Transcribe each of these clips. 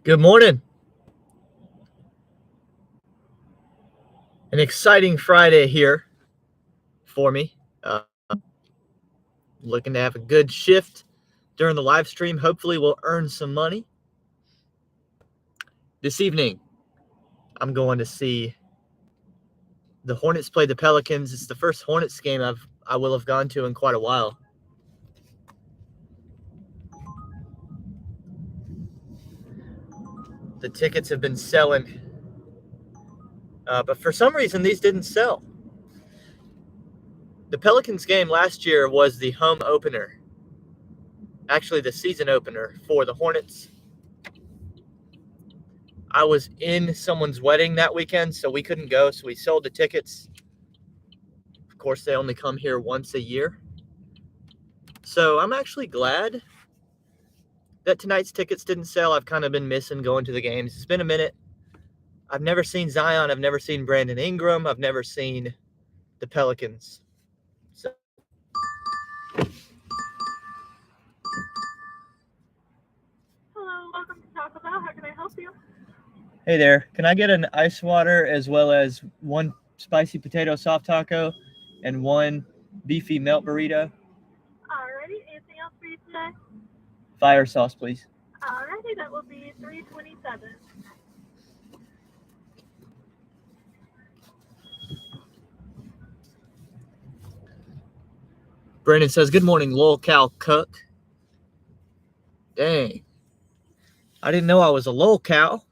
Good morning. An exciting Friday here for me. Looking to have a good shift during the live stream. Hopefully we'll earn some money. This evening, I'm going to see the Hornets play the Pelicans. It's the first Hornets game I will have gone to in quite a while. The tickets have been selling, but for some reason these didn't sell. The Pelicans game last year was the home opener, actually the season opener for the Hornets. I was in someone's wedding that weekend, so we couldn't go, so we sold the tickets. Of course, they only come here once a year. So I'm actually glad that tonight's tickets didn't sell. I've kind of been missing going to the games. It's been a minute. I've never seen Zion. I've never seen Brandon Ingram. I've never seen the Pelicans. So Hello, welcome to Taco Bell. How can I help you? hey there. Can I get an ice water as well as one spicy potato soft taco and one beefy melt burrito? Alrighty, anything else for you today? Fire sauce, please. Alrighty, that will be $3.27. Brandon says, good morning, lol cow cook. Dang. I didn't know I was a lol cow.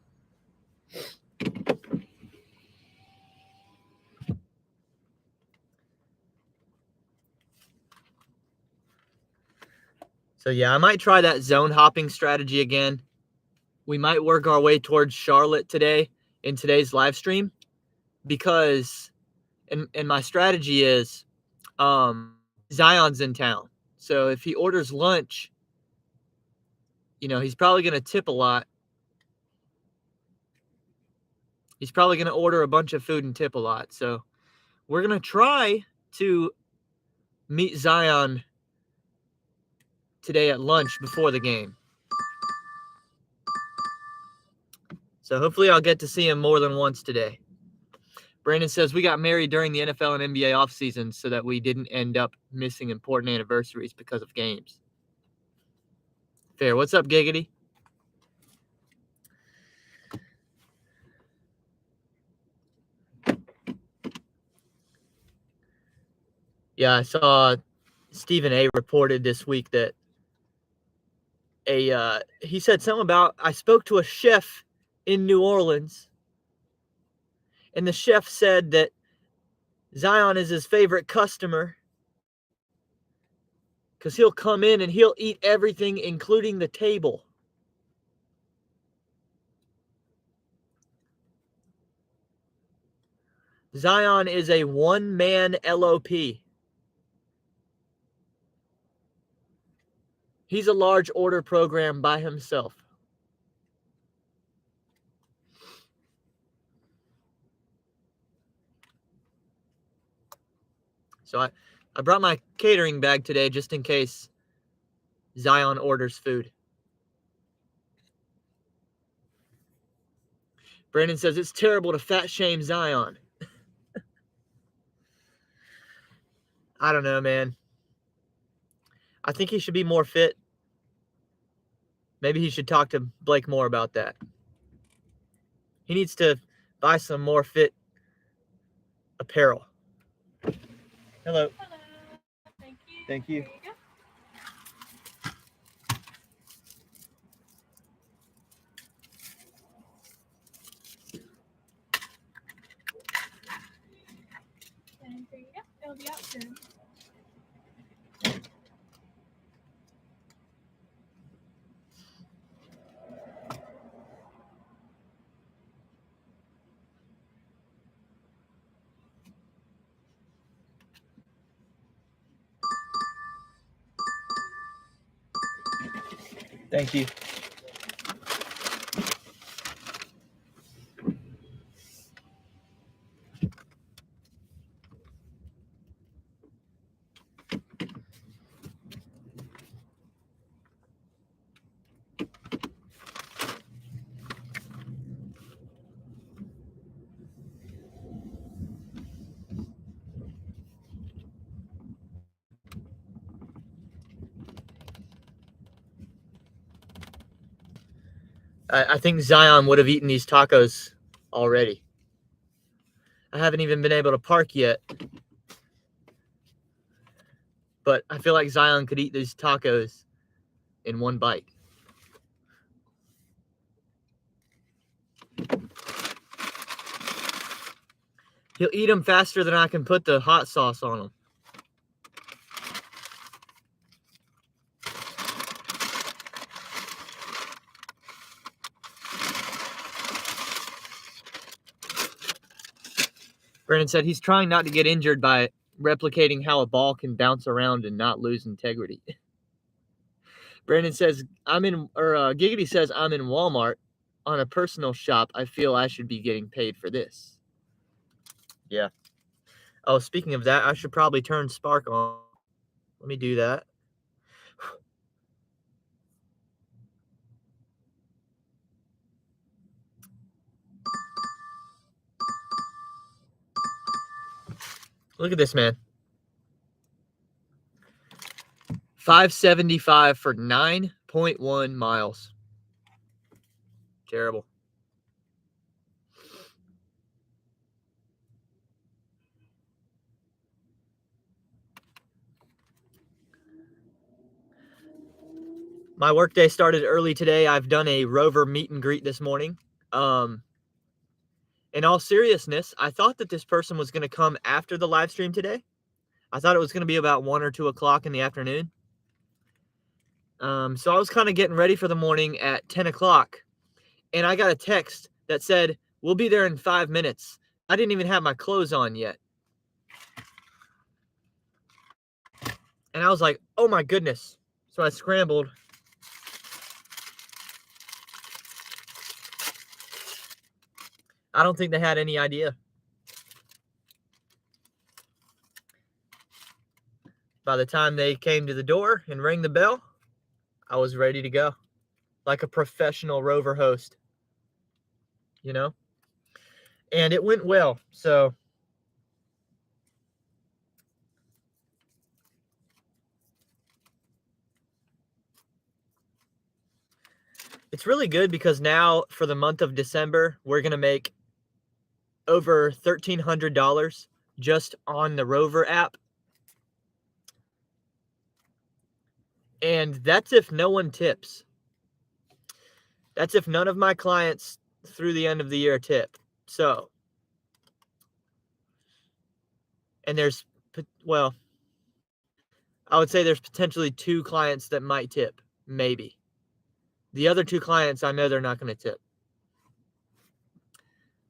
So yeah, I might try that zone hopping strategy again. We might work our way towards Charlotte today in today's live stream because and my strategy is Zion's in town. So if he orders lunch, he's probably going to tip a lot. He's probably going to order a bunch of food and tip a lot. So we're going to try to meet Zion today at lunch before the game. So hopefully I'll get to see him more than once today. Brandon says, we got married during the NFL and NBA offseason so that we didn't end up missing important anniversaries because of games. Fair. What's up, Giggity? Yeah, I saw Stephen A. reported this week that he said something about, I spoke to a chef in New Orleans, and the chef said that Zion is his favorite customer because he'll come in and he'll eat everything, including the table. Zion is a one-man LOP. He's a large order program by himself. So I brought my catering bag today just in case Zion orders food. Brandon says it's terrible to fat shame Zion. I don't know, man. I think he should be more fit. Maybe he should talk to Blake more about that. He needs to buy some more fit apparel. Hello. Hello. Thank you. Thank you. There you go. And there you go. It'll be out soon. Thank you. I think Zion would have eaten these tacos already. I haven't even been able to park yet. But I feel like Zion could eat these tacos in one bite. He'll eat them faster than I can put the hot sauce on them. Brandon said he's trying not to get injured by replicating how a ball can bounce around and not lose integrity. Brandon says, Giggity says, I'm in Walmart on a personal shop. I feel I should be getting paid for this. Yeah. Oh, speaking of that, I should probably turn Spark on. Let me do that. Look at this, man. 575 for 9.1 miles. Terrible. My workday started early today. I've done a Rover meet and greet this morning. In all seriousness, I thought that this person was going to come after the live stream today. I thought it was going to be about 1 or 2 o'clock in the afternoon. So I was kind of getting ready for the morning at 10 o'clock, and I got a text that said, we'll be there in 5 minutes. I didn't even have my clothes on yet. And I was like, oh my goodness. So I scrambled. I don't think they had any idea. By the time they came to the door and rang the bell, I was ready to go. Like a professional Rover host, you know? And it went well, so. It's really good because now for the month of December, we're going to make over $1,300 just on the Rover app. And that's if no one tips. That's if none of my clients through the end of the year tip. So, and there's, well, I would say there's potentially 2 clients that might tip, maybe. The other 2 clients, I know they're not going to tip.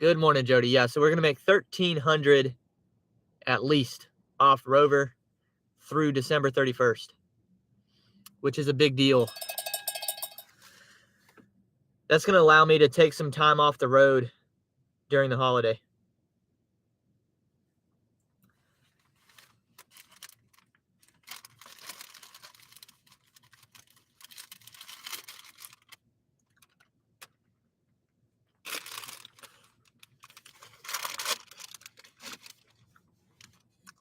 Good morning, Jody. Yeah, so we're going to make $1,300 at least off Rover through December 31st, which is a big deal. That's going to allow me to take some time off the road during the holiday.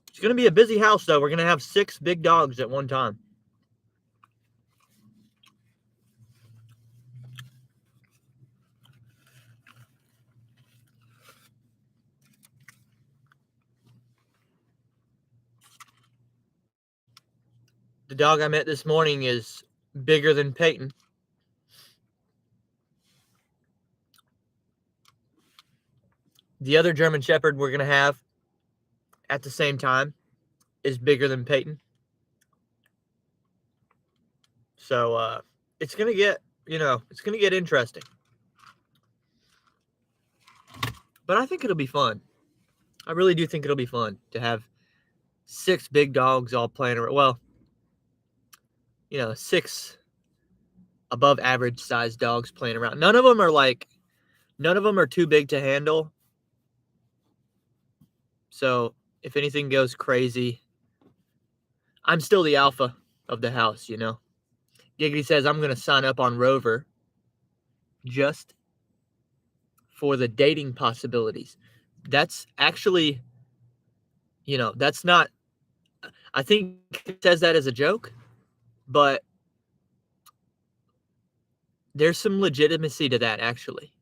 It's going to be a busy house, though. We're going to have 6 big dogs at one time. The dog I met this morning is bigger than Peyton. The other German Shepherd we're going to have at the same time is bigger than Peyton. So it's going to get, it's going to get interesting. But I think it'll be fun. I really do think it'll be fun to have 6 big dogs all playing around. Well, 6 above average sized dogs playing around. None of them are too big to handle. So if anything goes crazy, I'm still the alpha of the house, Giggity says I'm going to sign up on Rover just for the dating possibilities. That's actually, that's not, I think it says that as a joke, but There's some legitimacy to that, actually.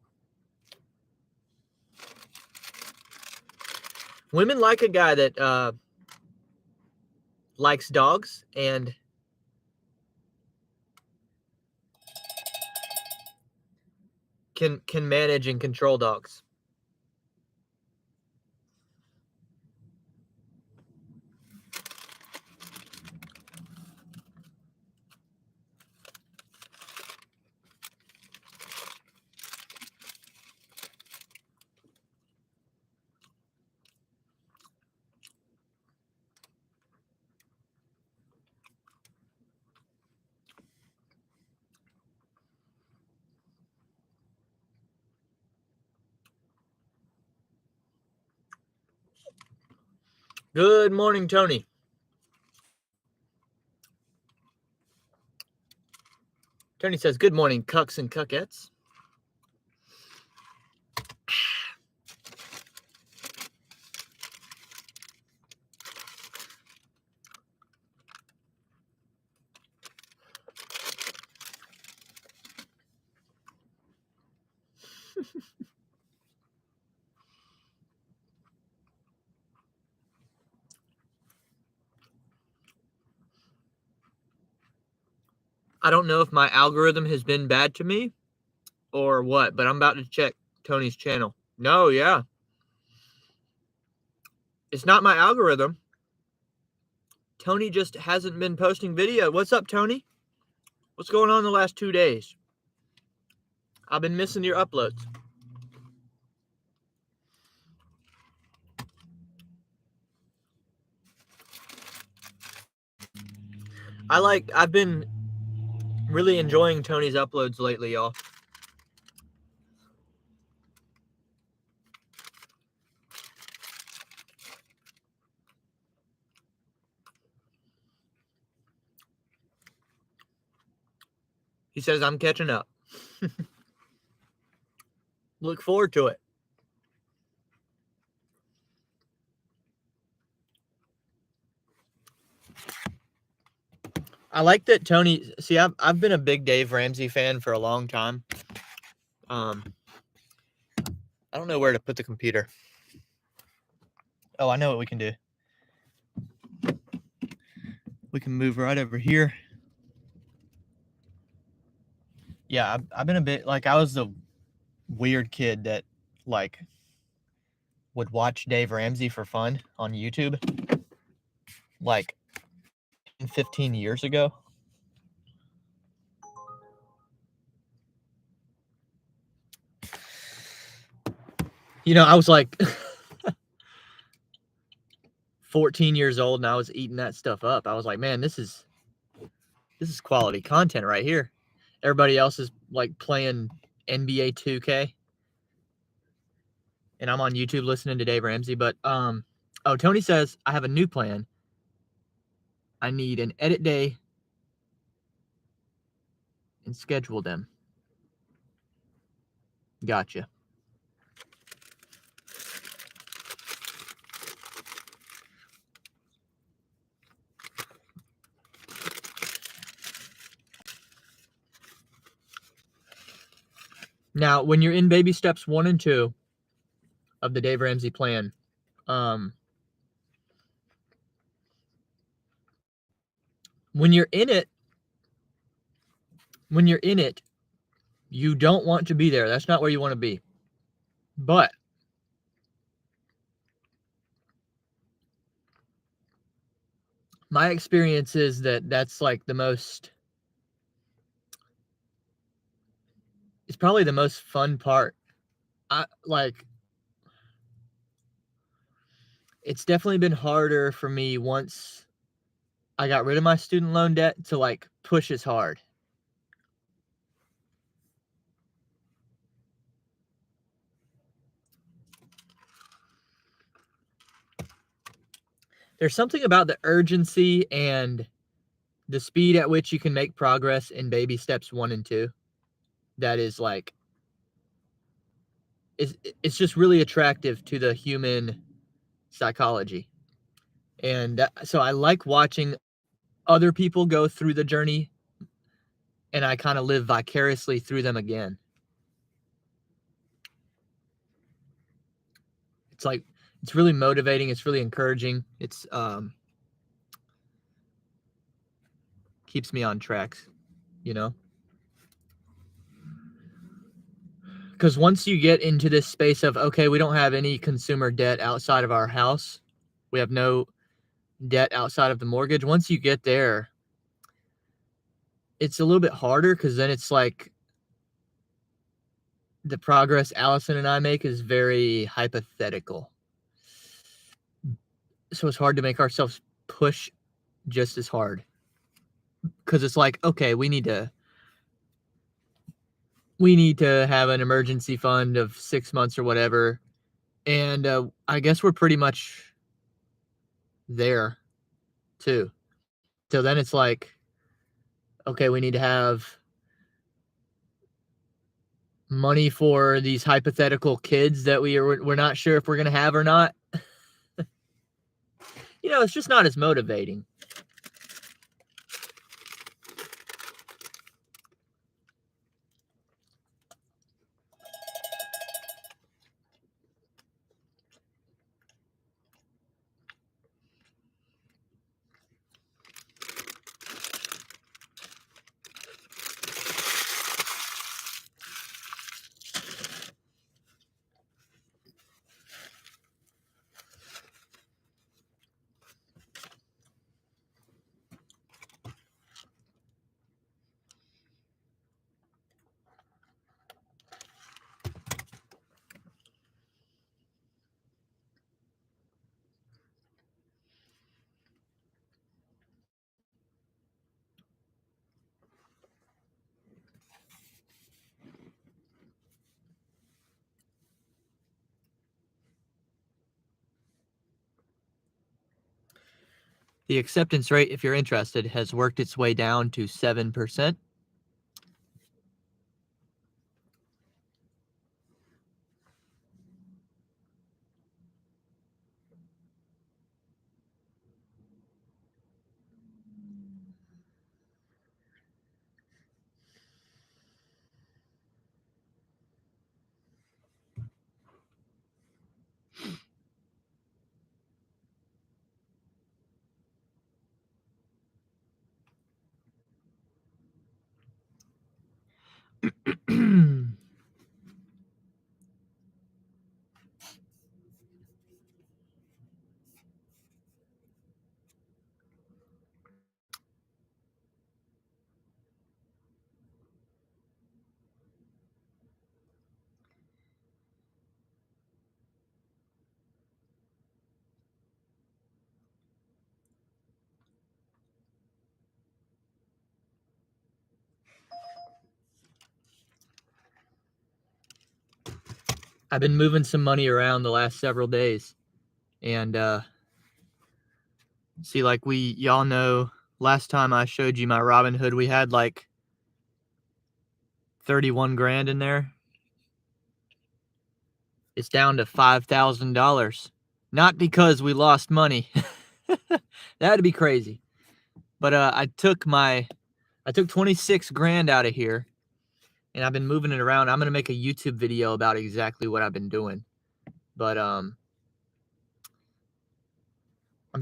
Women like a guy that likes dogs and can manage and control dogs. Good morning, Tony. Tony says, good morning, cucks and cuckettes. I don't know if my algorithm has been bad to me or what, but I'm about to check Tony's channel. No, yeah. It's not my algorithm. Tony just hasn't been posting video. What's up, Tony? What's going on the last 2 days? I've been missing your uploads. I've been really enjoying Tony's uploads lately, y'all. He says I'm catching up. Look forward to it. I like that Tony. See, I've been a big Dave Ramsey fan for a long time. I don't know where to put the computer. Oh, I know what we can do. We can move right over here. Yeah, I've been a bit like I was the weird kid that like would watch Dave Ramsey for fun on YouTube like 15 years ago. You know, I was like 14 years old and I was eating that stuff up. I was like, man, this is quality content right here. Everybody else is like playing NBA 2K. And I'm on YouTube listening to Dave Ramsey. But oh, Tony says I have a new plan. I need an edit day and schedule them. Gotcha. Now, when you're in baby steps 1 and 2 of the Dave Ramsey plan, when you're in it, you don't want to be there. That's not where you want to be. But my experience is that that's like it's probably the most fun part. It's definitely been harder for me once I got rid of my student loan debt to like push as hard. There's something about the urgency and the speed at which you can make progress in baby steps 1 and 2 that is like it's just really attractive to the human psychology. And so I like watching other people go through the journey and I kind of live vicariously through them again. It's like, it's really motivating. It's really encouraging. It's keeps me on tracks, you know? Because once you get into this space of, okay, we don't have any consumer debt outside of our house, we have no debt outside of the mortgage. Once you get there, it's a little bit harder, because then it's like the progress Allison and I make is very hypothetical. So it's hard to make ourselves push just as hard, because it's like, okay, we need to have an emergency fund of 6 months or whatever. And I guess we're pretty much there too. So then it's like, okay, we need to have money for these hypothetical kids that we're not sure if we're going to have or not. You know, it's just not as motivating. The acceptance rate, if you're interested, has worked its way down to 7%. I've been moving some money around the last several days, and see, like, y'all know, last time I showed you my Robinhood, we had like 31 grand in there. It's down to $5,000. Not because we lost money. That'd be crazy. But I took 26 grand out of here, and I've been moving it around. I'm gonna make a YouTube video about exactly what I've been doing. But I'm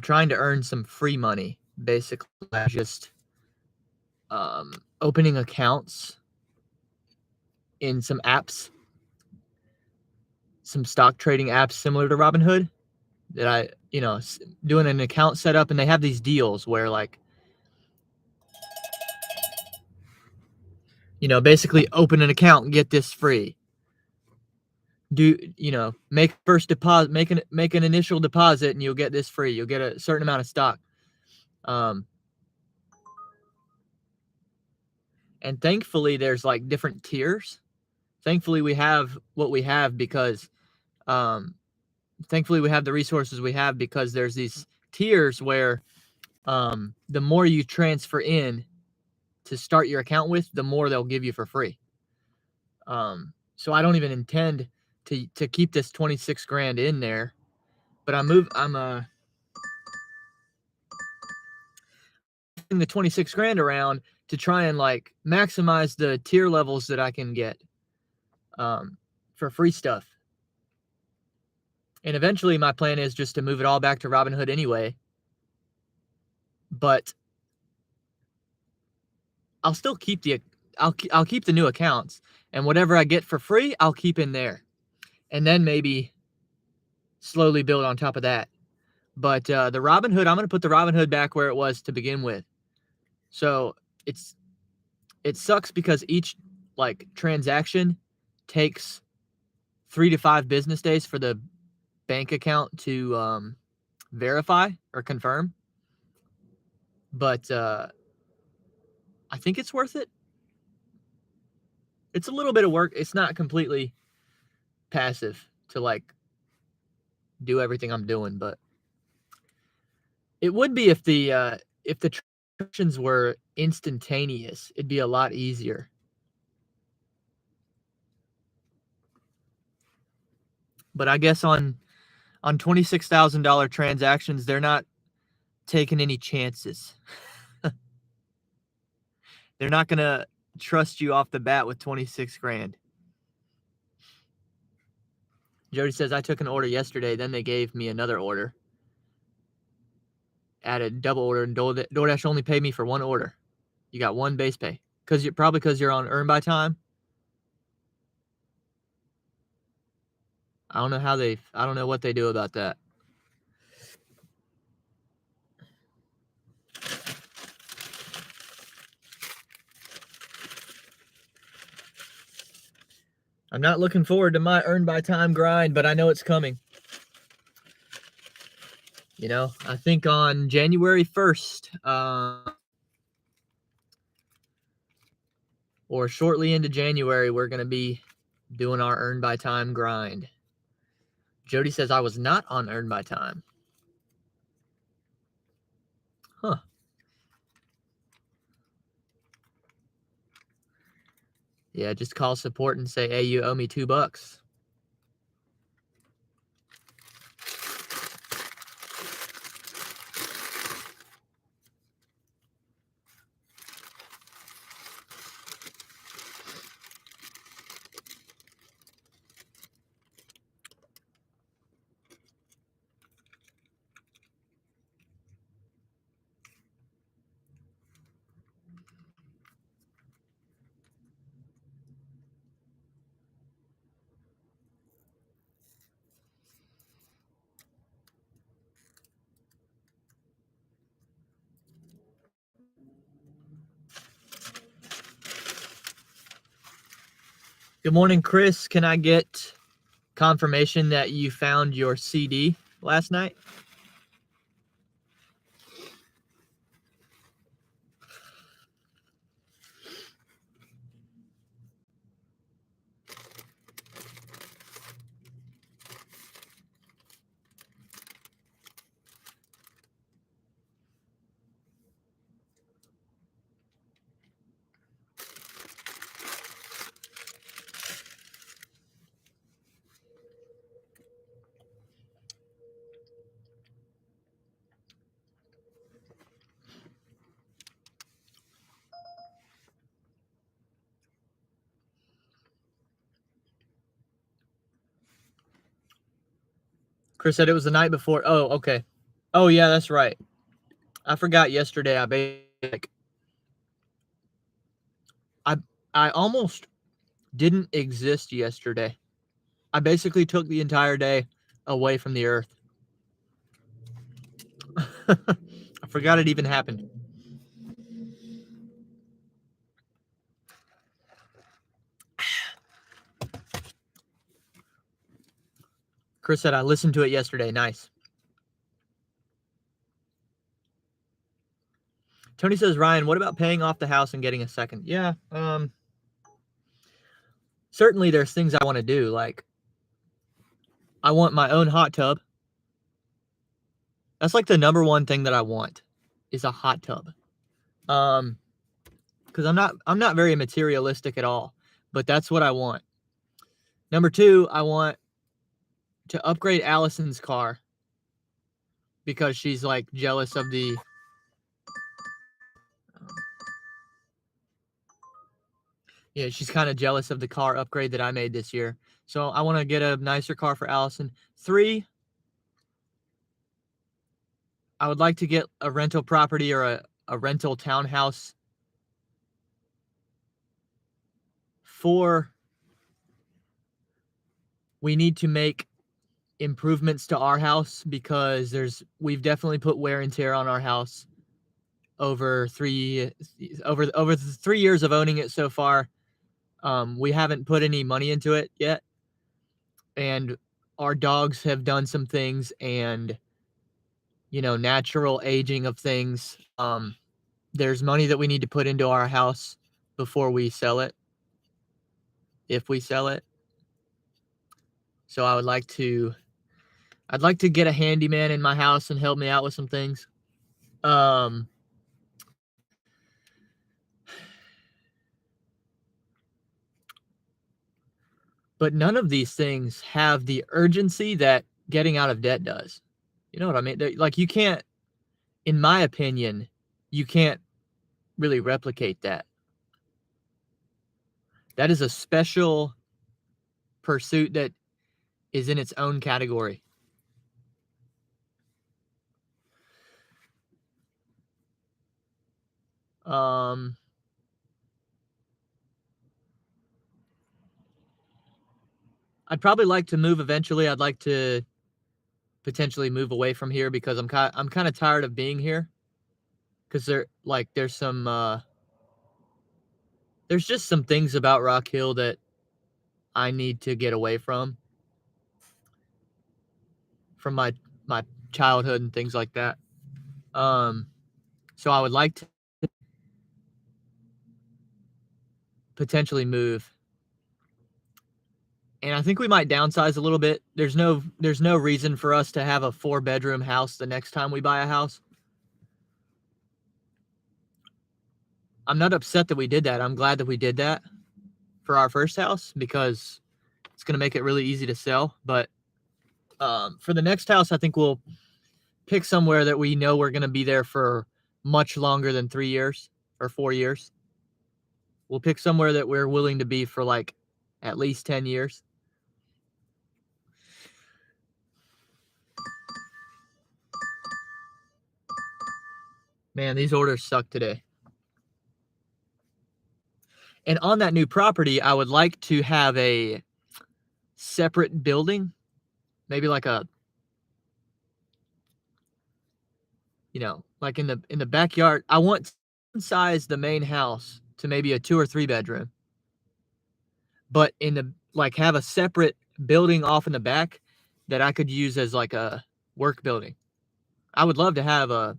trying to earn some free money, basically just opening accounts in some apps, some stock trading apps similar to Robinhood, that I, doing an account setup, and they have these deals where, like, basically open an account and get this free. Make first deposit, make an initial deposit, and you'll get this free. You'll get a certain amount of stock. And thankfully there's like different tiers. Thankfully we have what we have because, thankfully we have the resources we have because there's these tiers where, the more you transfer in to start your account with, the more they'll give you for free. So I don't even intend to keep this 26 grand in there, but I'm moving the 26 grand around to try and like maximize the tier levels that I can get for free stuff. And eventually my plan is just to move it all back to Robinhood anyway. But I'll still keep I'll keep the new accounts, and whatever I get for free, I'll keep in there. And then maybe slowly build on top of that. But the Robinhood, I'm going to put the Robinhood back where it was to begin with. So it sucks because each like transaction takes 3 to 5 business days for the bank account to verify or confirm. But I think it's worth it. It's a little bit of work. It's not completely passive to like do everything I'm doing, but it would be if the transactions were instantaneous. It'd be a lot easier. But I guess on $26,000 transactions, they're not taking any chances. They're not going to trust you off the bat with 26 grand. Jody says, I took an order yesterday, then they gave me another order. Added double order, and DoorDash only paid me for one order. You got one base pay. Probably because you're on earn by time. I don't know what they do about that. I'm not looking forward to my earn by time grind, but I know it's coming. You know, I think on January 1st, or shortly into January, we're going to be doing our earn by time grind. Jody says I was not on earn by time. Huh. Yeah, just call support and say, hey, you owe me $2. Good morning, Chris. Can I get confirmation that you found your CD last night? Chris said it was the night before. Oh, okay. Oh, yeah, that's right. I forgot yesterday. I almost didn't exist yesterday. I basically took the entire day away from the earth. I forgot it even happened. Chris said I listened to it yesterday. Nice. Tony says, Ryan, what about paying off the house and getting a second? Yeah. Certainly there's things I want to do. Like, I want my own hot tub. That's like the number one thing that I want is a hot tub. Because I'm not very materialistic at all, but that's what I want. Number two, I want to upgrade Allison's car because she's like jealous of the Yeah, she's kind of jealous of the car upgrade that I made this year. So I want to get a nicer car for Allison. 3, I would like to get a rental property or a rental townhouse. 4, we need to make improvements to our house because we've definitely put wear and tear on our house over the 3 years of owning it so far. We haven't put any money into it yet, and our dogs have done some things, and natural aging of things. There's money that we need to put into our house before we sell it, if we sell it. So I'd like to get a handyman in my house and help me out with some things. But none of these things have the urgency that getting out of debt does. You know what I mean? Like, you can't, in my opinion, you can't really replicate that. That is a special pursuit that is in its own category. I'd probably like to move eventually. I'd like to potentially move away from here because I'm kind of tired of being here. Because there's just some things about Rock Hill that I need to get away from my childhood and things like that. So I would like to potentially move. And I think we might downsize a little bit. There's no reason for us to have a 4-bedroom house the next time we buy a house. I'm not upset that we did that. I'm glad that we did that for our first house because it's going to make it really easy to sell. But for the next house, I think we'll pick somewhere that we know we're going to be there for much longer than 3 years or 4 years. We'll pick somewhere that we're willing to be for like at least 10 years. Man, these orders suck today. And on that new property, I would like to have a separate building, maybe like like in the backyard. I want to size the main house to maybe a 2 or 3 bedroom, but have a separate building off in the back that I could use as like a work building. I would love to have a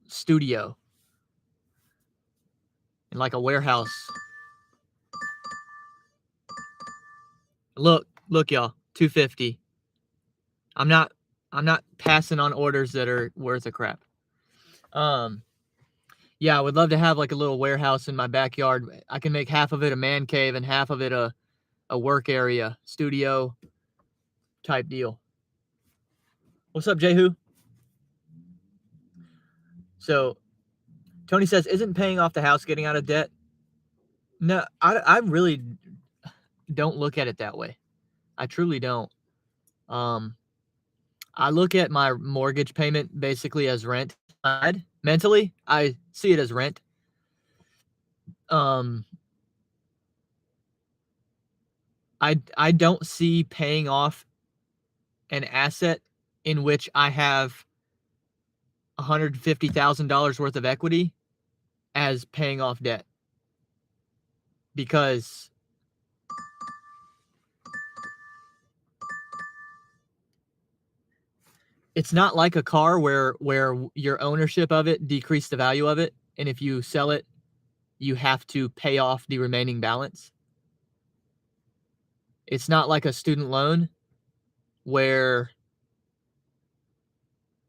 studio and like a warehouse. Look, y'all, $250. I'm not passing on orders that are worth a crap. Yeah, I would love to have like a little warehouse in my backyard. I can make half of it a man cave and half of it a work area, studio type deal. What's up, Jehu? So Tony says, isn't paying off the house getting out of debt? No, I really don't look at it that way. I truly don't. I look at my mortgage payment basically as rent. Mentally, I see it as rent. I don't see paying off an asset in which I have $150,000 worth of equity as paying off debt, because it's not like a car where your ownership of it decreased the value of it, and if you sell it, you have to pay off the remaining balance. It's not like a student loan where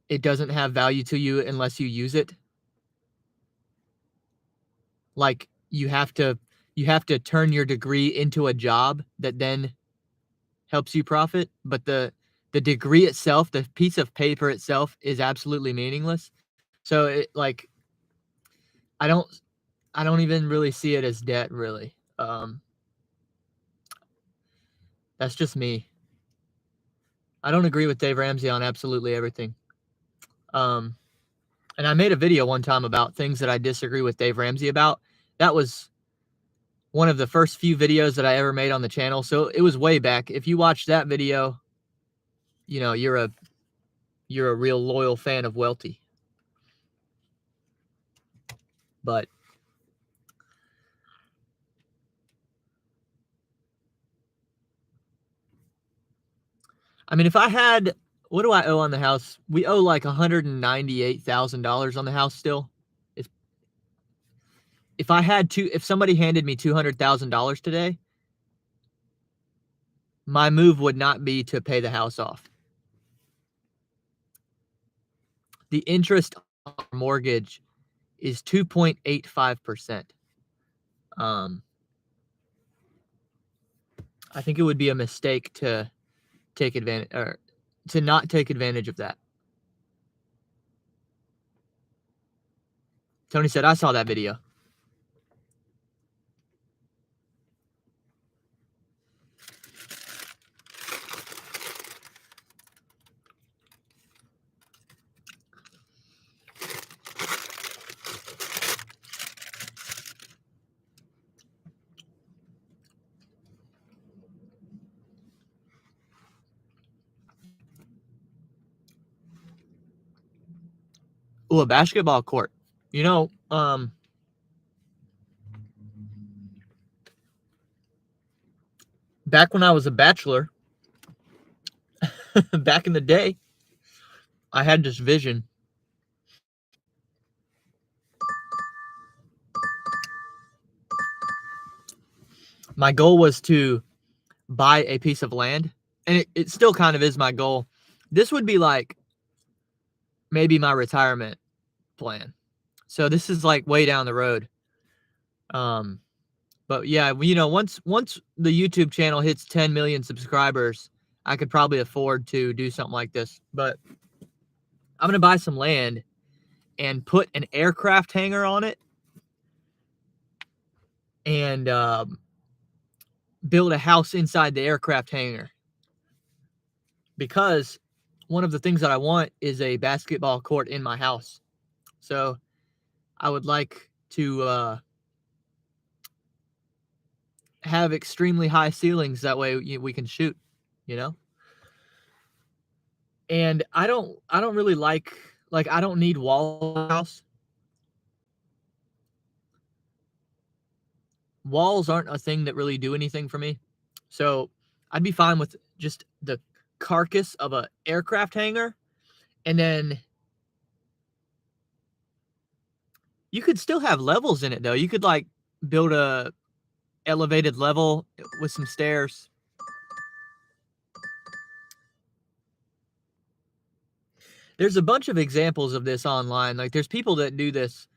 it doesn't have value to you unless you use it. Like you have to turn your degree into a job that then helps you profit, but the degree itself, the piece of paper itself, is absolutely meaningless. So I I don't even really see it as debt, really. That's just me. I don't agree with Dave Ramsey on absolutely everything. And I made a video one time about things that I disagree with Dave Ramsey about. That was one of the first few videos that I ever made on the channel. So it was way back. If you watch that video, you know, you're a real loyal fan of Welty. But I mean, if I had, what do I owe on the house? We owe like $198,000 on the house still. If I had to, if somebody handed me $200,000 today, my move would not be to pay the house off. The interest on our mortgage is 2.85%. I think it would be a mistake to take advantage, or to not take advantage of that. Tony said, I saw that video. Oh, a basketball court. You know, back when I was a bachelor, back in the day, I had this vision. My goal was to buy a piece of land, and it still kind of is my goal. This would be like maybe my retirement plan. So this is like way down the road. But yeah, you know, once the YouTube channel hits 10 million subscribers, I could probably afford to do something like this. But I'm gonna buy some land and put an aircraft hangar on it, and build a house inside the aircraft hangar. Because one of the things that I want is a basketball court in my house. So I would like to have extremely high ceilings. That way we can shoot, you know? And I don't really like I don't need walls in my house. Walls aren't a thing that really do anything for me. So I'd be fine with just the carcass of a aircraft hangar, and then you could still have levels in it though. You could like build a elevated level with some stairs. There's a bunch of examples of this online. Like there's people that do this,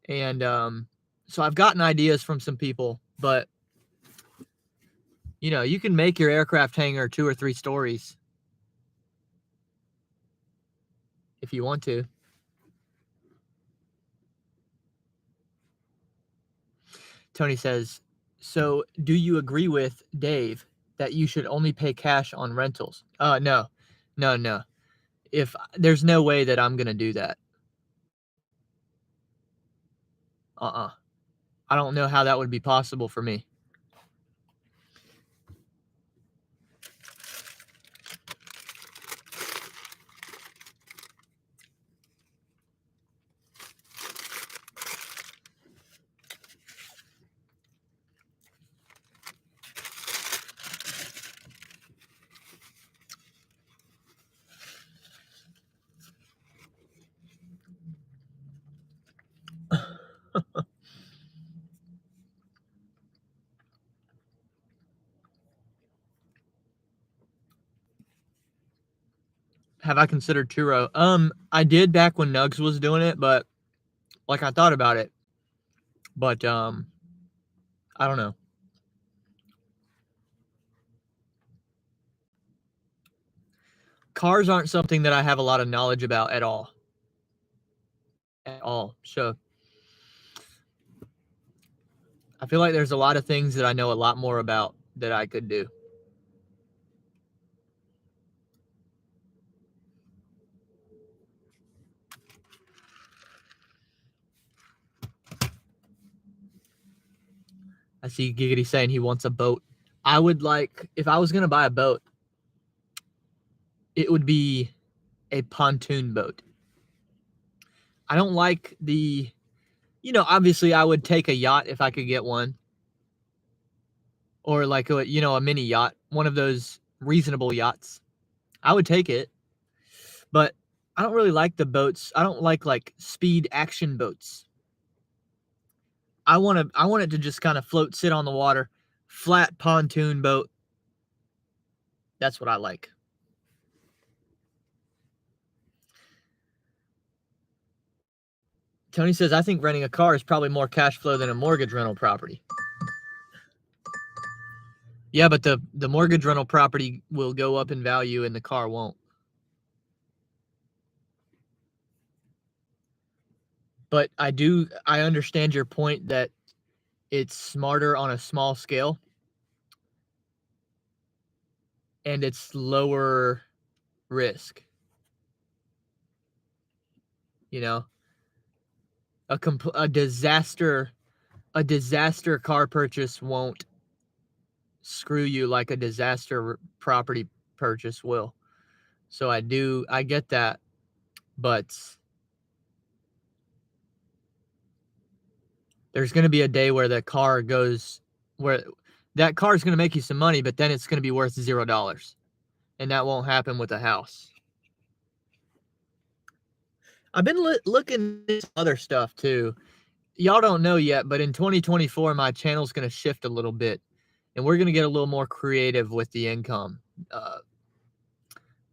and so I've gotten ideas from some people, but you know, you can make your aircraft hangar 2 or 3 stories if you want to. Tony says, so do you agree with Dave that you should only pay cash on rentals? No. If there's no way that I'm going to do that. I don't know how that would be possible for me. Have I considered Turo? I did back when Nugs was doing it, but like I thought about it, but I don't know. Cars aren't something that I have a lot of knowledge about at all. So I feel like there's a lot of things that I know a lot more about that I could do. I see Giggity saying he wants a boat. I would like, if I was going to buy a boat, it would be a pontoon boat. I don't like the, obviously I would take a yacht if I could get one. Or like a mini yacht, one of those reasonable yachts. I would take it. But I don't really like the boats. I don't like speed action boats. I want it to just kind of float, sit on the water, flat pontoon boat. That's what I like. Tony says, I think renting a car is probably more cash flow than a mortgage rental property. Yeah, but the mortgage rental property will go up in value and the car won't. But I understand your point that it's smarter on a small scale and it's lower risk. A disaster car purchase won't screw you like a disaster property purchase will. So I get that, but there's going to be a day where that car is going to make you some money, but then it's going to be worth $0. And that won't happen with a house. I've been looking at some other stuff too. Y'all don't know yet, but in 2024, my channel's going to shift a little bit. And we're going to get a little more creative with the income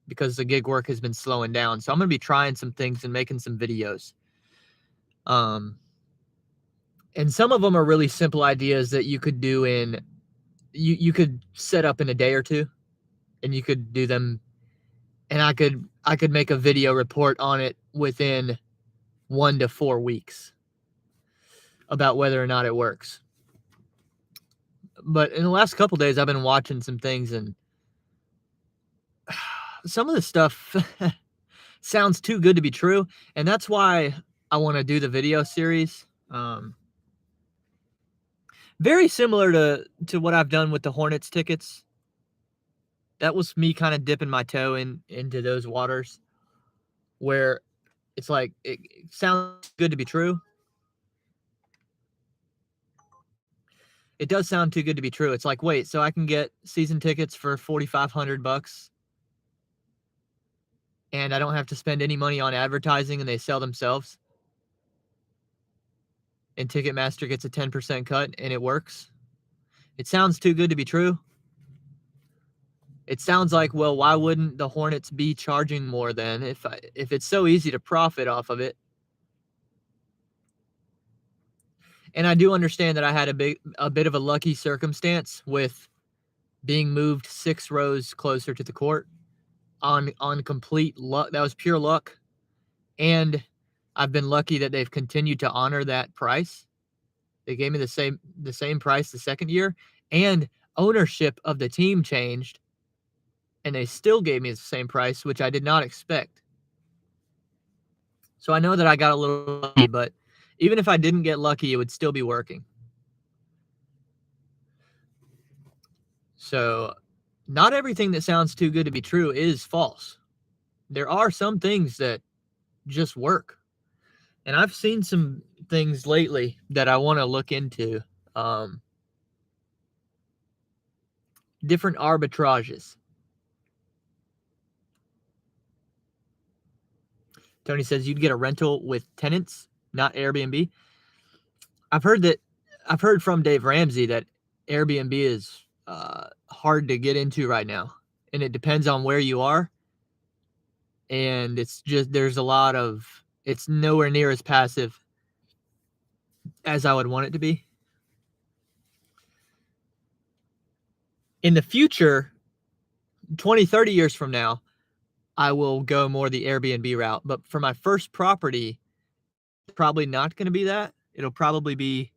because the gig work has been slowing down. So I'm going to be trying some things and making some videos. And some of them are really simple ideas that you could do you could set up in a day or two, and you could do them. And I could make a video report on it within 1 to 4 weeks about whether or not it works. But in the last couple days, I've been watching some things, and some of the stuff sounds too good to be true. And that's why I want to do the video series. Very similar to what I've done with the Hornets tickets. That was me kind of dipping my toe into those waters where it's like, it sounds good to be true. It does sound too good to be true. It's like, wait, so I can get season tickets for $4,500 and I don't have to spend any money on advertising and they sell themselves? And Ticketmaster gets a 10% cut and it works? It sounds too good to be true. It sounds like, well, why wouldn't the Hornets be charging more then if it's so easy to profit off of it? And I do understand that I had a bit of a lucky circumstance with being moved 6 rows closer to the court on complete luck. That was pure luck. And I've been lucky that they've continued to honor that price. They gave me the same price the second year, and ownership of the team changed, and they still gave me the same price, which I did not expect. So I know that I got a little lucky, but even if I didn't get lucky, it would still be working. So not everything that sounds too good to be true is false. There are some things that just work. And I've seen some things lately that I want to look into. Different arbitrages. Tony says you'd get a rental with tenants, not Airbnb. I've heard from Dave Ramsey that Airbnb is hard to get into right now, and it depends on where you are. And it's nowhere near as passive as I would want it to be. In the future, 20, 30 years from now, I will go more the Airbnb route. But for my first property, it's probably not going to be that. It'll probably be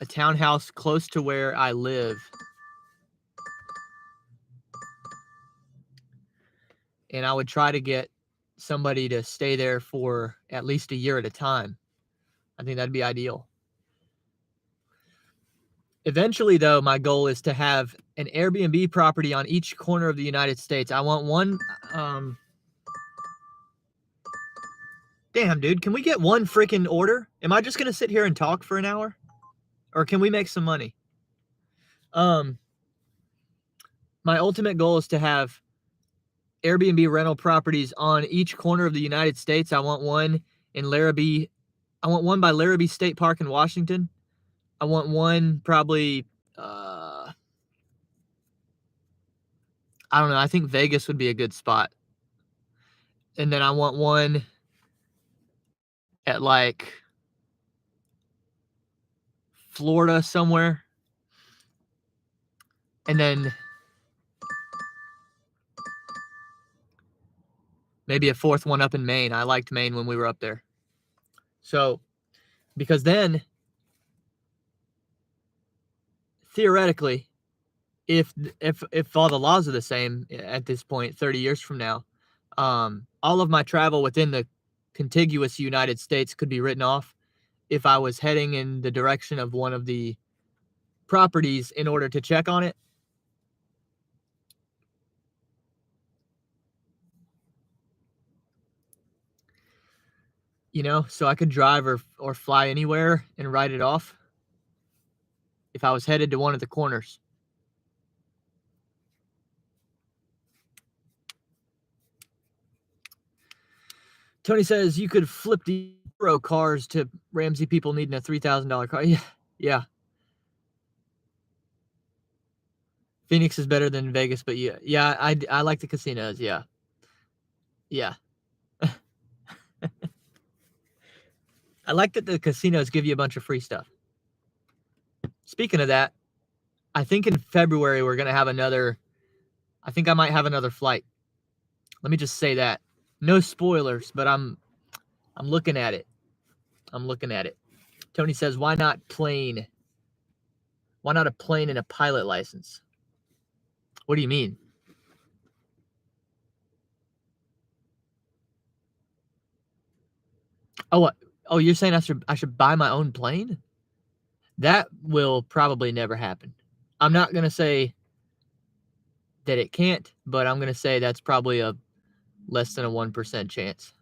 a townhouse close to where I live. And I would try to get somebody to stay there for at least a year at a time. I think that'd be ideal. Eventually, though, my goal is to have an Airbnb property on each corner of the United States. I want one. Damn, dude, can we get one freaking order? Am I just going to sit here and talk for an hour? Or can we make some money? My ultimate goal is to have Airbnb rental properties on each corner of the United States. I want one in Larrabee. I want one by Larrabee State Park in Washington. I want one probably, I don't know. I think Vegas would be a good spot. And then I want one at like Florida somewhere. And then maybe a fourth one up in Maine. I liked Maine when we were up there. So, because then, theoretically, if all the laws are the same at this point, 30 years from now, all of my travel within the contiguous United States could be written off if I was heading in the direction of one of the properties in order to check on it. You know, so I could drive or fly anywhere and write it off if I was headed to one of the corners. Tony says you could flip the Euro cars to Ramsey people needing a $3,000 car. Yeah. Phoenix is better than Vegas, but yeah, I like the casinos. Yeah. I like that the casinos give you a bunch of free stuff. Speaking of that, I think in February we're gonna have another. I think I might have another flight. Let me just say that. No spoilers, but I'm looking at it. Tony says, why not plane? Why not a plane and a pilot license? What do you mean? Oh, what? Oh, you're saying I should buy my own plane? That will probably never happen. I'm not going to say that it can't, but I'm going to say that's probably a less than a 1% chance.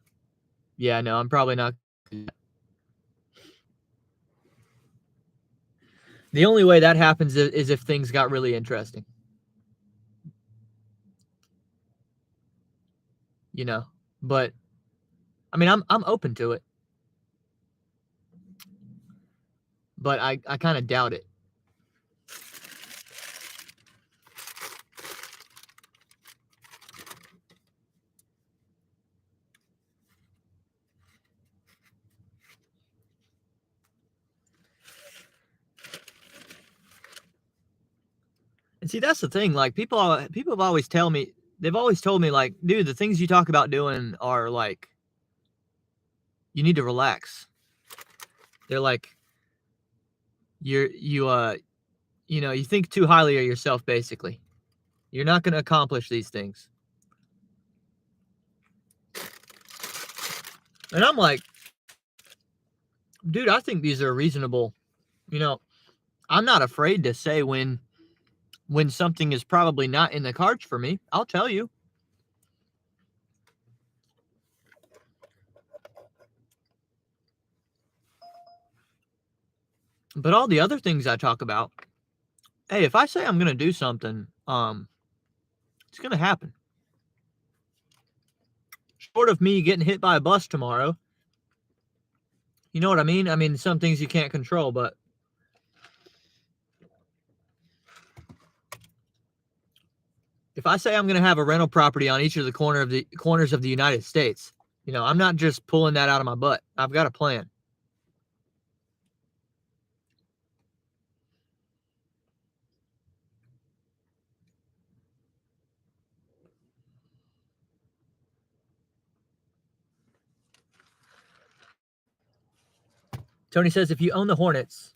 Yeah, no, I'm probably not. The only way that happens is if things got really interesting. You know, but I mean, I'm open to it. But I kind of doubt it. And see, that's the thing. Like people have always told me, like, dude, the things you talk about doing are like, you need to relax. They're like, you think too highly of yourself, basically. You're not going to accomplish these things. And I'm like, dude, I think these are reasonable. You know, I'm not afraid to say when something is probably not in the cards for me. I'll tell you. But all the other things I talk about, hey, if I say I'm going to do something, it's going to happen. Short of me getting hit by a bus tomorrow. You know what I mean? I mean, some things you can't control, but if I say I'm going to have a rental property on each of the corners of the United States, you know, I'm not just pulling that out of my butt. I've got a plan. Tony says, if you own the Hornets,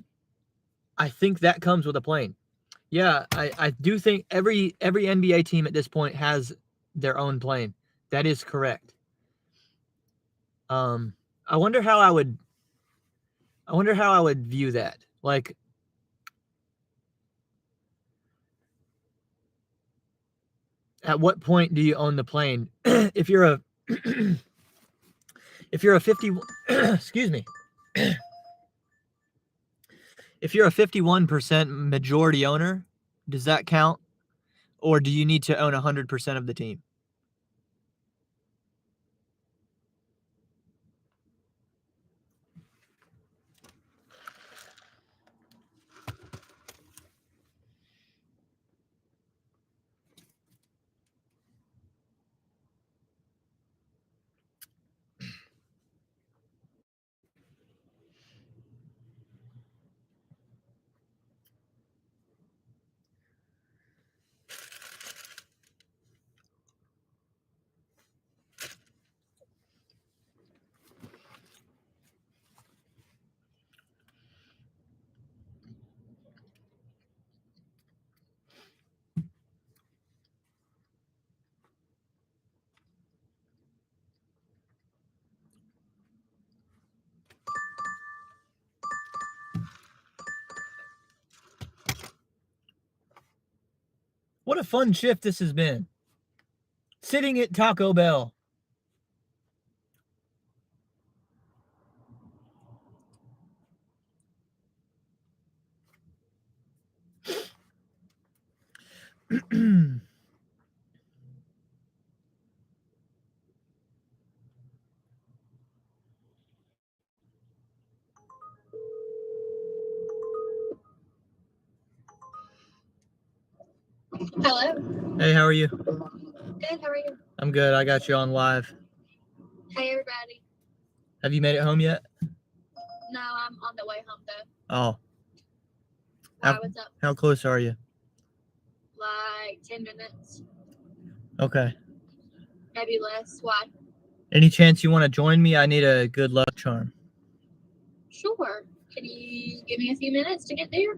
I think that comes with a plane. Yeah, I do think every NBA team at this point has their own plane. That is correct. I wonder how I would view that. Like, at what point do you own the plane? If you're a if you're a 50 excuse me. If you're a 51% majority owner, does that count? Or do you need to own 100% of the team? What a fun shift this has been. Sitting at Taco Bell. Hello. Hey, how are you? Good, how are you? I'm good. I got you on live. Hey, everybody. Have you made it home yet? No, I'm on the way home, though. Oh. Why, what's up? How close are you? Like 10 minutes. Okay. Maybe less. Why? Any chance you want to join me? I need a good luck charm. Sure. Can you give me a few minutes to get there?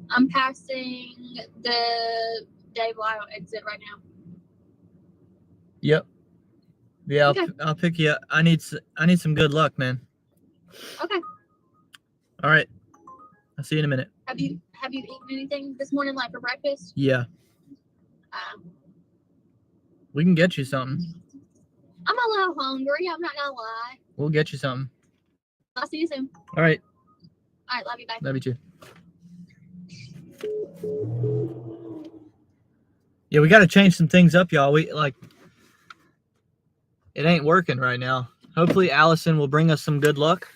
I'm passing the Dave Lyle exit right now. Yep. Yeah, Okay. I'll pick you up. I need some good luck, man. Okay. All right. I'll see you in a minute. Have you eaten anything this morning, like for breakfast? Yeah. We can get you something. I'm a little hungry. I'm not gonna lie. We'll get you something. I'll see you soon. All right. All right. Love you. Bye. Love you too. Yeah, we got to change some things up, y'all. It ain't working right now. Hopefully Allison will bring us some good luck.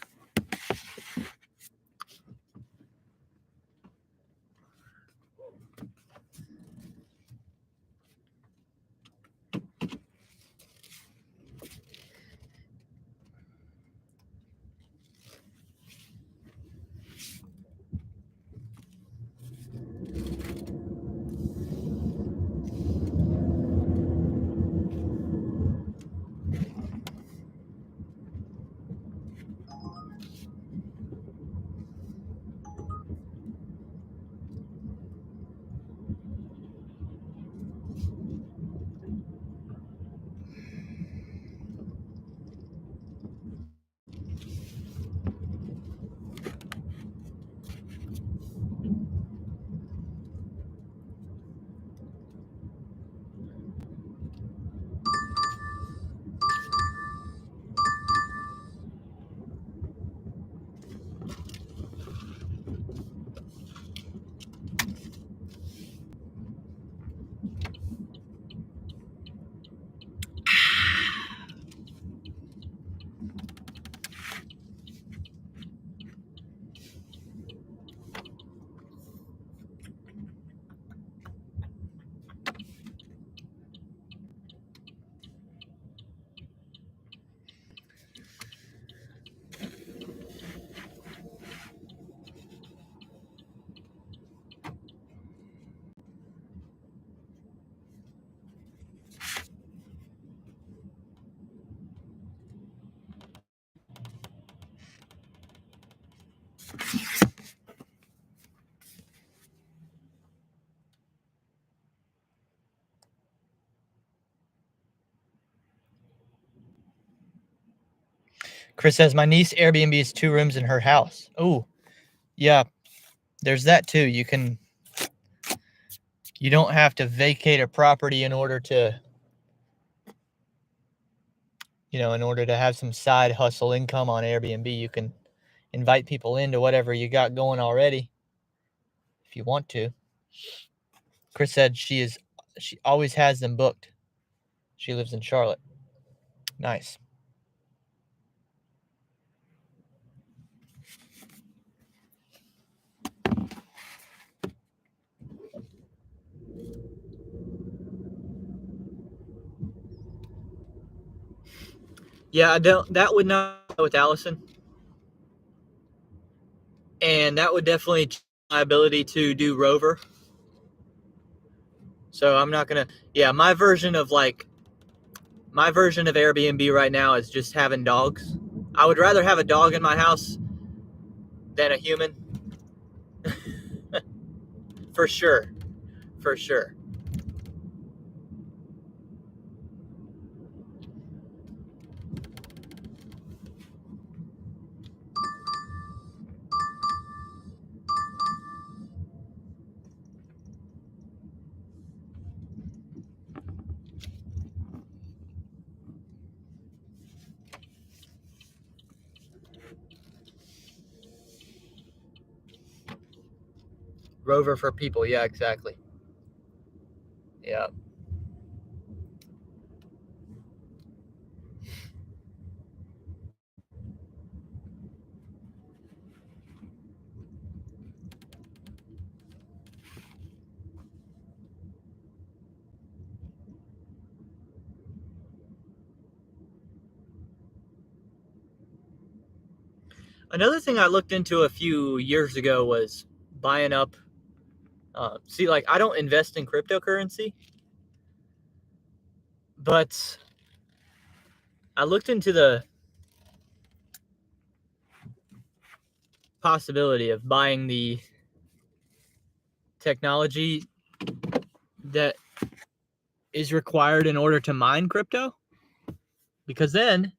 Chris says, my niece Airbnb's 2 rooms in her house. Oh, yeah, there's that too. You don't have to vacate a property in order to, in order to have some side hustle income on Airbnb. You can invite people into whatever you got going already if you want to. Chris said she always has them booked. She lives in Charlotte. Nice. Yeah, that would not go with Allison. And that would definitely change my ability to do Rover. So I'm not gonna. Yeah, my version of Airbnb right now is just having dogs. I would rather have a dog in my house than a human. For sure. For sure. Rover for people. Yeah, exactly. Yeah. Another thing I looked into a few years ago was buying up. I don't invest in cryptocurrency, but I looked into the possibility of buying the technology that is required in order to mine crypto, because then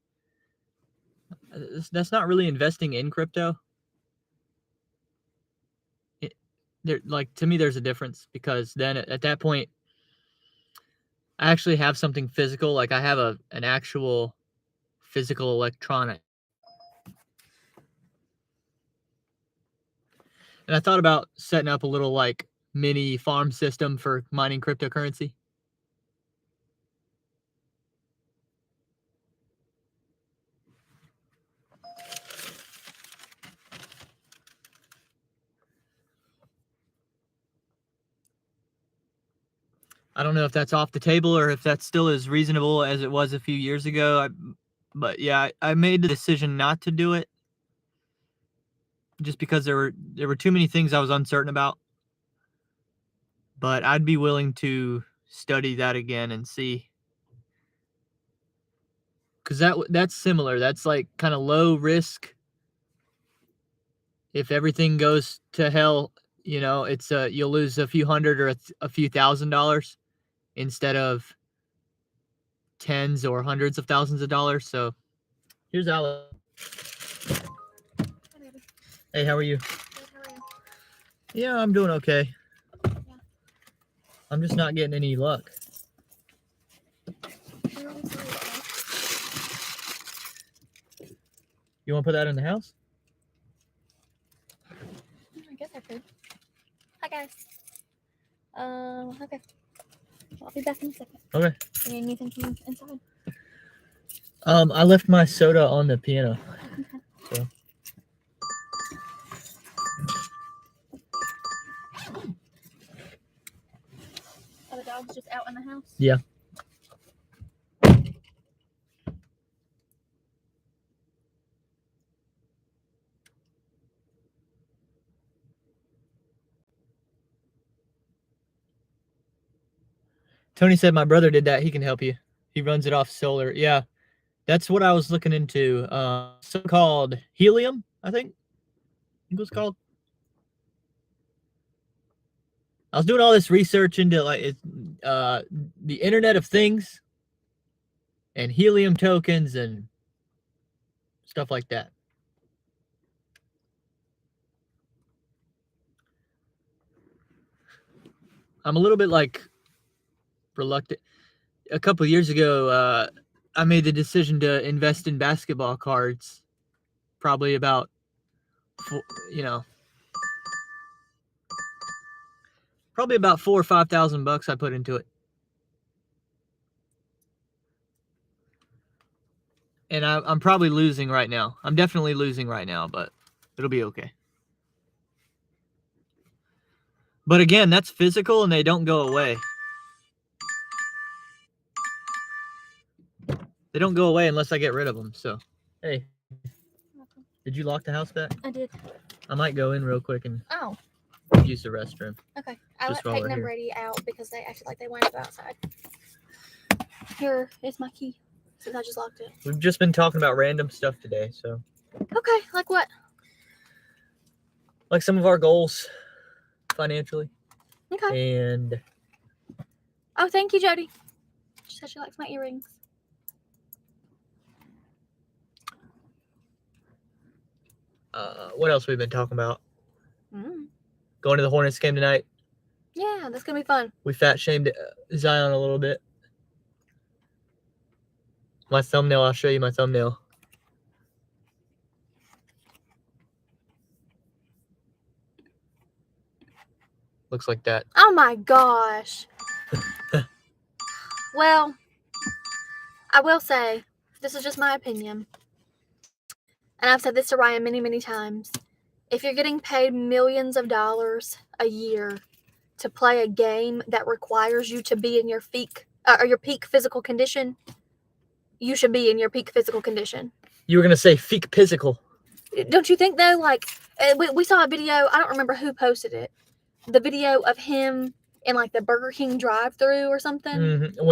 that's not really investing in crypto. To me, there's a difference, because then at that point, I actually have something physical. Like I have an actual physical electronic. And I thought about setting up a little mini farm system for mining cryptocurrency. I don't know if that's off the table or if that's still as reasonable as it was a few years ago. But yeah, I made the decision not to do it just because there were too many things I was uncertain about. But I'd be willing to study that again and see. Because that's similar. That's like kind of low risk. If everything goes to hell, it's you'll lose a few hundred or a few $1,000s instead of tens or hundreds of thousands of dollars. So here's Alex. Hey, how are you? Good, how are you? Yeah, I'm doing okay. Yeah. I'm just not getting any luck. You want to put that in the house? I guess I could. Hi guys. Okay. I'll be back in a second. Okay. You need anything from inside? I left my soda on the piano. Okay. So. Are the dogs just out in the house? Yeah. Tony said my brother did that. He can help you. He runs it off solar. Yeah. That's what I was looking into. Something called helium, I think it was called. I was doing all this research into the Internet of Things and helium tokens and Stuff like that. I'm a little bit like reluctant. A couple of years ago, I made the decision to invest in basketball cards. Probably about, probably about $4,000 or $5,000 I put into it. And I'm probably losing right now. I'm definitely losing right now, but it'll be okay. But again, that's physical and they don't go away. They don't go away unless I get rid of them. So, hey, did you lock the house back? I did. I might go in real quick and use the restroom. Okay. I Just let while Peyton we're and here. Brady out because they acted like they wanted to go outside. Here is my key since I just locked it. We've just been talking about random stuff today, so Okay, like what? like some of our goals financially. Okay. And Oh, thank you, Jody. She said she likes my earrings. what else we've been talking about? Mm. Going to the Hornets game tonight. Yeah, that's gonna be fun. We fat shamed Zion a little bit. My thumbnail, I'll show you my thumbnail. Looks like that. Oh my gosh. Well, I will say, this is just my opinion. And I've said this to Ryan many, many times. If you're getting paid millions of dollars a year to play a game that requires you to be in your peak physical condition, you should be in your peak physical condition. You were gonna say feek physical. Don't you think though? Like we saw a video. I don't remember who posted it. The video of him in like the Burger King drive-through or something. Mm-hmm.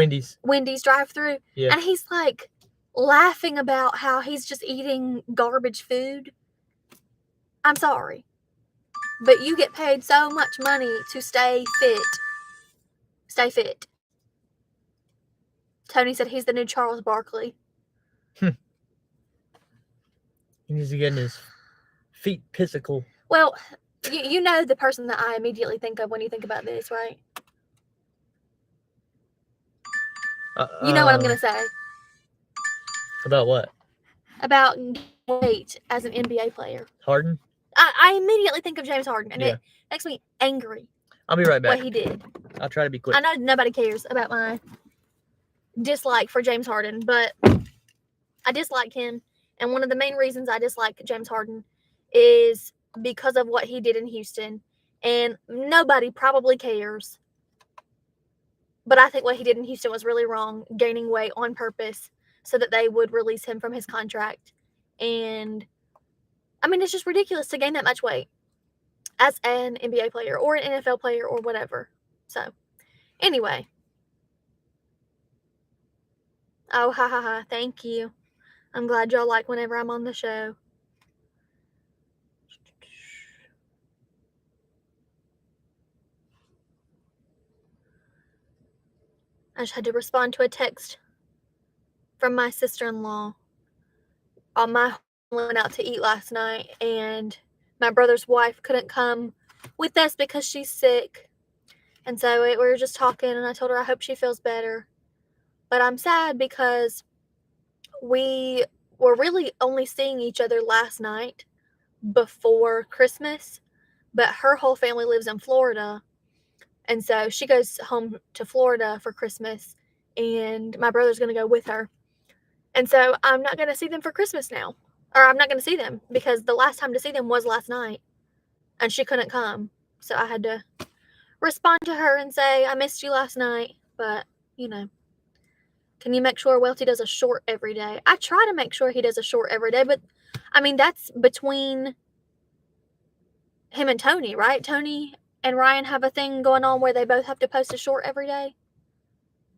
Wendy's drive-through. Yeah. And he's like laughing about how he's just eating garbage food. I'm sorry, but you get paid so much money to stay fit. Stay fit. Tony said he's the new Charles Barkley. He needs to get in his feet physical. Well, you know the person that I immediately think of when you think about this, right? You know what I'm going to say. About what? About weight as an NBA player. Harden? I immediately think of James Harden, and it makes me angry. I'll be right back. What he did. I'll try to be quick. I know nobody cares about my dislike for James Harden, but I dislike him. And one of the main reasons I dislike James Harden is because of what he did in Houston. And nobody probably cares. But I think what he did in Houston was really wrong, gaining weight on purpose so that they would release him from his contract. And I mean, it's just ridiculous to gain that much weight as an NBA player or an NFL player or whatever. So, anyway. Oh, ha, ha, ha. Thank you. I'm glad y'all like whenever I'm on the show. I just had to respond to a text from my sister-in-law. My went out to eat last night, and my brother's wife couldn't come with us because she's sick. And so we were just talking, and I told her I hope she feels better. But I'm sad because we were really only seeing each other last night before Christmas. But her whole family lives in Florida. And so she goes home to Florida for Christmas, and my brother's going to go with her. And so I'm not going to see them for Christmas now. Or I'm not going to see them because the last time to see them was last night, and she couldn't come. So I had to respond to her and say, I missed you last night, but, you know, can you make sure Welty does a short every day? I try to make sure he does a short every day, but, I mean, that's between him and Tony, right? Tony and Ryan have a thing going on where they both have to post a short every day.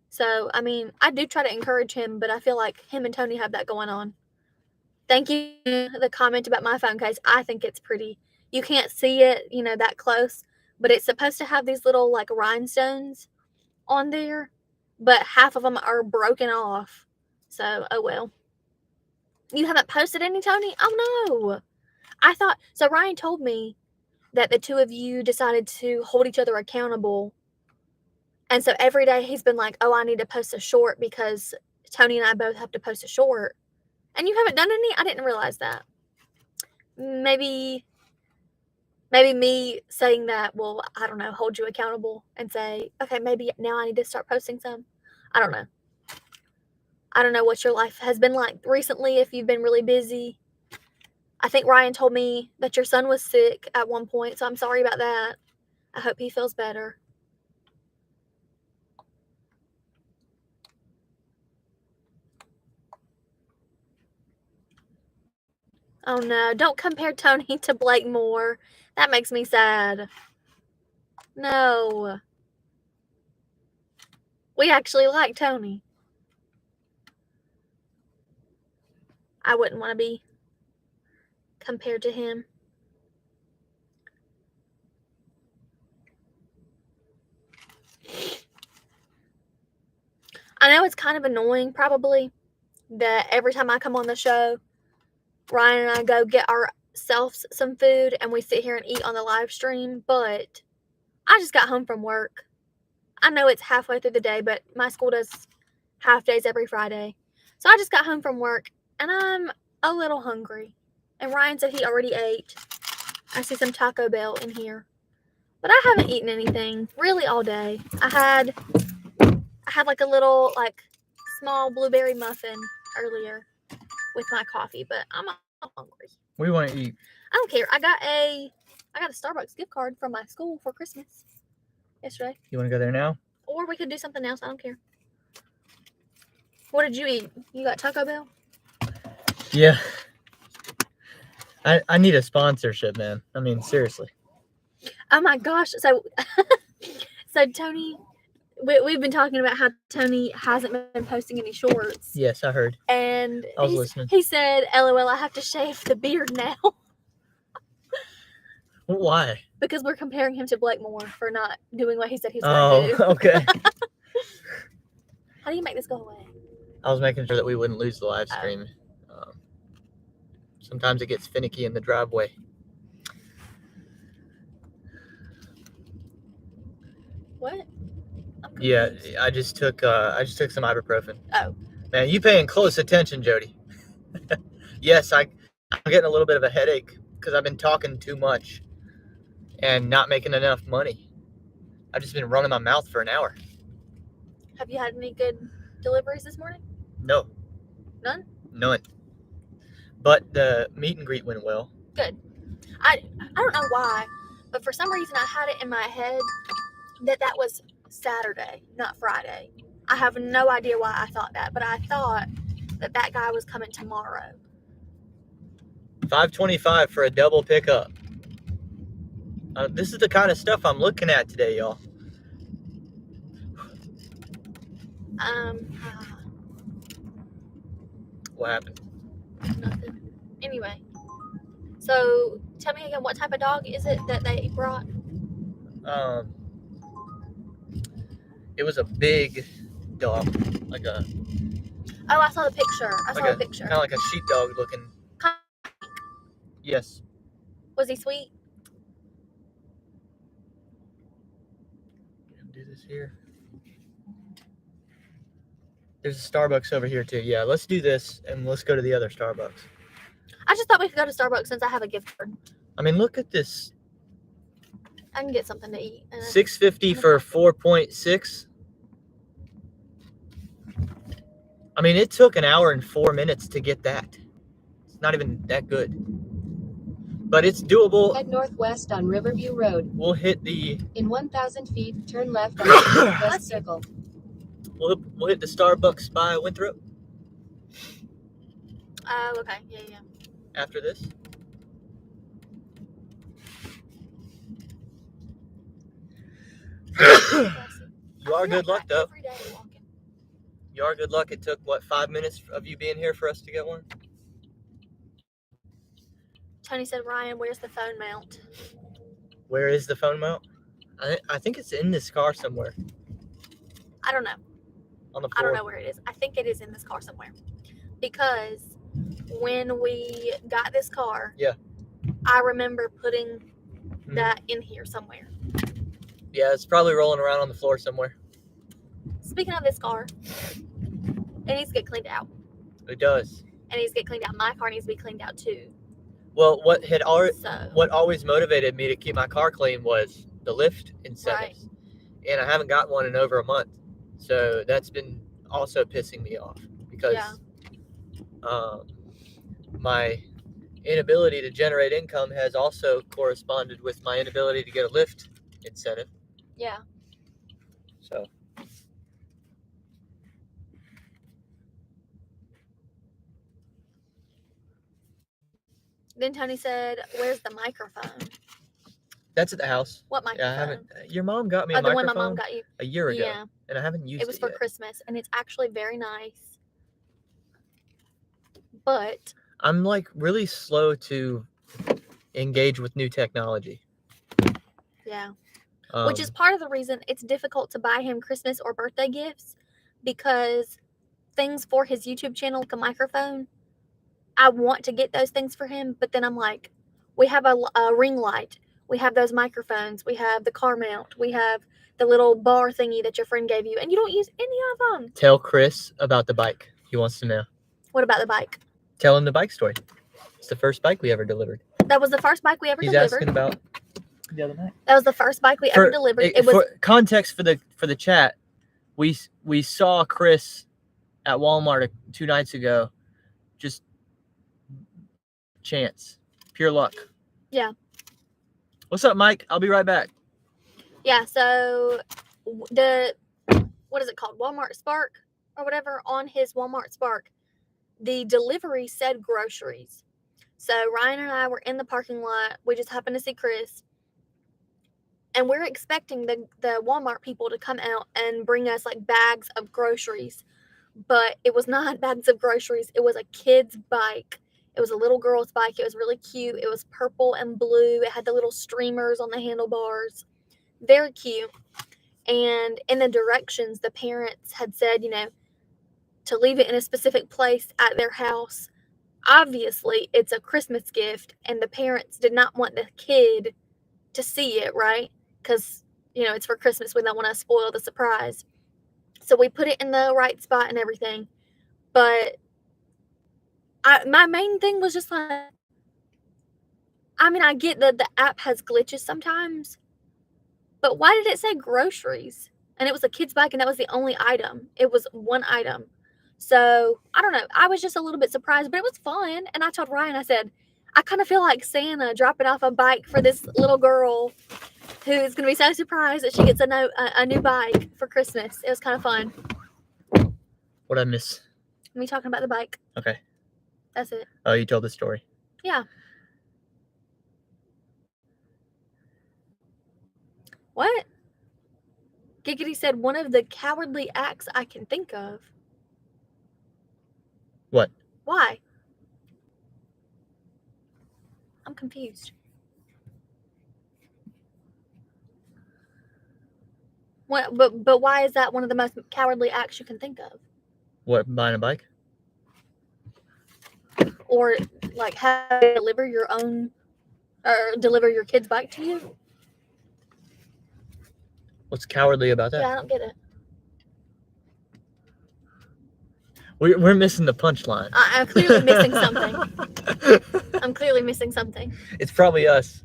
So, I mean, I do try to encourage him, but I feel like him and Tony have that going on. Thank you for the comment about my phone case. I think it's pretty. You can't see it, you know, that close, but it's supposed to have these little, like, rhinestones on there, but half of them are broken off. So, oh well. You haven't posted any, Tony? Oh no. I thought so. Ryan told me that the two of you decided to hold each other accountable. And so every day he's been like, oh, I need to post a short because Tony and I both have to post a short. And you haven't done any? I didn't realize that. Maybe me saying that will, I don't know, hold you accountable and say, okay, maybe now I need to start posting some. I don't know. I don't know what your life has been like recently, if you've been really busy. I think Ryan told me that your son was sick at one point, so I'm sorry about that. I hope he feels better. Oh no, don't compare Tony to Blake Moore. That makes me sad. No. We actually like Tony. I wouldn't want to be compared to him. I know it's kind of annoying, probably, that every time I come on the show, Ryan and I go get ourselves some food and we sit here and eat on the live stream, but I just got home from work. I know it's halfway through the day, but my school does half days every Friday. So I just got home from work and I'm a little hungry. And Ryan said he already ate. I see some Taco Bell in here. But I haven't eaten anything really all day. I had like a little small blueberry muffin earlier with my coffee, but I'm hungry. We want to eat. I don't care. I got a Starbucks gift card from my school for Christmas yesterday. You want to go there now? Or we could do something else. I don't care. What did you eat? You got Taco Bell? Yeah. I need a sponsorship, man. I mean, seriously. Oh my gosh. So Tony, we've been talking about how Tony hasn't been posting any shorts. Yes, I heard. And I was listening. He said, LOL, I have to shave the beard now. Why? Because we're comparing him to Blake Moore for not doing what he said he's going to do. Oh, okay. How do you make this go away? I was making sure that we wouldn't lose the live stream. Sometimes it gets finicky in the driveway. What? Yeah, I just took some ibuprofen. Oh. Man, you paying close attention, Jody. Yes, I'm getting a little bit of a headache because I've been talking too much and not making enough money. I've just been running my mouth for an hour. Have you had any good deliveries this morning? No. None? None. But the meet and greet went well. Good. I don't know why, but for some reason I had it in my head that was Saturday, not Friday. I have no idea why I thought that, but I thought that guy was coming tomorrow. $5.25 for a double pickup. This is the kind of stuff I'm looking at today, y'all. What happened? Nothing. Anyway, so tell me again, what type of dog is it that they brought? It was a big dog, like a. Oh, I saw the picture. I saw the picture. Kind of like a sheepdog looking. Yes. Was he sweet? Do this here. There's a Starbucks over here too. Yeah, let's do this and let's go to the other Starbucks. I just thought we could go to Starbucks since I have a gift card. I mean, look at this. I can get something to eat. $6.50 for 4.6. I mean, it took an hour and 4 minutes to get that. It's not even that good. But it's doable. Head northwest on Riverview Road. We'll hit the... In 1,000 feet, turn left on the northwest circle. We'll hit the Starbucks by Winthrop. Oh, okay. Yeah. After this. You are good luck, though. Every day walking. You are good luck. It took, 5 minutes of you being here for us to get one? Tony said, Ryan, where's the phone mount? Where is the phone mount? I think it's in this car somewhere. I don't know. On the floor. I don't know where it is. I think it is in this car somewhere. Because when we got this car. Yeah. I remember putting Mhm. that in here somewhere. Yeah, it's probably rolling around on the floor somewhere. Speaking of this car, it needs to get cleaned out. It does. It needs to get cleaned out. My car needs to be cleaned out too. Well, what So, always motivated me to keep my car clean was the lift incentives, and I haven't got one in over a month, so that's been also pissing me off because my inability to generate income has also corresponded with my inability to get a lift incentive. yeah. So Then Tony said, "Where's the microphone?" that's at the house. What Yeah, microphone? I haven't. Your mom got me a Oh, the one microphone my mom got you. a year ago, Yeah, and I haven't used it was for yet. Christmas, and it's actually very nice. But I'm like really slow to engage with new technology. yeah, which is part of the reason it's difficult to buy him Christmas or birthday gifts, because things for his YouTube channel, like a microphone, I want to get those things for him, but then I'm like, we have a ring light, we have those microphones, we have the car mount, we have the little bar thingy that your friend gave you, and you don't use any of them. Tell Chris about the bike. He wants to know. What about the bike? Tell him the bike story. It's the first bike we ever delivered. That was the first bike we ever He's delivered. asking about the other night. That was the first bike we ever delivered. It was For context for the chat. We saw Chris at Walmart 2 nights ago. Just chance, pure luck. Yeah. What's up, Mike? I'll be right back. Yeah, so the, what is it called? Walmart Spark or whatever, on his Walmart Spark, the delivery said groceries. So Ryan and I were in the parking lot. We just happened to see Chris. And we're expecting the Walmart people to come out and bring us like bags of groceries. But it was not bags of groceries. It was a kid's bike. It was a little girl's bike. It was really cute. It was purple and blue. It had the little streamers on the handlebars. Very cute. And in the directions, the parents had said, to leave it in a specific place at their house. Obviously, it's a Christmas gift, and the parents did not want the kid to see it, right? Because, it's for Christmas. We don't want to spoil the surprise. So we put it in the right spot and everything. But my main thing was just like, I get that the app has glitches sometimes, but why did it say groceries? And it was a kid's bike, and that was the only item. It was one item. So, I don't know. I was just a little bit surprised, but it was fun. And I told Ryan, I said, I kind of feel like Santa dropping off a bike for this little girl who is going to be so surprised that she gets a new bike for Christmas. It was kind of fun. What'd I miss? Me talking about the bike. Okay. That's it. Oh, you told the story. Yeah. What? Giggity said one of the cowardly acts I can think of. What? Why? I'm confused. What? But why is that one of the most cowardly acts you can think of? What, buying a bike? Or like have to deliver your own, or deliver your kid's bike to you? What's cowardly about that? Yeah, I don't get it. We're missing the punchline. I'm clearly missing something. I'm clearly missing something. It's probably us.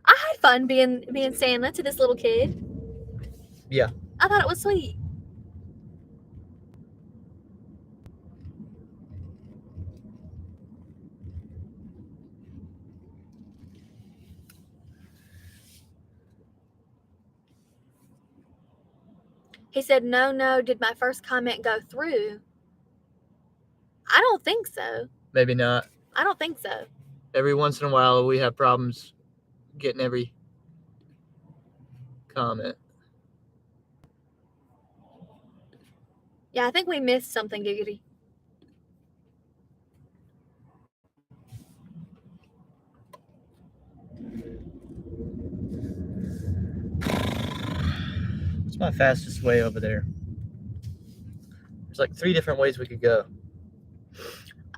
I had fun being Santa to this little kid. Yeah. I thought it was sweet. He said, no, did my first comment go through? I don't think so. Maybe not. I don't think so. Every once in a while, we have problems getting every comment. Yeah, I think we missed something, Giggity. What's my fastest way over there? There's like 3 different ways we could go.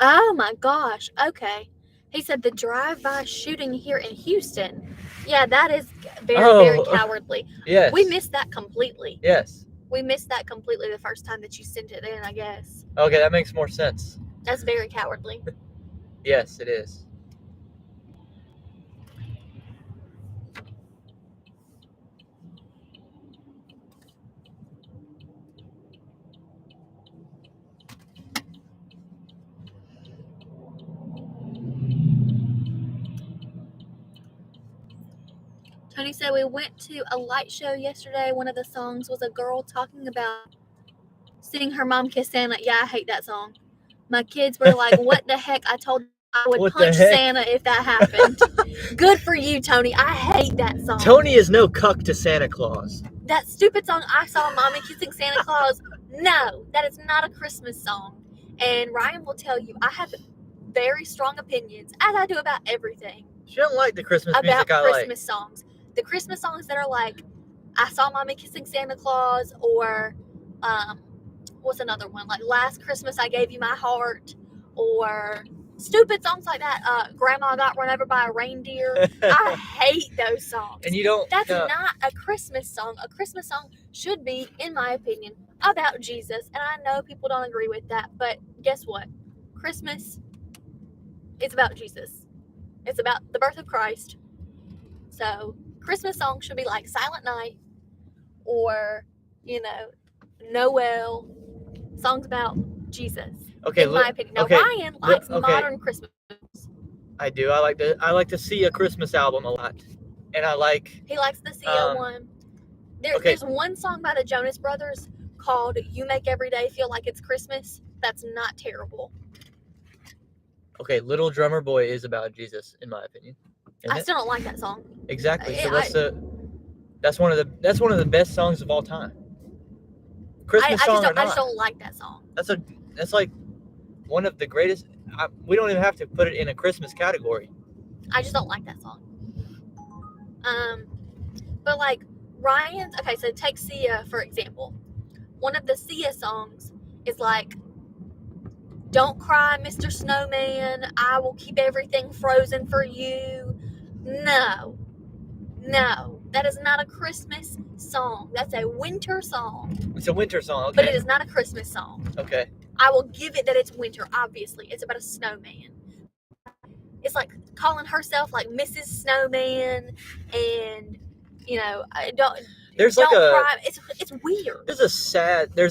Oh my gosh. Okay. He said the drive-by shooting here in Houston. Yeah, that is very Oh. cowardly. Yes. We missed that completely. Yes. We missed that completely the first time that you sent it in, I guess. Okay, that makes more sense. That's very cowardly. Yes, it is. Tony said we went to a light show yesterday. One of the songs was a girl talking about seeing her mom kiss Santa. Yeah, I hate that song. My kids were like, what the heck? I told them I would What the punch heck? Santa if that happened. Good for you, Tony. I hate that song. Tony is no cuck to Santa Claus. That stupid song, I Saw Mommy Kissing Santa Claus. No, that is not a Christmas song. And Ryan will tell you, I have very strong opinions, as I do about everything, She doesn't like the Christmas about music I Christmas songs. The Christmas songs that are like, I Saw Mommy Kissing Santa Claus, or what's another one? Like, Last Christmas I Gave You My Heart, or stupid songs like that. Grandma Got Run Over by a Reindeer. I hate those songs. And you don't. That's not a Christmas song. A Christmas song should be, in my opinion, about Jesus. And I know people don't agree with that, but guess what? Christmas is about Jesus. It's about the birth of Christ. So Christmas songs should be like Silent Night, or, Noel, songs about Jesus. Okay, in my opinion. Now, okay, Ryan likes okay. modern Christmas songs. I do. I like to see a Christmas album a lot, and I like. He likes the Sia one. There's one song by the Jonas Brothers called "You Make Every Day Feel Like It's Christmas." That's not terrible. Okay, Little Drummer Boy is about Jesus, in my opinion. I still don't like that song. Exactly. So that's one of the best songs of all time. Christmas song or not. I just don't like that song. That's like one of the greatest. We don't even have to put it in a Christmas category. I just don't like that song. But like Ryan's, okay, so take Sia for example. One of the Sia songs is like, "Don't cry, Mr. Snowman. I will keep everything frozen for you." No, that is not a Christmas song. That's a winter song. It's a winter song, okay. But it is not a Christmas song. Okay. I will give it that it's winter, obviously. It's about a snowman. It's like calling herself like Mrs. Snowman, and There's don't like cry. It's weird. There's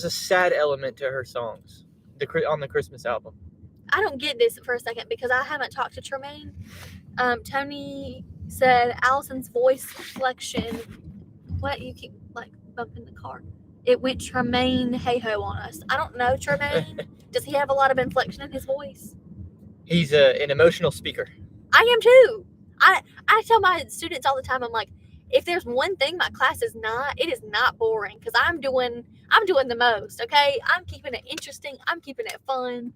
a sad element to her songs, on the Christmas album. I don't get this for a second because I haven't talked to Tremaine. Tony said Allison's voice inflection. What, you keep like bumping the car? It went Tremaine hey-ho on us. I don't know, Tremaine. Does he have a lot of inflection in his voice? He's an emotional speaker. I am too. I tell my students all the time, I'm like, if there's one thing my class is not, it is not boring, because I'm doing the most, okay? I'm keeping it interesting. I'm keeping it fun.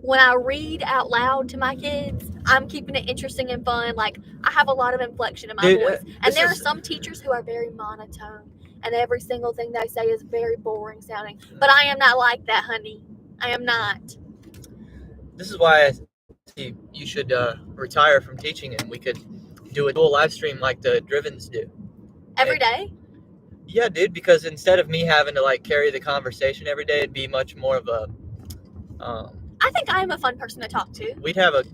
When I read out loud to my kids, I'm keeping it interesting and fun. Like, I have a lot of inflection in my voice. And there are some teachers who are very monotone, and every single thing they say is very boring sounding. But I am not like that, honey. I am not. This is why I think you should retire from teaching, and we could do a dual live stream like the Drivens do. Every day? Yeah, dude, because instead of me having to like carry the conversation every day, it'd be much more of a I think I am a fun person to talk to. We'd have a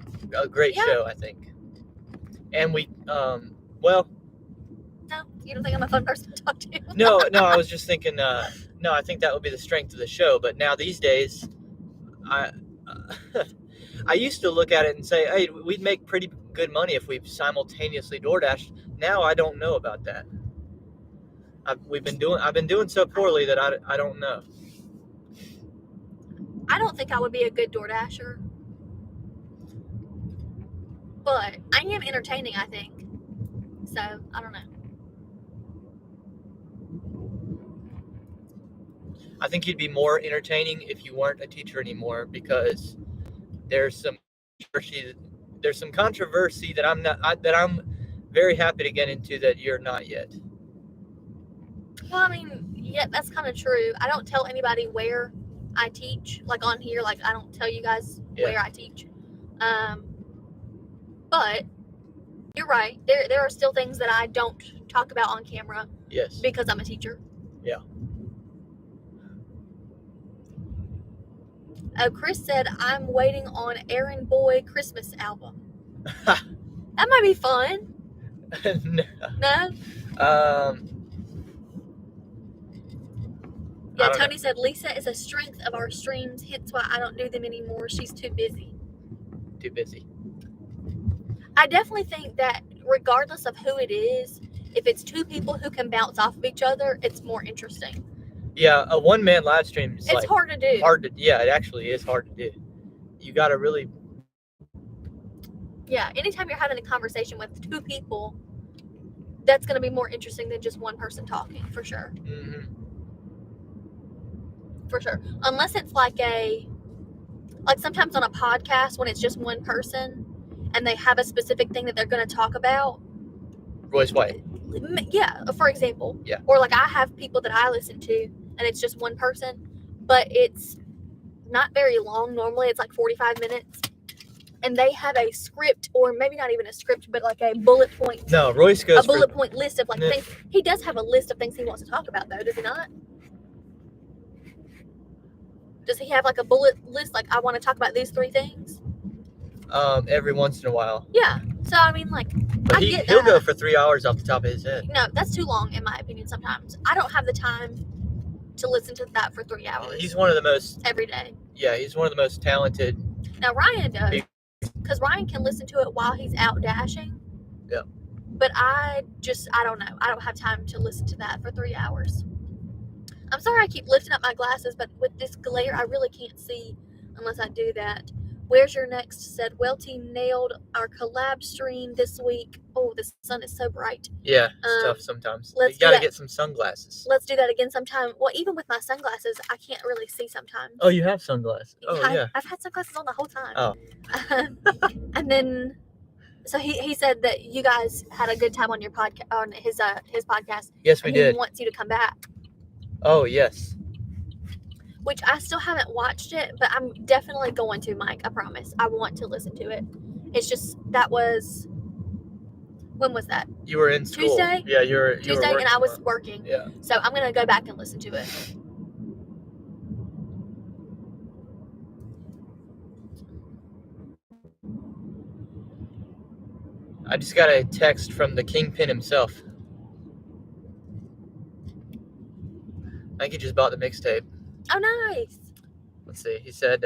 great show, I think. And we well, no, you don't think I'm a fun person to talk to? no, I was just thinking no, I think that would be the strength of the show, but now these days I used to look at it and say, hey, we'd make pretty good money if we simultaneously DoorDashed. Now I don't know about that. I've been doing so poorly that I don't know. I don't think I would be a good DoorDasher, but I am entertaining, I think. So I don't know. I think you'd be more entertaining if you weren't a teacher anymore, because there's some controversy that I'm very happy to get into that you're not yet. Well, I mean, yeah, that's kind of true. I don't tell anybody where I teach, like on here. Like I don't tell you guys Yeah. where I teach. But you're right. There are still things that I don't talk about on camera Yes. because I'm a teacher. Yeah. Chris said I'm waiting on Aaron Boy Christmas album. That might be fun. No. No? I Yeah, don't Tony said Lisa is a strength of our streams, hence why I don't do them anymore. She's too busy. Too busy. I definitely think that regardless of who it is, if it's two people who can bounce off of each other, it's more interesting. Yeah, a one-man live stream is It's like hard to do. yeah, it actually is hard to do. You got to really. Yeah, anytime you're having a conversation with two people, that's going to be more interesting than just one person talking, for sure. Mm-hmm. For sure. Unless it's like sometimes on a podcast when it's just one person and they have a specific thing that they're going to talk about. Royce White. Yeah, for example. Yeah. Or like I have people that I listen to and it's just one person, but it's not very long. Normally it's like 45 minutes. And they have a script, or maybe not even a script, but like a bullet point. No, Royce goes a bullet point list of like No. things. He does have a list of things he wants to talk about, though, does he not? Does he have like a bullet list? Like, I want to talk about these 3 things? every once in a while. Yeah. So, I mean, like, But I he'll get that. go for 3 hours off the top of his head. No, that's too long, in my opinion, sometimes. I don't have the time to listen to that for 3 hours He's one of the most. every day. Yeah, he's one of the most talented. Now, Ryan does. Because Ryan can listen to it while he's out dashing. Yeah. But I don't know. I don't have time to listen to that for 3 hours. I'm sorry I keep lifting up my glasses, but with this glare, I really can't see unless I do that. Where's your next? Said Welty nailed our collab stream this week. Oh, the sun is so bright. Yeah, it's tough sometimes. let's You do gotta that. get some sunglasses. Let's do that again sometime. Well, even with my sunglasses, I can't really see sometimes. Oh, you have sunglasses. Oh, yeah. I've had sunglasses on the whole time. Oh. And then, so he said that you guys had a good time on your podcast, on his podcast. Yes, we and did. He wants you to come back, Oh, yes. which I still haven't watched it, but I'm definitely going to, Mike. I promise. I want to listen to it. It's just when was that? You were in school. Tuesday? Yeah, you were Tuesday, working and I was tomorrow. working. Yeah. So I'm gonna go back and listen to it. I just got a text from the Kingpin himself. I think he just bought the mixtape. Oh, nice. Let's see. He said,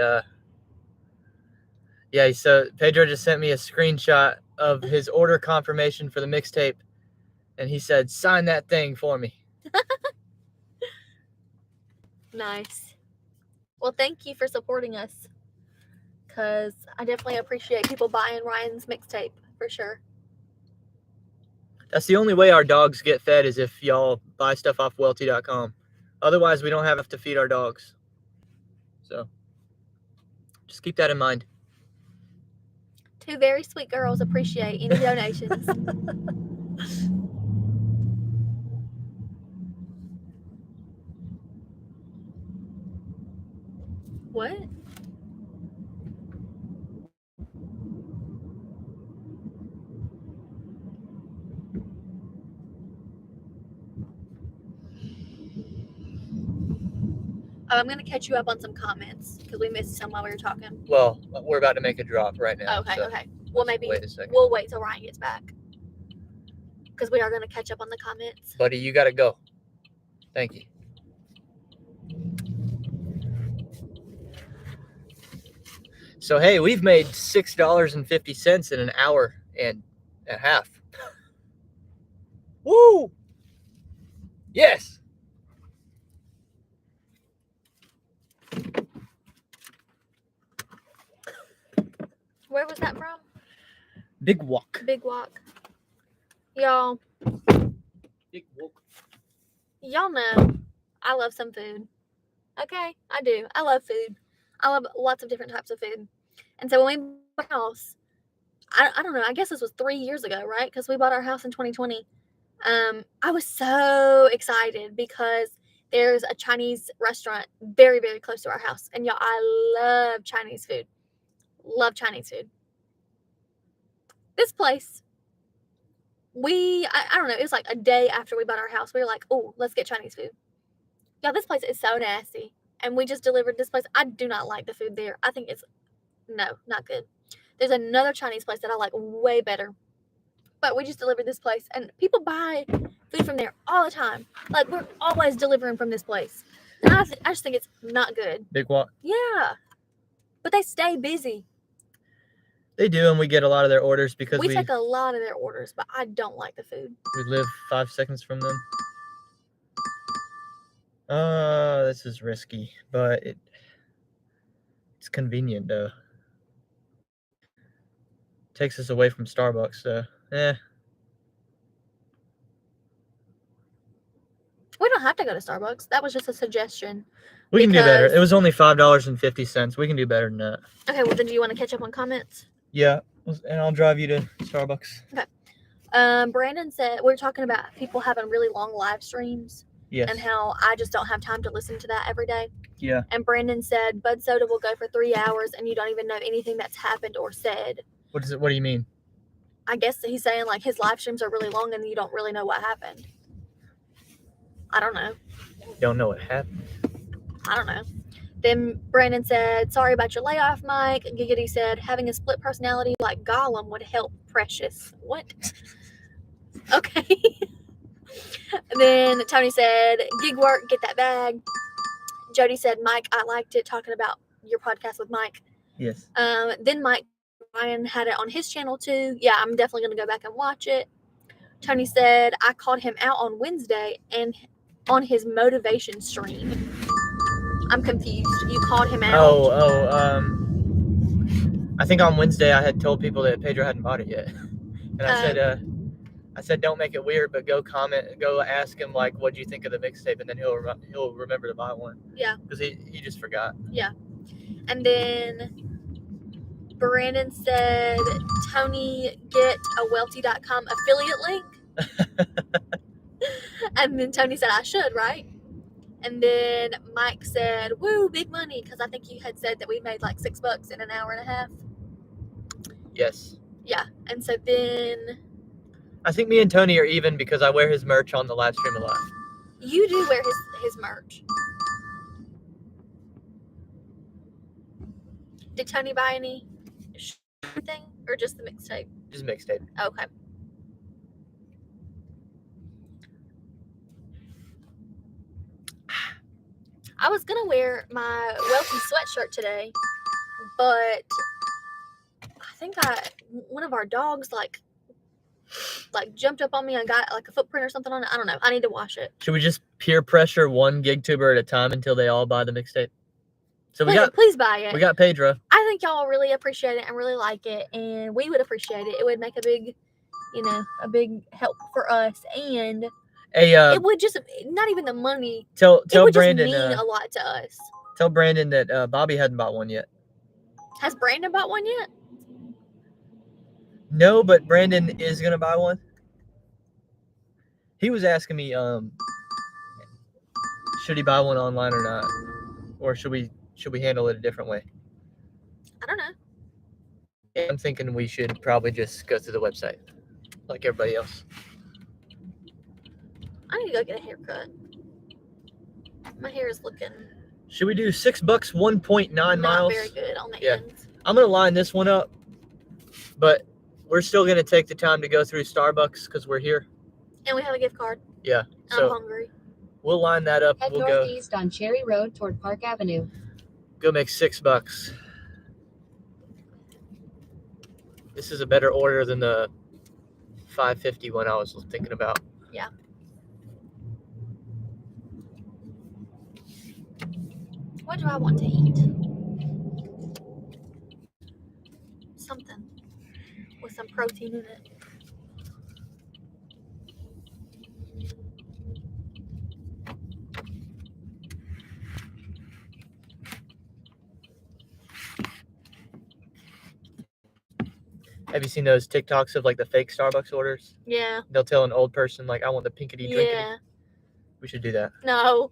Pedro just sent me a screenshot of his order confirmation for the mixtape, and he said, sign that thing for me. Nice. Well, thank you for supporting us, because I definitely appreciate people buying Ryan's mixtape, for sure. That's the only way our dogs get fed is if y'all buy stuff off welty.com. Otherwise, we don't have to feed our dogs. So, just keep that in mind. 2 very sweet girls appreciate any donations. What? Oh, I'm going to catch you up on some comments because we missed some while we were talking. Well, we're about to make a drop right now. Okay, so okay. Well, maybe wait a second. we'll wait till Ryan gets back because we are going to catch up on the comments. Buddy, you got to go. Thank you. So, hey, we've made $6.50 in an hour and a half. Woo! Yes! Where was that from? Big walk. Big Walk. Y'all know I love some food. Okay, I do. I love food. I love lots of different types of food. And so when we bought our house, I don't know, I guess this was 3 years ago, right? Because we bought our house in 2020. I was so excited because There's a Chinese restaurant very, very close to our house. And y'all, I love Chinese food. Love Chinese food. This place, I don't know, it was like a day after we bought our house. We were like, oh, let's get Chinese food. Y'all, this place is so nasty. And we just delivered this place. I do not like the food there. I think it's, no, not good. There's another Chinese place that I like way better. But we just delivered this place. And people buy food from there all the time. Like, we're always delivering from this place. And I just think it's not good. Big walk. Yeah. But they stay busy. They do, and we get a lot of their orders because We take a lot of their orders, but I don't like the food. we live 5 seconds from them. This is risky, but it's convenient though. Takes us away from Starbucks, so We don't have to go to Starbucks. That was just a suggestion. we can do better. Because- It was only $5.50. We can do better than that. Okay, well then do you want to catch up on comments? Yeah, and I'll drive you to Starbucks. Brandon said we were talking about people having really long live streams Yes. and how I just don't have time to listen to that every day. Yeah. And Brandon said Bud Soda will go for 3 hours and you don't even know anything that's happened or said. What is it? What do you mean? I guess he's saying like his live streams are really long and you don't really know what happened. I don't know. Don't know what happened. I don't know. Then Brandon said, sorry about your layoff, Mike. Giggity said, having a split personality like Gollum would help Precious. What? Okay. And then Tony said, gig work, get that bag. Jody said, Mike, I liked it talking about your podcast with Mike. Yes. Then Mike Ryan had it on his channel too. Yeah, I'm definitely going to go back and watch it. Tony said, I called him out on Wednesday and on his motivation stream. I'm confused. You called him out. I think on Wednesday I had told people that Pedro hadn't bought it yet, and I said don't make it weird, but go ask him like what do you think of the mixtape, and then he'll remember to buy one. Yeah. Because he just forgot. And then Brandon said, Tony, get a welty.com affiliate link. And then Tony said, I should, right? And then Mike said, woo, big money. Because I think you had said that we made like $6 in an hour and a half. Yes. Yeah. And so then I think me and Tony are even because I wear his merch on the live stream a lot. you do wear his merch. Did Tony buy any thing or just the mixtape? Just mixtape. Okay. I was gonna wear my Welty sweatshirt today, but I think one of our dogs like jumped up on me and got like a footprint or something on it. I don't know. I need to wash it. Should we just peer pressure one gig tuber at a time until they all buy the mixtape? So Please buy it. we got Pedro. I think y'all really appreciate it and really like it, and we would appreciate it. It would make a big help for us, and Hey, it would just not even the money. tell It would Brandon. just mean a lot to us. Tell Brandon that Bobby hadn't bought one yet. Has Brandon bought one yet? No, but Brandon is gonna buy one. He was asking me, should he buy one online or not, or should we handle it a different way? I don't know. I'm thinking we should probably just go through the website, like everybody else. I need to go get a haircut. My hair is looking Should we do $6, 1.9 not miles? very good on the Yeah. ends. I'm gonna line this one up, but we're still gonna take the time to go through Starbucks because we're here. And we have a gift card. Yeah, I'm so hungry. we'll line that up. Head We'll go northeast on Cherry Road toward Park Avenue. make $6. This is a better order than the $5.50 one I was thinking about. Yeah. What do I want to eat? Something with some protein in it. Have you seen those TikToks of like the fake Starbucks orders? Yeah. They'll tell an old person like, "I want the pinkety drinkety." Yeah. We should do that. No.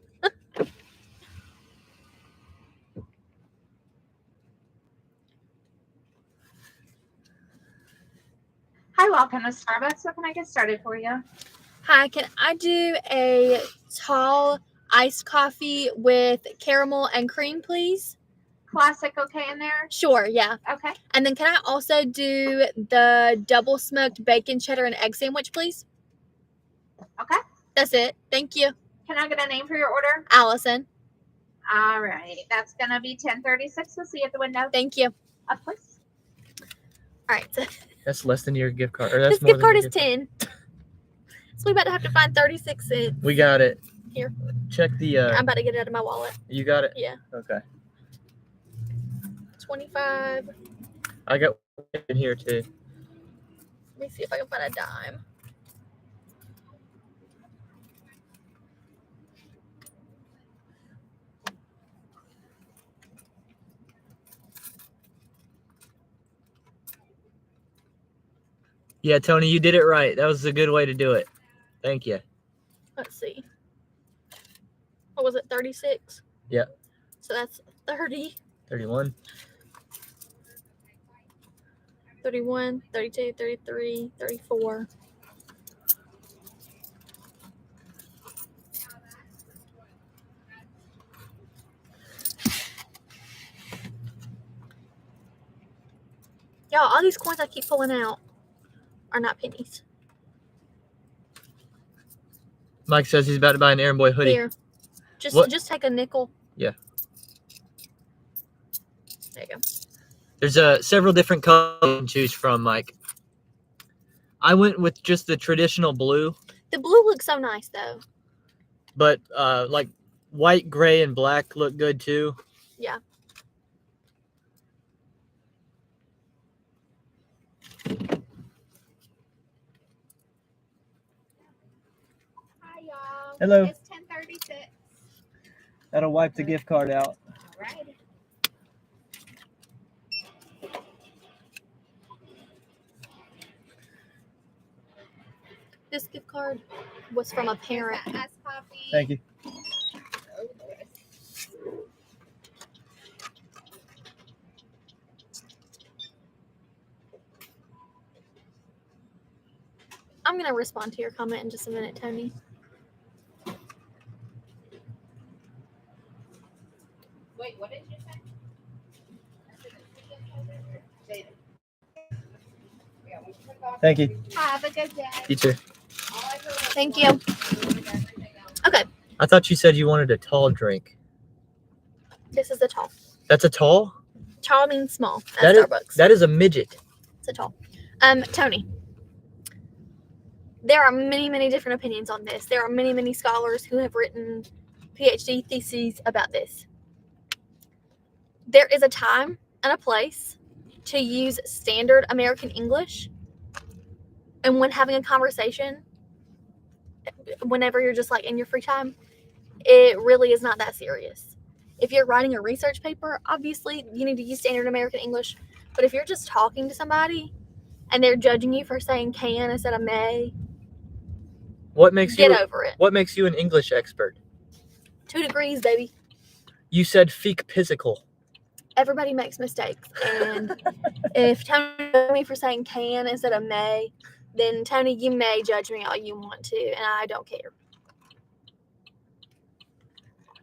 Hi, welcome to Starbucks. What can I get started for you? Hi, can I do a tall iced coffee with caramel and cream, please? Classic, okay in there? Sure, yeah. Okay. And then can I also do the double smoked bacon, cheddar, and egg sandwich, please? Okay. That's it. Thank you. Can I get a name for your order? Allison. All right. That's going to be 1036. We'll see you at the window. Thank you. Of course. All right. So That's less than your gift card. Or that's this more gift than card your is gift 10. So we about to have to find 36 cents. We got it. Here. Check the. I'm about to get it out of my wallet. You got it? Yeah. Okay. 25. I got one in here too. Let me see if I can find a dime. Yeah, Tony, you did it right. That was a good way to do it. Thank you. Let's see. What was it? 36? Yeah. So that's 30, 31. 31, 32, 33, 34. Y'all, all these coins I keep pulling out are not pennies. Mike says he's about to buy an Aaron Boy hoodie. Here. What? Just take a nickel. Yeah. There you go. There's several different colors you can choose from, Mike. I went with just the traditional blue, The blue looks so nice though. but like white, gray, and black look good too. Yeah. Hi, y'all. Hello. It's 1036. That'll wipe the gift card out. All right. This gift card was from a parent. Iced coffee. Thank you. I'm going to respond to your comment in just a minute, Tony. Wait, what did you say? Thank you. Have a good day. You too. Thank you. Okay, I thought you said you wanted a tall drink. this is the tall. That's a tall? Tall means small at That is- Starbucks. That is a midget. It's a tall. Tony, there are many, many different opinions on this. There are many, many scholars who have written PhD theses about this. There is a time and a place to use standard American English. And when having a conversation, whenever you're just like in your free time, it really is not that serious. If you're writing a research paper, obviously you need to use standard American English. But if you're just talking to somebody and they're judging you for saying can instead of may, What makes get you over it. What makes you an English expert? 2 degrees, baby. You said feek physical. Everybody makes mistakes. And if Tony judged me for saying can instead of may, then Tony, you may judge me all you want to, and I don't care.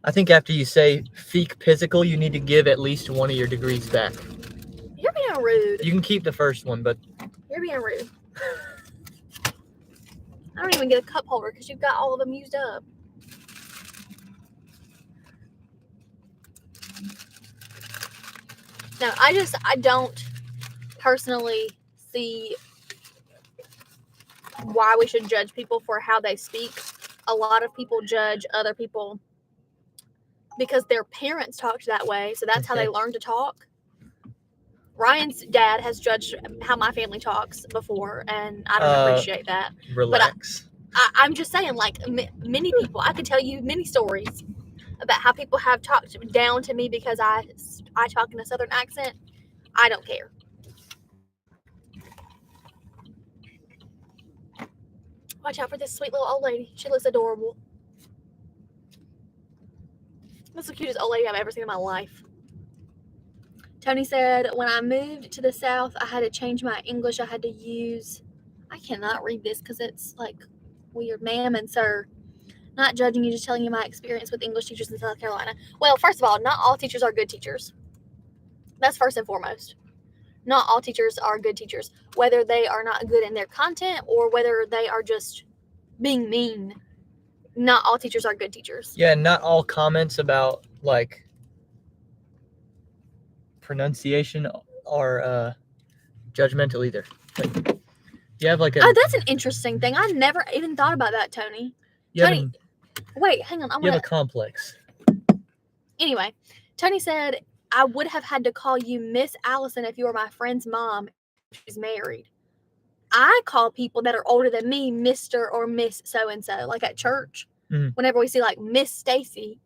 I think after you say feek physical, you need to give at least one of your degrees back. You're being rude. You can keep the first one, but You're being rude. I don't even get a cup holder because you've got all of them used up. No, I don't personally see why we should judge people for how they speak. A lot of people judge other people because their parents talked that way, so that's how they learn to talk. Ryan's dad has judged how my family talks before, and I don't appreciate that. relax. I'm just saying, like, many people, I could tell you many stories about how people have talked down to me because I talk in a southern accent. I don't care. Watch out for this sweet little old lady. She looks adorable. That's the cutest old lady I've ever seen in my life. Tony said, when I moved to the South, I had to change my English. I had to use I cannot read this because it's like weird. Ma'am and sir, not judging you, just telling you my experience with English teachers in South Carolina. Well, first of all, not all teachers are good teachers. That's first and foremost. Not all teachers are good teachers, whether they are not good in their content or whether they are just being mean. Not all teachers are good teachers. Yeah, not all comments about like pronunciation are judgmental either. Like, you have like a Oh, that's an interesting thing. I never even thought about that, Tony. you have Tony, wait, hang on. you have a complex. Anyway, Tony said, I would have had to call you Miss Allison if you were my friend's mom. She's married. I call people that are older than me Mr. or Miss so-and-so, like at church. Mhm. Whenever we see like Miss Stacy,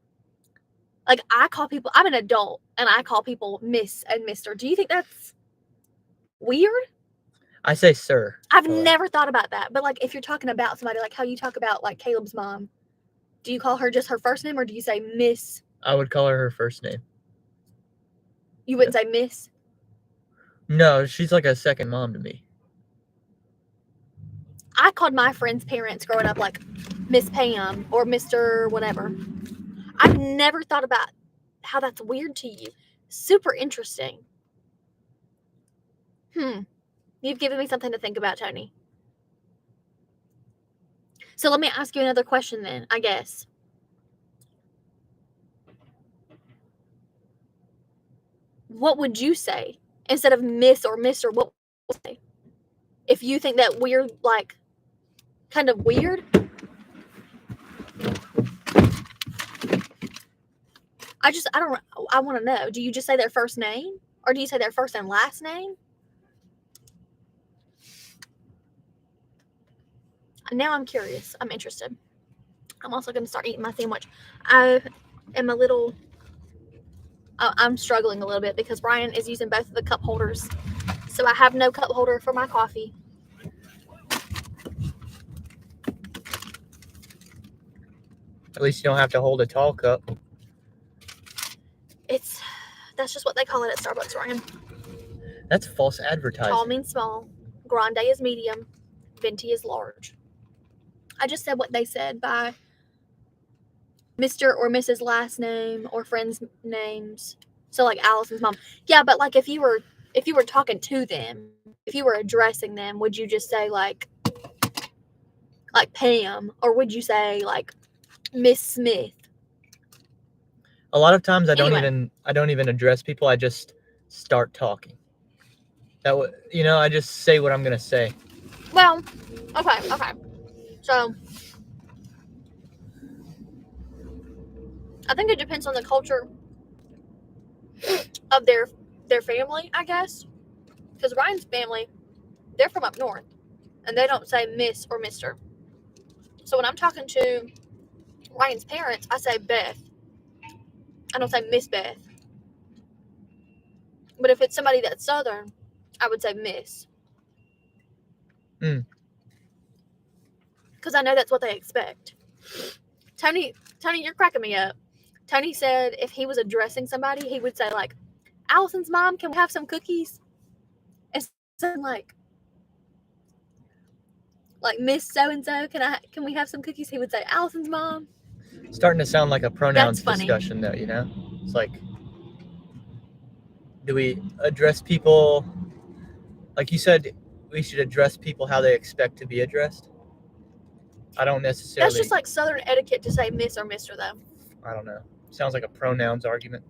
like I call people, I'm an adult and I call people Miss and Mr. Do you think that's weird? I say sir. I've a lot. never thought about that. But like if you're talking about somebody, like how you talk about like Caleb's mom, do you call her just her first name or do you say Miss? I would call her first name. You wouldn't say Miss? No, she's like a second mom to me. I called my friends' parents growing up like Miss Pam or Mr. whatever. I've never thought about how that's weird to you. Super interesting. You've given me something to think about, Tony. So let me ask you another question then, I guess. What would you say instead of Miss or Mr.? What would you say? If you think that we're like kind of weird. I want to know. Do you just say their first name or do you say their first and last name? Now I'm curious. I'm interested. I'm also going to start eating my sandwich. I am I'm struggling a little bit because Brian is using both of the cup holders. So I have no cup holder for my coffee. At least you don't have to hold a tall cup. That's just what they call it at Starbucks, Ryan. That's false advertising. Tall means small, grande is medium, venti is large. I just said what they said by Mr. or Mrs. last name or friends' names. So like Allison's mom. Yeah, but like if you were talking to them, if you were addressing them, would you just say like Pam, or would you say like Miss Smith? A lot of times I don't Anyway. even address people. I just start talking. I just say what I'm gonna say. Well, okay. So I think it depends on the culture of their family, I guess. Because Ryan's family, they're from up north, and they don't say Miss or Mister. So when I'm talking to Ryan's parents, I say Beth. I don't say Miss Beth. But if it's somebody that's Southern, I would say Miss. Because I know that's what they expect. Tony, you're cracking me up. Tony said if he was addressing somebody, he would say like, Allison's mom, can we have some cookies? And something like Miss so-and-so, can we have some cookies? He would say Allison's mom. Starting to sound like a pronouns That's funny. discussion though, It's like, do we address people, like you said, we should address people how they expect to be addressed? I don't necessarily. That's just like Southern etiquette to say Miss or Mister though. I don't know. Sounds like a pronouns argument.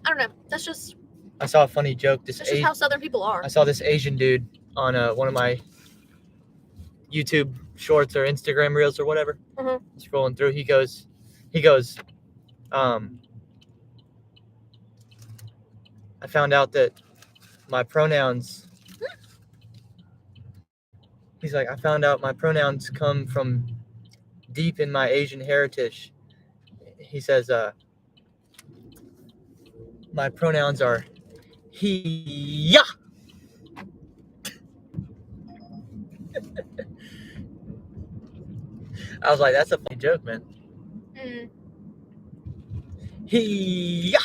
I don't know. That's just I saw a funny joke. just how Southern people are. I saw this Asian dude on one of my YouTube shorts or Instagram reels or whatever. Scrolling through, he goes, I found out that my pronouns. He's like, I found out my pronouns come from deep in my Asian heritage. He says, my pronouns are he, ya. I was like, that's a funny joke, man. He, ya.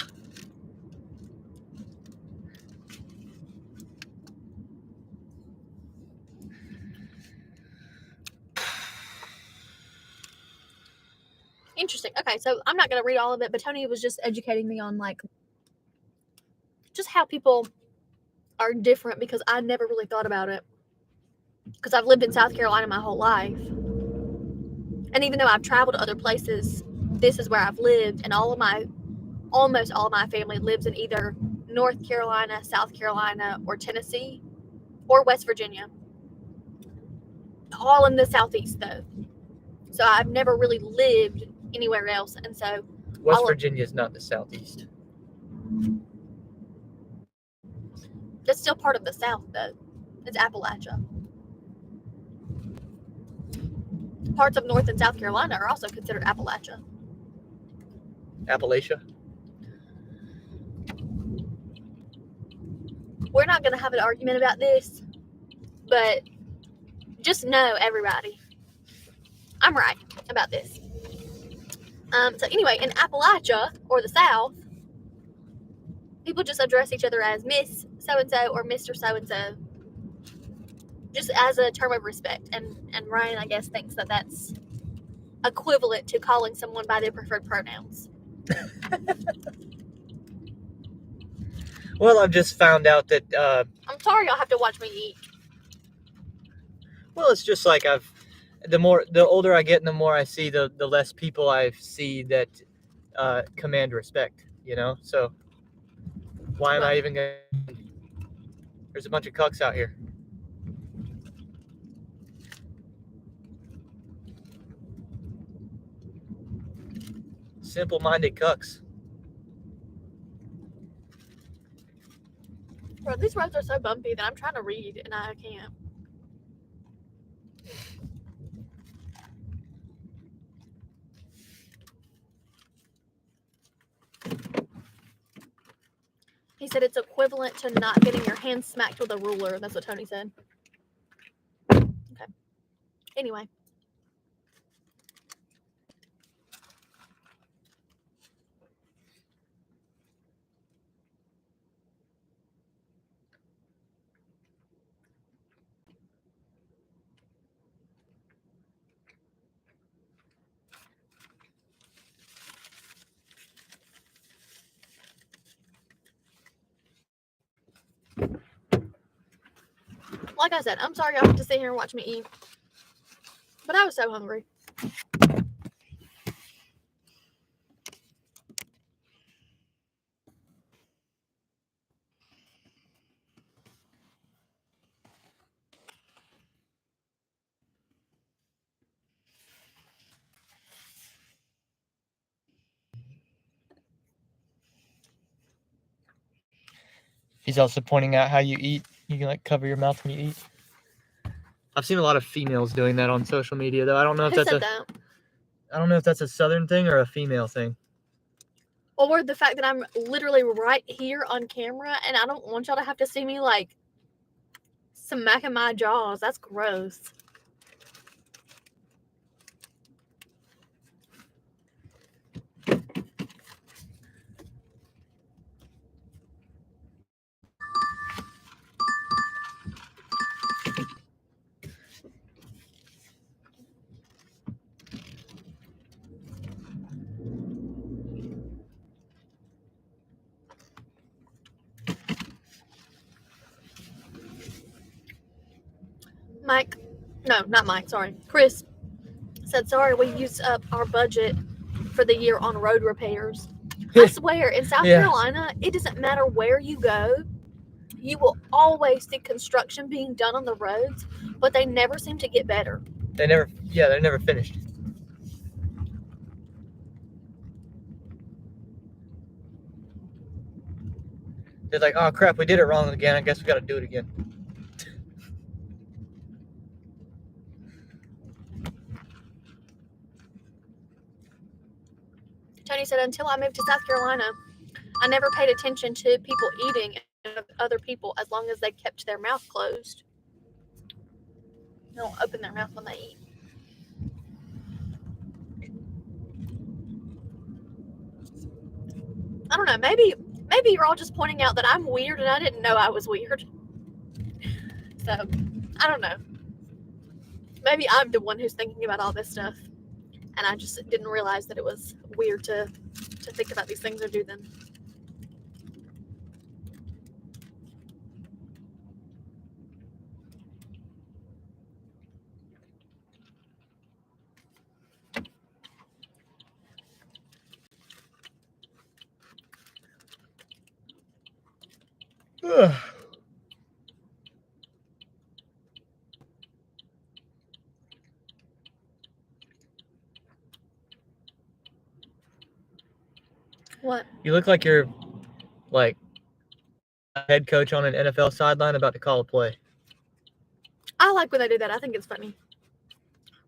Interesting. Okay, so I'm not going to read all of it, but Tony was just educating me on like just how people are different because I never really thought about it. Because I've lived in South Carolina my whole life. And even though I've traveled to other places, this is where I've lived, and almost all of my family lives in either North Carolina, South Carolina, or Tennessee, or West Virginia. All in the Southeast, though. So I've never really lived anywhere else, and so West Virginia is not the Southeast. it's still part of the South, though. It's Appalachia. Parts of North and South Carolina are also considered Appalachia. Appalachia? We're not going to have an argument about this, but just know, everybody, I'm right about this. So anyway, in Appalachia, or the South, people just address each other as Miss So-and-so or Mr. So-and-so, just as a term of respect. And Ryan, I guess, thinks that that's equivalent to calling someone by their preferred pronouns. Well, I've just found out that, I'm sorry y'all have to watch me eat. well, it's just like the older I get and the more I see, the less people I see that command respect, you know? So why am I even going to... There's a bunch of cucks out here. Simple-minded cucks. Bro, these roads are so bumpy that I'm trying to read and I can't. He said it's equivalent to not getting your hand smacked with a ruler. That's what Tony said. Okay. Anyway. Like I said, I'm sorry y'all have to sit here and watch me eat. But I was so hungry. He's also pointing out how you eat. You can like cover your mouth when you eat. I've seen a lot of females doing that on social media, though. I don't know if Who that's said that? I don't know if that's a Southern thing or a female thing. Or the fact that I'm literally right here on camera and I don't want y'all to have to see me like smacking my jaws. That's gross. Mike, no, not Mike, sorry. Chris said, sorry, we used up our budget for the year on road repairs. I swear, in South Carolina, it doesn't matter where you go, you will always see construction being done on the roads, but they never seem to get better. They're never finished. They're like, oh crap, we did it wrong again. I guess we got to do it again. Tony said, until I moved to South Carolina, I never paid attention to people eating and other people as long as they kept their mouth closed. They don't open their mouth when they eat. I don't know, maybe you're all just pointing out that I'm weird and I didn't know I was weird. So, I don't know. Maybe I'm the one who's thinking about all this stuff and I just didn't realize that it was weird to think about these things or do them. What? You look like you're like a head coach on an NFL sideline about to call a play. I like when they do that. I think it's funny.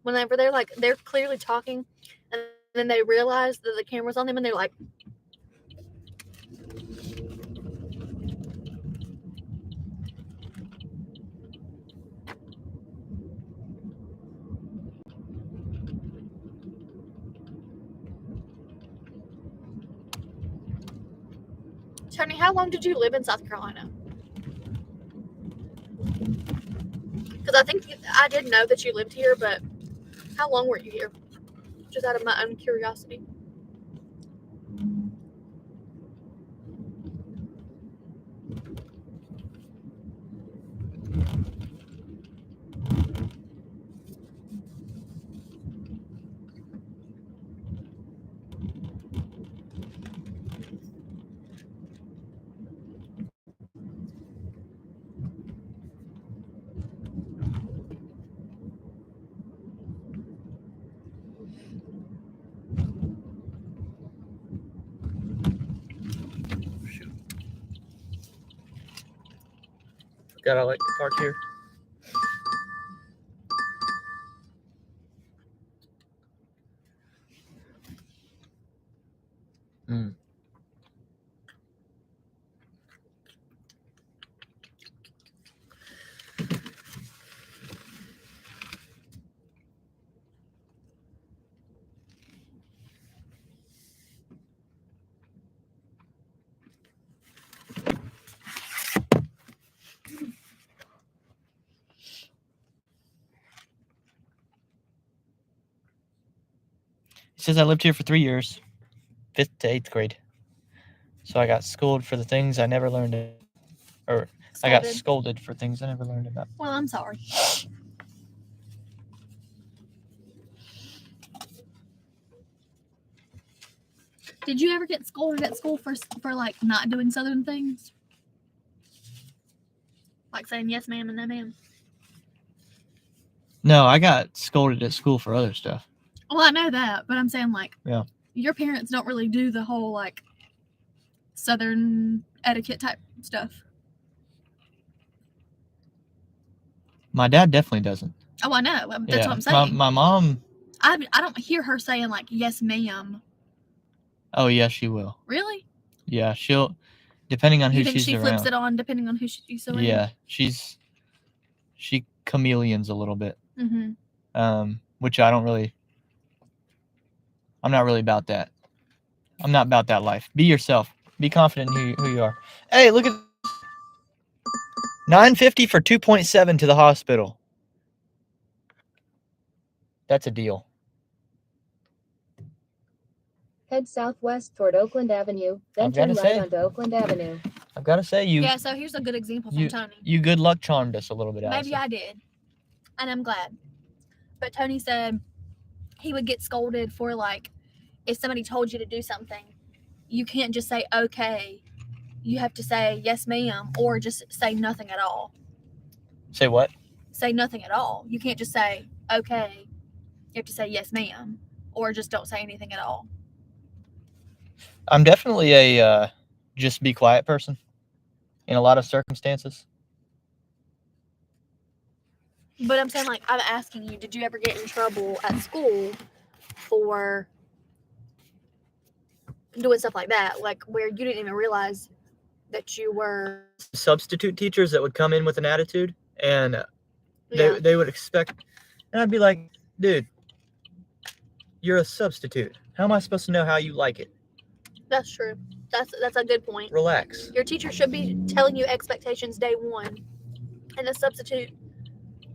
Whenever they're clearly talking, and then they realize that the camera's on them, and they're like, Tony, how long did you live in South Carolina? Because I think I did know that you lived here, but how long were you here? Just out of my own curiosity. God, I like to park here. It says I lived here for 3 years, 5th to 8th grade. So I got schooled for the things I never learned, or I got scolded for things I never learned about. Well, I'm sorry. Did you ever get scolded at school for like not doing Southern things? Like saying yes ma'am and no ma'am? No, I got scolded at school for other stuff. Well, I know that, but I'm saying like, Yeah. Your parents don't really do the whole like Southern etiquette type stuff. My dad definitely doesn't. Oh, I know. That's what I'm saying. My mom. I don't hear her saying like yes ma'am. Oh yeah, she will. Really? Yeah, she'll. Depending on who You think she's she around. flips it on depending on who she's around? Yeah, she chameleons a little bit. Mm-hmm. Which I don't really. I'm not really about that. I'm not about that life. Be yourself. Be confident in who you are. Hey, look at $9.50 for 2.7 to the hospital. That's a deal. Head southwest toward Oakland Avenue, then turn right onto Oakland Avenue. I've got to say, Yeah, so here's a good example from Tony. You good luck charmed us a little bit, Maybe Allison. I did. And I'm glad. But Tony said he would get scolded for like, if somebody told you to do something, you can't just say okay. You have to say yes ma'am or just say nothing at all. Say what? Say nothing at all. You can't just say okay. You have to say yes ma'am or just don't say anything at all. I'm definitely a just be quiet person in a lot of circumstances. But I'm saying, like, I'm asking you, did you ever get in trouble at school for doing stuff like that? Like, where you didn't even realize that you were... Substitute teachers that would come in with an attitude, and Yeah. they would expect... And I'd be like, dude, you're a substitute. How am I supposed to know how you like it? That's true. That's a good point. Relax. Your teacher should be telling you expectations day one. And the substitute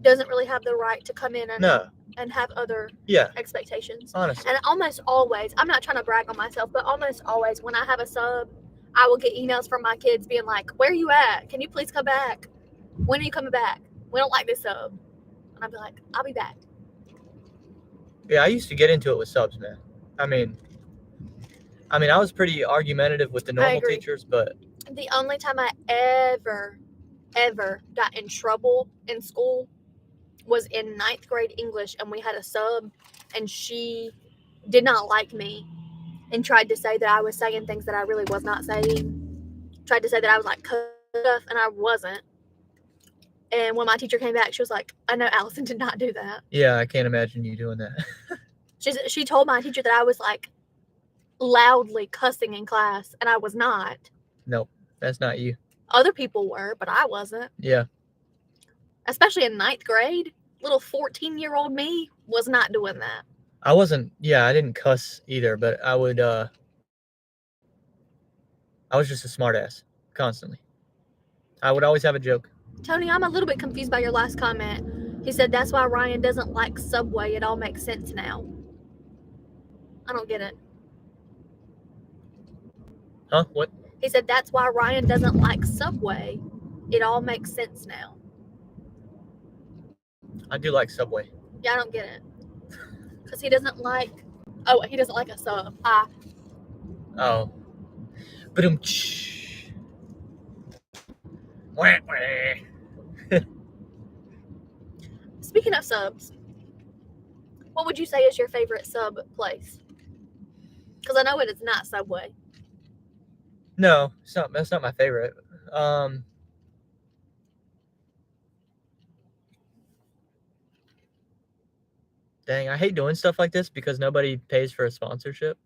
doesn't really have the right to come in and, No. and have other Yeah. expectations. Honestly. And almost always, I'm not trying to brag on myself, but almost always when I have a sub, I will get emails from my kids being like, "Where are you at? Can you please come back? When are you coming back? We don't like this sub." And I'll be like, "I'll be back." Yeah, I used to get into it with subs, man. I mean, I was pretty argumentative with the normal agree. teachers, but The only time I ever got in trouble in school was in 9th grade English, and we had a sub, and she did not like me and tried to say that I was saying things that I really was not saying. Tried to say that I was like cut off, and I wasn't. And when my teacher came back, she was like, "I know Allison did not do that." yeah, I can't imagine you doing that. She told my teacher that I was like loudly cussing in class, and I was not. Nope, that's not you. Other people were, but I wasn't. Yeah. Especially in 9th grade, little 14-year-old me was not doing that. I wasn't, yeah, I didn't cuss either, but I would, I was just a smart ass, constantly. I would always have a joke. Tony, I'm a little bit confused by your last comment. He said that's why Ryan doesn't like Subway. It all makes sense now. I don't get it. Huh? What? He said that's why Ryan doesn't like Subway. It all makes sense now. I do like Subway. Yeah, I don't get it. Because he doesn't like a sub. Oh. Ba-dum. Wah, wah. Speaking of subs, what would you say is your favorite sub place? Because I know it is not Subway. No, that's not my favorite. Dang, I hate doing stuff like this because nobody pays for a sponsorship.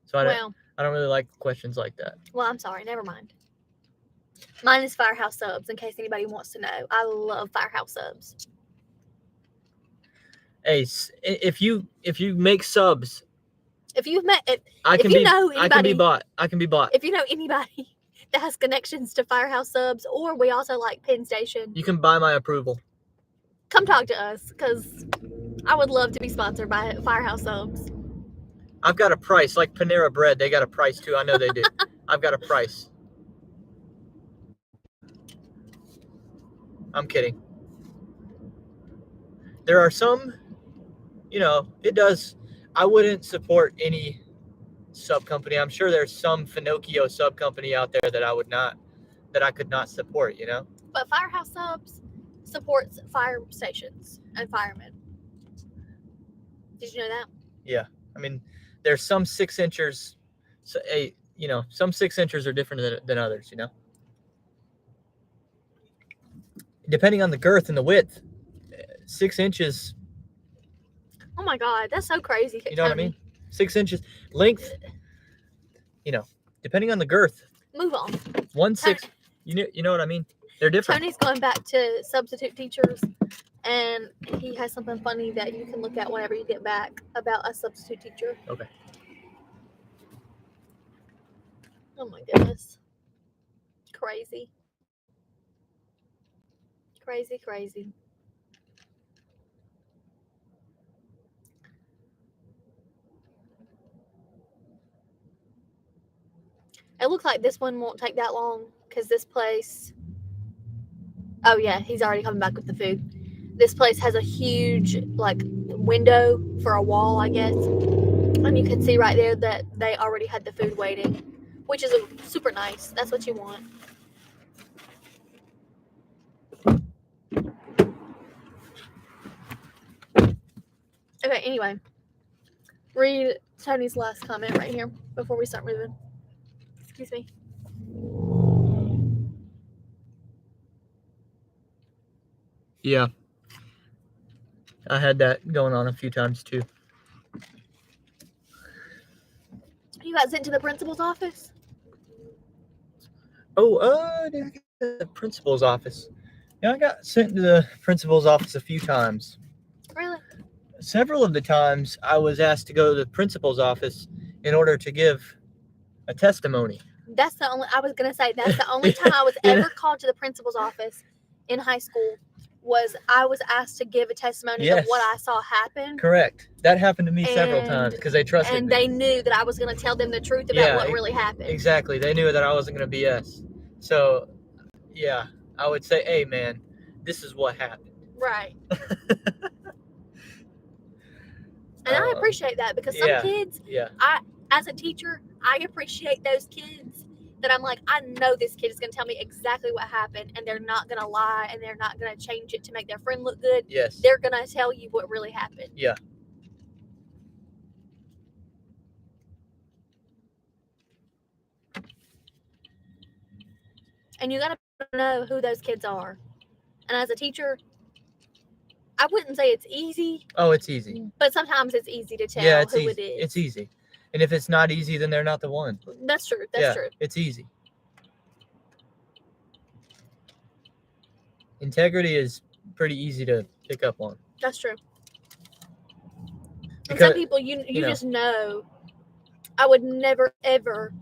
So I don't really like questions like that. Well, I'm sorry. Never mind. Mine is Firehouse Subs, in case anybody wants to know. I love Firehouse Subs. Hey, if you make subs, If you've met, I can be bought. If you know anybody that has connections to Firehouse Subs, or we also like Penn Station, You can buy my approval. come talk to us, because I would love to be sponsored by Firehouse Subs. I've got a price, like Panera Bread. They got a price too. I know they do. I've got a price. I'm kidding. There are some, it does. I wouldn't support any sub company. I'm sure there's some Finocchio sub company out there that I could not support, But Firehouse Subs supports fire stations and firemen. Did you know that? Yeah. I mean, there's some 6-inchers, some 6-inchers are different than others, Depending on the girth and the width, 6 inches. Oh my God, that's so crazy. You know what I mean? 6 inches length. Depending on the girth. Move on. 1/6. You know what I mean? They're different. Tony's going back to substitute teachers, and he has something funny that you can look at whenever you get back about a substitute teacher. Okay. Oh my goodness. Crazy. Crazy. It looks like this one won't take that long because this place. Oh yeah, he's already coming back with the food. This place has a huge window for a wall, I guess, and you can see right there that they already had the food waiting, which is super nice. That's what you want. Okay, anyway, read Tony's last comment right here before we start moving. Excuse me. Yeah. I had that going on a few times too. You got sent to the principal's office? Oh, did I get to the principal's office? Yeah, I got sent to the principal's office a few times. Really? Several of the times I was asked to go to the principal's office in order to give a testimony. That's the only, I was going to say, that's the only time I was ever called to the principal's office in high school was I was asked to give a testimony of Yes. what I saw happen. Correct. That happened to me several And- times because they trusted And me. they knew that I was going to tell them the truth about Yeah, what really happened. Exactly. They knew that I wasn't going to BS. So, yeah, I would say, hey, man, this is what happened. Right. And I appreciate that because some kids, Yeah. as a teacher, I appreciate those kids that I'm like, I know this kid is going to tell me exactly what happened, and they're not going to lie, and they're not going to change it to make their friend look good. Yes. They're going to tell you what really happened. Yeah. And you got to know who those kids are. And as a teacher, I wouldn't say it's easy. Oh, it's easy. But sometimes it's easy to tell it's who easy. it is. It's easy. And if it's not easy, then they're not the one. That's true. That's true. It's easy. Integrity is pretty easy to pick up on. That's true. And Because, some people, you just know, I would never, ever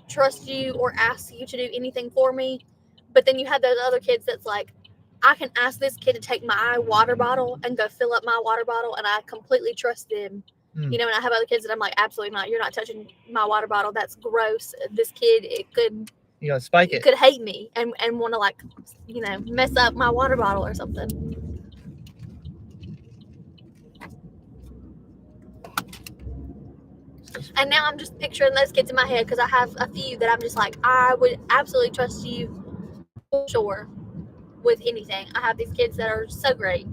trust you or ask you to do anything for me. But then you have those other kids that's like, I can ask this kid to take my water bottle and go fill up my water bottle, and I completely trust them. Mm. You know, and I have other kids that I'm like, absolutely not. You're not touching my water bottle. That's gross. This kid, it could, spike it. could hate me and want to, like, mess up my water bottle or something. And now I'm just picturing those kids in my head because I have a few that I'm just like, I would absolutely trust you for sure with anything. I have these kids that are so great.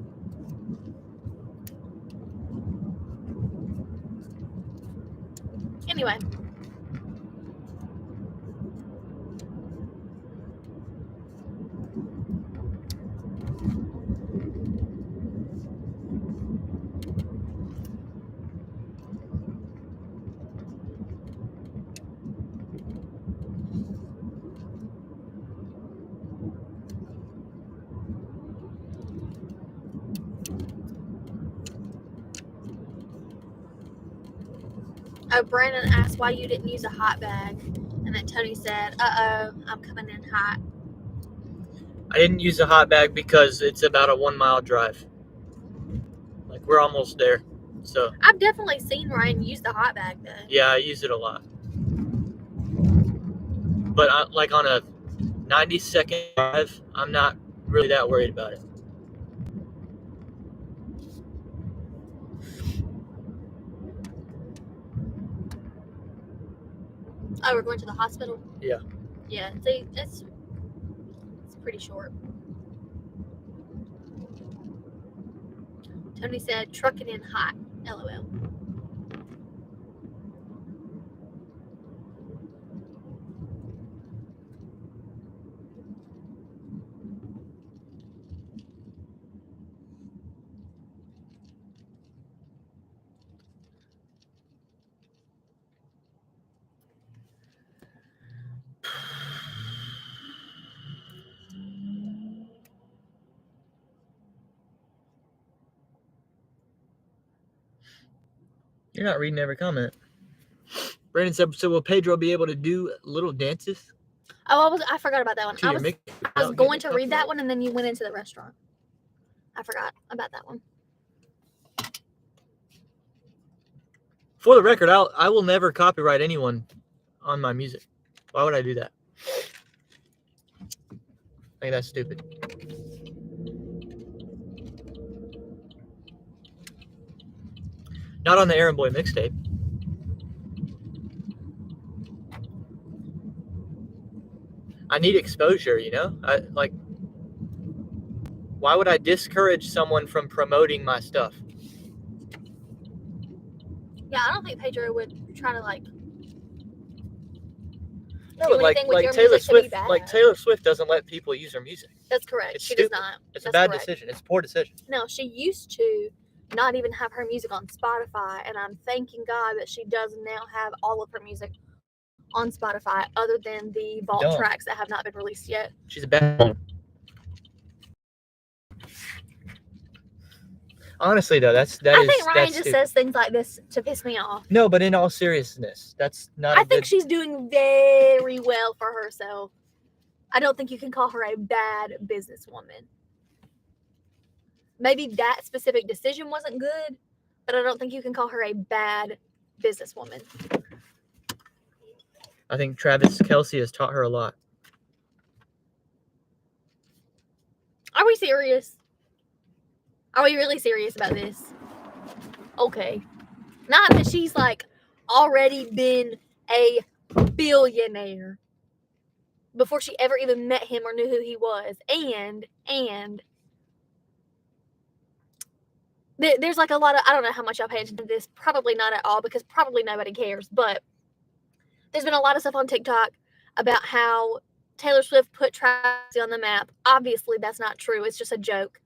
Anyway. Oh, Brandon asked why you didn't use a hot bag. And then Tony said, uh-oh, I'm coming in hot. I didn't use a hot bag because it's about a 1 mile drive. Like, we're almost there. So I've definitely seen Ryan use the hot bag, though. yeah, I use it a lot. But like on a 90-second drive, I'm not really that worried about it. Oh, we're going to the hospital? Yeah. Yeah, see, it's pretty short. Tony said, trucking in hot, LOL. You're not reading every comment. Brandon said, so will Pedro be able to do little dances? Oh, I forgot about that one. I was going to read that one, and then you went into the restaurant. I forgot about that one. For the record, I will never copyright anyone on my music. Why would I do that? I think that's stupid. Not on the Aaron Boy mixtape. I need exposure, why would I discourage someone from promoting my stuff? Yeah, I don't think Pedro would try to, like, No, do but like anything with your Taylor music to be Swift, bad. Taylor Swift doesn't let people use her music. That's correct. It's She stupid. does not. It's That's a bad correct. decision. It's a poor decision. No, she used to not even have her music on Spotify, and I'm thanking God that she does now have all of her music on Spotify, other than the vault Dumb. tracks that have not been released yet. She's a bad one. Honestly, though, I think Ryan just stupid. says things like this to piss me off. No, but in all seriousness, that's not. I think she's doing very well for herself. I don't think you can call her a bad businesswoman. maybe that specific decision wasn't good, but I don't think you can call her a bad businesswoman. I think Travis Kelce has taught her a lot. Are we serious? Are we really serious about this? Okay. Not that she's like already been a billionaire before she ever even met him or knew who he was. And there's like a lot of, I don't know how much y'all pay attention to this, probably not at all because probably nobody cares, but there's been a lot of stuff on TikTok about how Taylor Swift put Travis on the map. Obviously, that's not true. It's just a joke.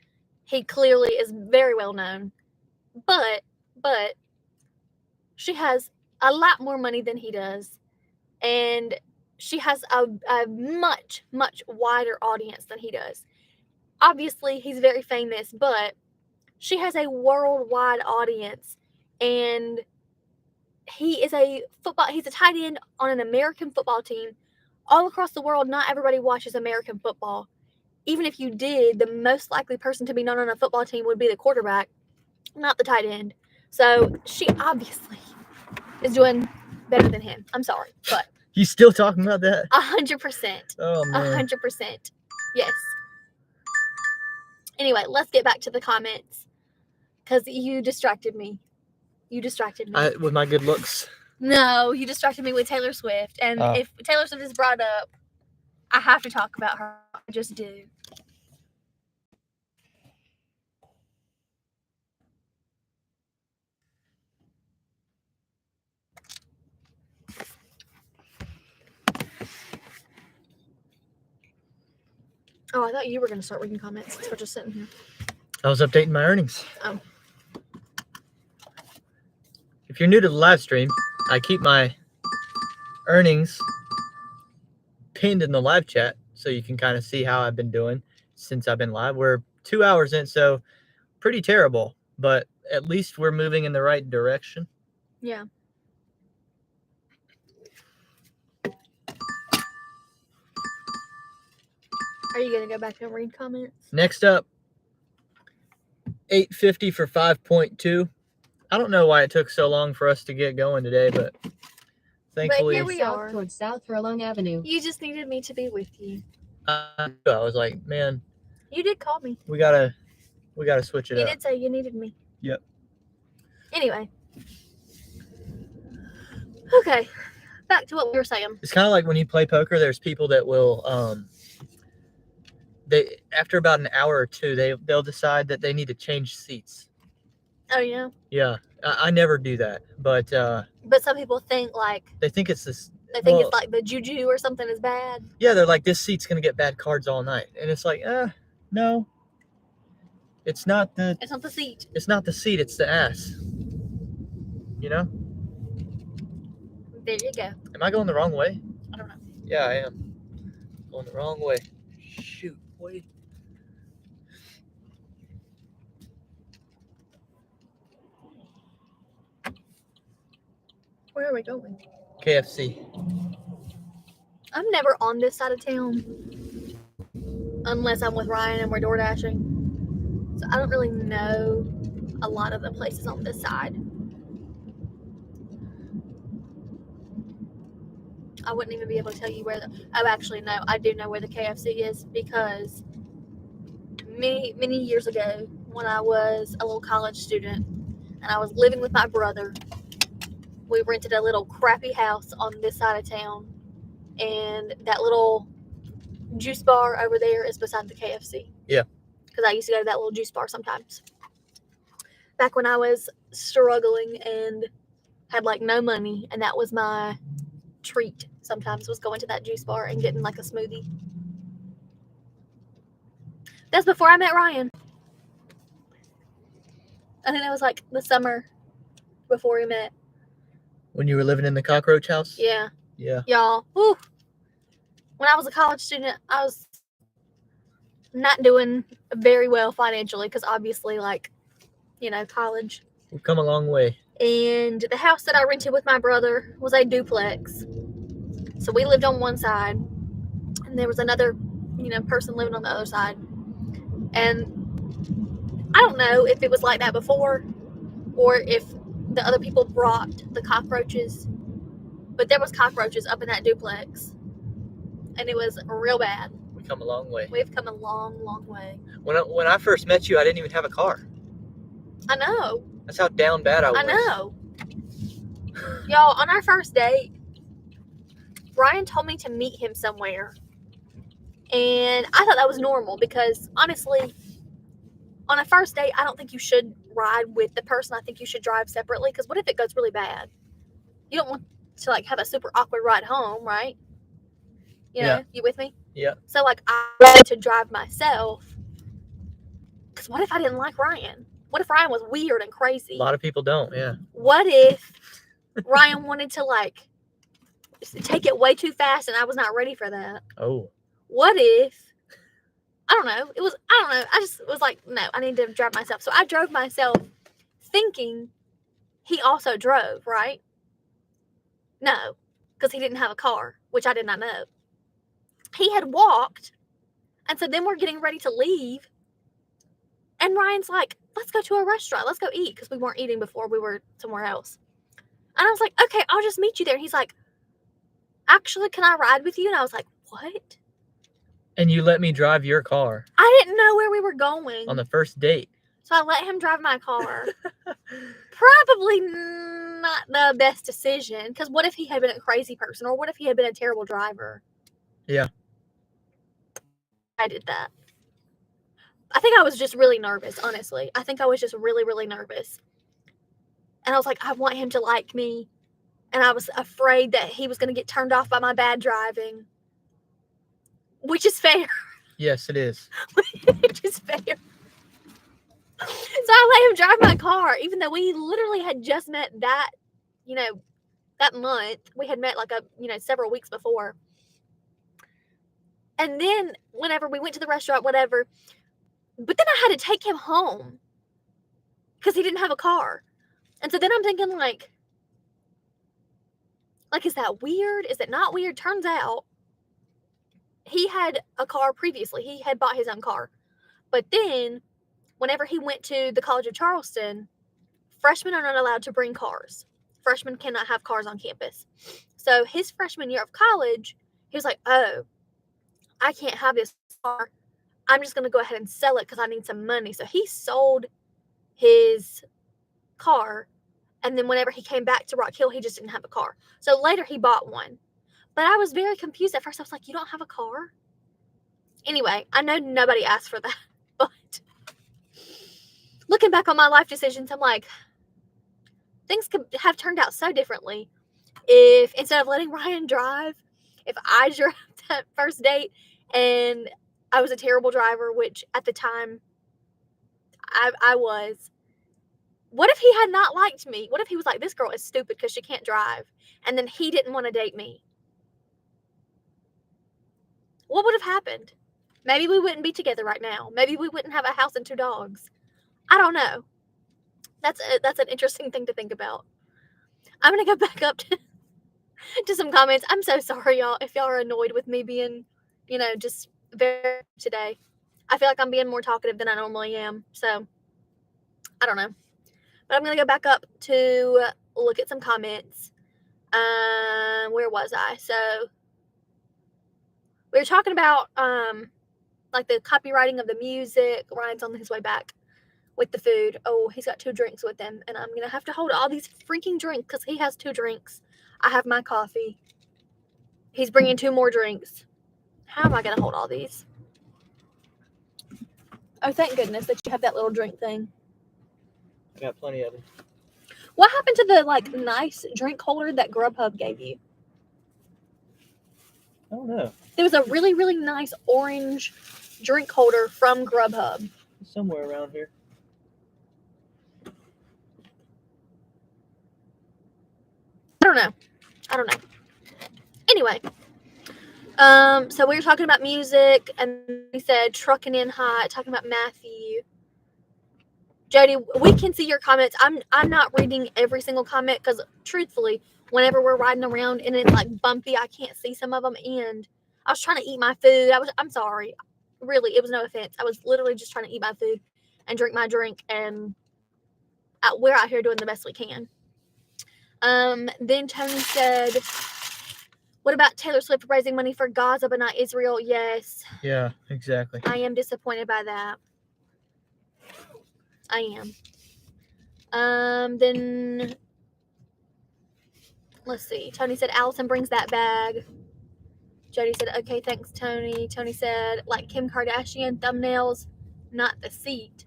He clearly is very well known. But she has a lot more money than he does. And she has a much, much wider audience than he does. Obviously, he's very famous, but she has a worldwide audience. And he's a tight end on an American football team. All across the world, not everybody watches American football. Even if you did, the most likely person to be known on a football team would be the quarterback, not the tight end. So she obviously is doing better than him. I'm sorry, but You still talking about that? 100%. Oh man. 100%. Yes. Anyway, let's get back to the comments because you distracted me. With my good looks. No, you distracted me with Taylor Swift. And if Taylor Swift is brought up, I have to talk about her. I just do. Oh, I thought you were going to start reading comments since we're just sitting here. I was updating my earnings. Oh. If you're new to the live stream, I keep my earnings pinned in the live chat so you can kind of see how I've been doing since I've been live. We're 2 hours in, so pretty terrible, but at least we're moving in the right direction. Yeah. Are you going to go back and read comments? Next up, 850 for 5.2. I don't know why it took so long for us to get going today, but thankfully here we South are. towards South Furlong Avenue. You just needed me to be with you. I was like, man, You did call me. we gotta switch it You up. did say you needed me. Yep. Anyway. Okay. Back to what we were saying. It's kind of like when you play poker. There's people that will they after about an hour or two they'll decide that they need to change seats. Oh, yeah. Yeah, I never do that, but some people think like they think it's this. they think Well, it's like the juju or something is bad. Yeah, they're like, this seat's gonna get bad cards all night, and it's like, no, it's not the It's not the seat. it's not the seat, it's the ass. You know? There you go. Am I going the wrong way? I don't know. Yeah, I am going the wrong way. Shoot, boy. Where are we going? KFC. I'm never on this side of town unless I'm with Ryan and we're door dashing. So I don't really know a lot of the places on this side. I wouldn't even be able to tell you where oh, actually, no, I do know where the KFC is because many years ago when I was a little college student and I was living with my brother, we rented a little crappy house on this side of town, and that little juice bar over there is beside the KFC. Yeah. Because I used to go to that little juice bar sometimes. Back when I was struggling and had like no money, and that was my treat sometimes, was going to that juice bar and getting like a smoothie. That's before I met Ryan. I think that was like the summer before we met. When you were living in the cockroach house? Yeah. Yeah. Y'all, whew. When I was a college student, I was not doing very well financially because obviously, like, you know, college. We've come a long way. And the house that I rented with my brother was a duplex. So we lived on one side, and there was another, you know, person living on the other side. And I don't know if it was like that before or if the other people brought the cockroaches, but there was cockroaches up in that duplex, and it was real bad. We come a long way. We've come a long, long way. When I first met you, I didn't even have a car. I know. That's how down bad I was. I know. Y'all, on our first date, Brian told me to meet him somewhere. And I thought that was normal because, honestly, on a first date, I don't think you should ride with the person. I think you should drive separately because what if it goes really bad? You don't want to, like, have a super awkward ride home, right? You know, you with me? Yeah. So, like, I wanted to drive myself because what if I didn't like Ryan? What if Ryan was weird and crazy? A lot of people don't, yeah. What if Ryan wanted to, like, take it way too fast and I was not ready for that? Oh. What if, I don't know, I just was like, no, I need to drive myself. So I drove myself thinking he also drove, right? No, because he didn't have a car, which I did not know. He had walked, and so then we're getting ready to leave, and Ryan's like, let's go to a restaurant, let's go eat, because we weren't eating before, we were somewhere else. And I was like, okay, I'll just meet you there. And he's like, actually, can I ride with you? And I was like, what? And you let me drive your car. I didn't know where we were going. On the first date. So I let him drive my car. Probably not the best decision. Because what if he had been a crazy person? Or what if he had been a terrible driver? Yeah. I did that. I think I was just really nervous, honestly. I think I was just really, really nervous. And I was like, I want him to like me. And I was afraid that he was going to get turned off by my bad driving. Which is fair. Yes, it is. Which is fair. So I let him drive my car, even though we literally had just met that, that month. We had met like several weeks before. And then whenever we went to the restaurant, whatever, but then I had to take him home because he didn't have a car. And so then I'm thinking like, is that weird? Is it not weird? Turns out he had a car previously. He had bought his own car. But then whenever he went to the College of Charleston, freshmen are not allowed to bring cars. Freshmen cannot have cars on campus. So his freshman year of college, he was like, oh, I can't have this car. I'm just going to go ahead and sell it because I need some money. So he sold his car. And then whenever he came back to Rock Hill, he just didn't have a car. So later he bought one. But I was very confused at first. I was like, you don't have a car? Anyway, I know nobody asked for that. But looking back on my life decisions, I'm like, things could have turned out so differently if instead of letting Ryan drive, if I drove that first date and I was a terrible driver, which at the time I was. What if he had not liked me? What if he was like, this girl is stupid because she can't drive? And then he didn't want to date me. What would have happened? Maybe we wouldn't be together right now. Maybe we wouldn't have a house and 2 dogs. I don't know. That's an interesting thing to think about. I'm going to go back up to some comments. I'm so sorry, y'all, if y'all are annoyed with me being, just very today. I feel like I'm being more talkative than I normally am. So, I don't know. But I'm going to go back up to look at some comments. Where was I? So, we were talking about, like, the copywriting of the music. Ryan's on his way back with the food. Oh, he's got 2 drinks with him. And I'm going to have to hold all these freaking drinks because he has 2 drinks. I have my coffee. He's bringing 2 more drinks. How am I going to hold all these? Oh, thank goodness that you have that little drink thing. I got plenty of them. What happened to the, nice drink holder that Grubhub gave you? I don't know. There was a really, really nice orange drink holder from Grubhub. Somewhere around here. I don't know. Anyway, so we were talking about music, and we said trucking in hot, talking about Matthew. Jody, we can see your comments. I'm not reading every single comment because, truthfully, whenever we're riding around and it's bumpy, I can't see some of them. And I was trying to eat my food. I'm sorry. Really, it was no offense. I was literally just trying to eat my food. and drink my drink, and we're out here doing the best we can. Then Tony said, what about Taylor Swift raising money for Gaza but not Israel? Yes. Yeah, exactly. I am disappointed by that. I am. Then let's see. Tony said Allison brings that bag. Jody said, okay, thanks, Tony. Tony said, like Kim Kardashian, thumbnails, not the seat.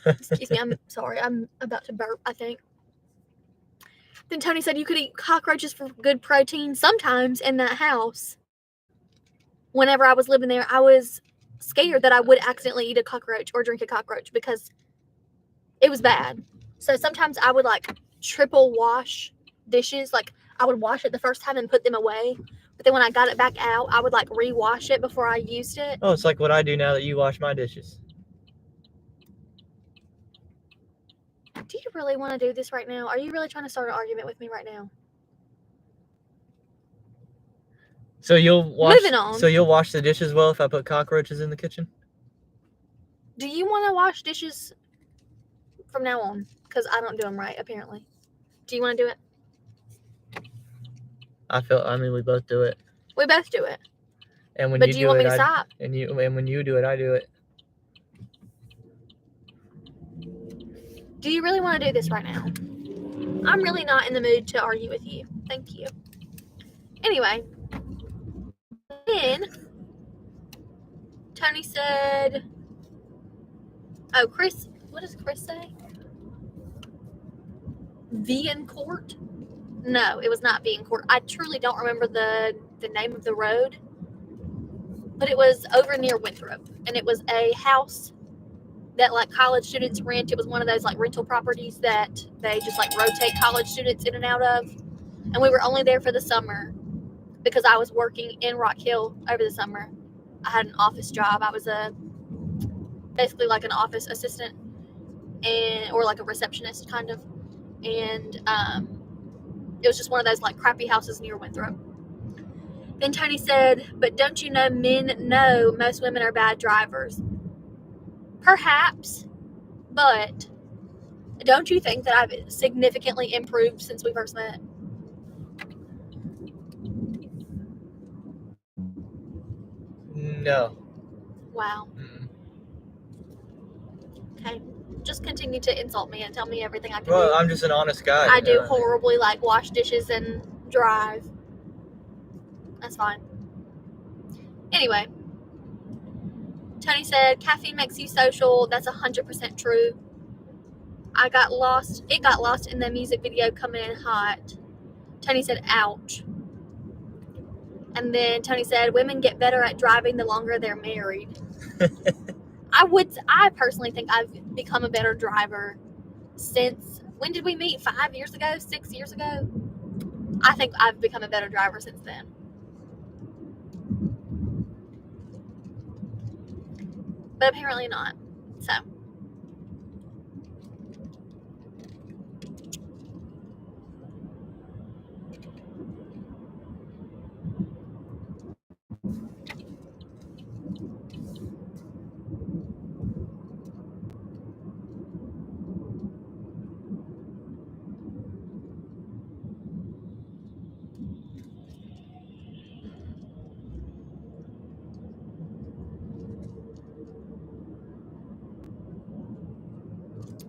Excuse me, I'm sorry. I'm about to burp, I think. Then Tony said you could eat cockroaches for good protein sometimes in that house. Whenever I was living there, I was scared that I would accidentally eat a cockroach or drink a cockroach because it was bad. So sometimes I would like triple wash dishes. Like I would wash it the first time and put them away. But then when I got it back out, I would like rewash it before I used it. Oh, it's like what I do now that you wash my dishes. Do you really want to do this right now? Are you really trying to start an argument with me right now? So you'll wash. Moving on. So you'll wash the dishes well if I put cockroaches in the kitchen? Do you want to wash dishes from now on? Because I don't do them right, apparently. Do you want to do it? I mean, we both do it. We both do it. And when But you do you want it, me to stop? And when you do it, I do it. Do you really want to do this right now? I'm really not in the mood to argue with you. Thank you. Anyway. Then Tony said, oh, Chris, what does Chris say? Vian Court? No, it was not Vian Court. I truly don't remember the name of the road, but it was over near Winthrop, and it was a house that like college students rent. It was one of those like rental properties that they just like rotate college students in and out of, and we were only there for the summer because I was working in Rock Hill over the summer. I had an office job. I was basically like an office assistant or like a receptionist kind of. And it was just one of those like crappy houses near Winthrop. Then Tony said, but don't you know men know most women are bad drivers? Perhaps, but don't you think that I've significantly improved since we first met? No. Wow. Okay. Just continue to insult me and tell me everything I can Well, do. I'm just an honest guy. I do horribly, like wash dishes and drive. That's fine. Anyway, Tony said caffeine makes you social. That's 100% true. It got lost in the music video Coming In Hot. Tony said, ouch. And then Tony said, women get better at driving the longer they're married. I personally think I've become a better driver since, when did we meet? 5 years ago? 6 years ago? I think I've become a better driver since then. But apparently not. So.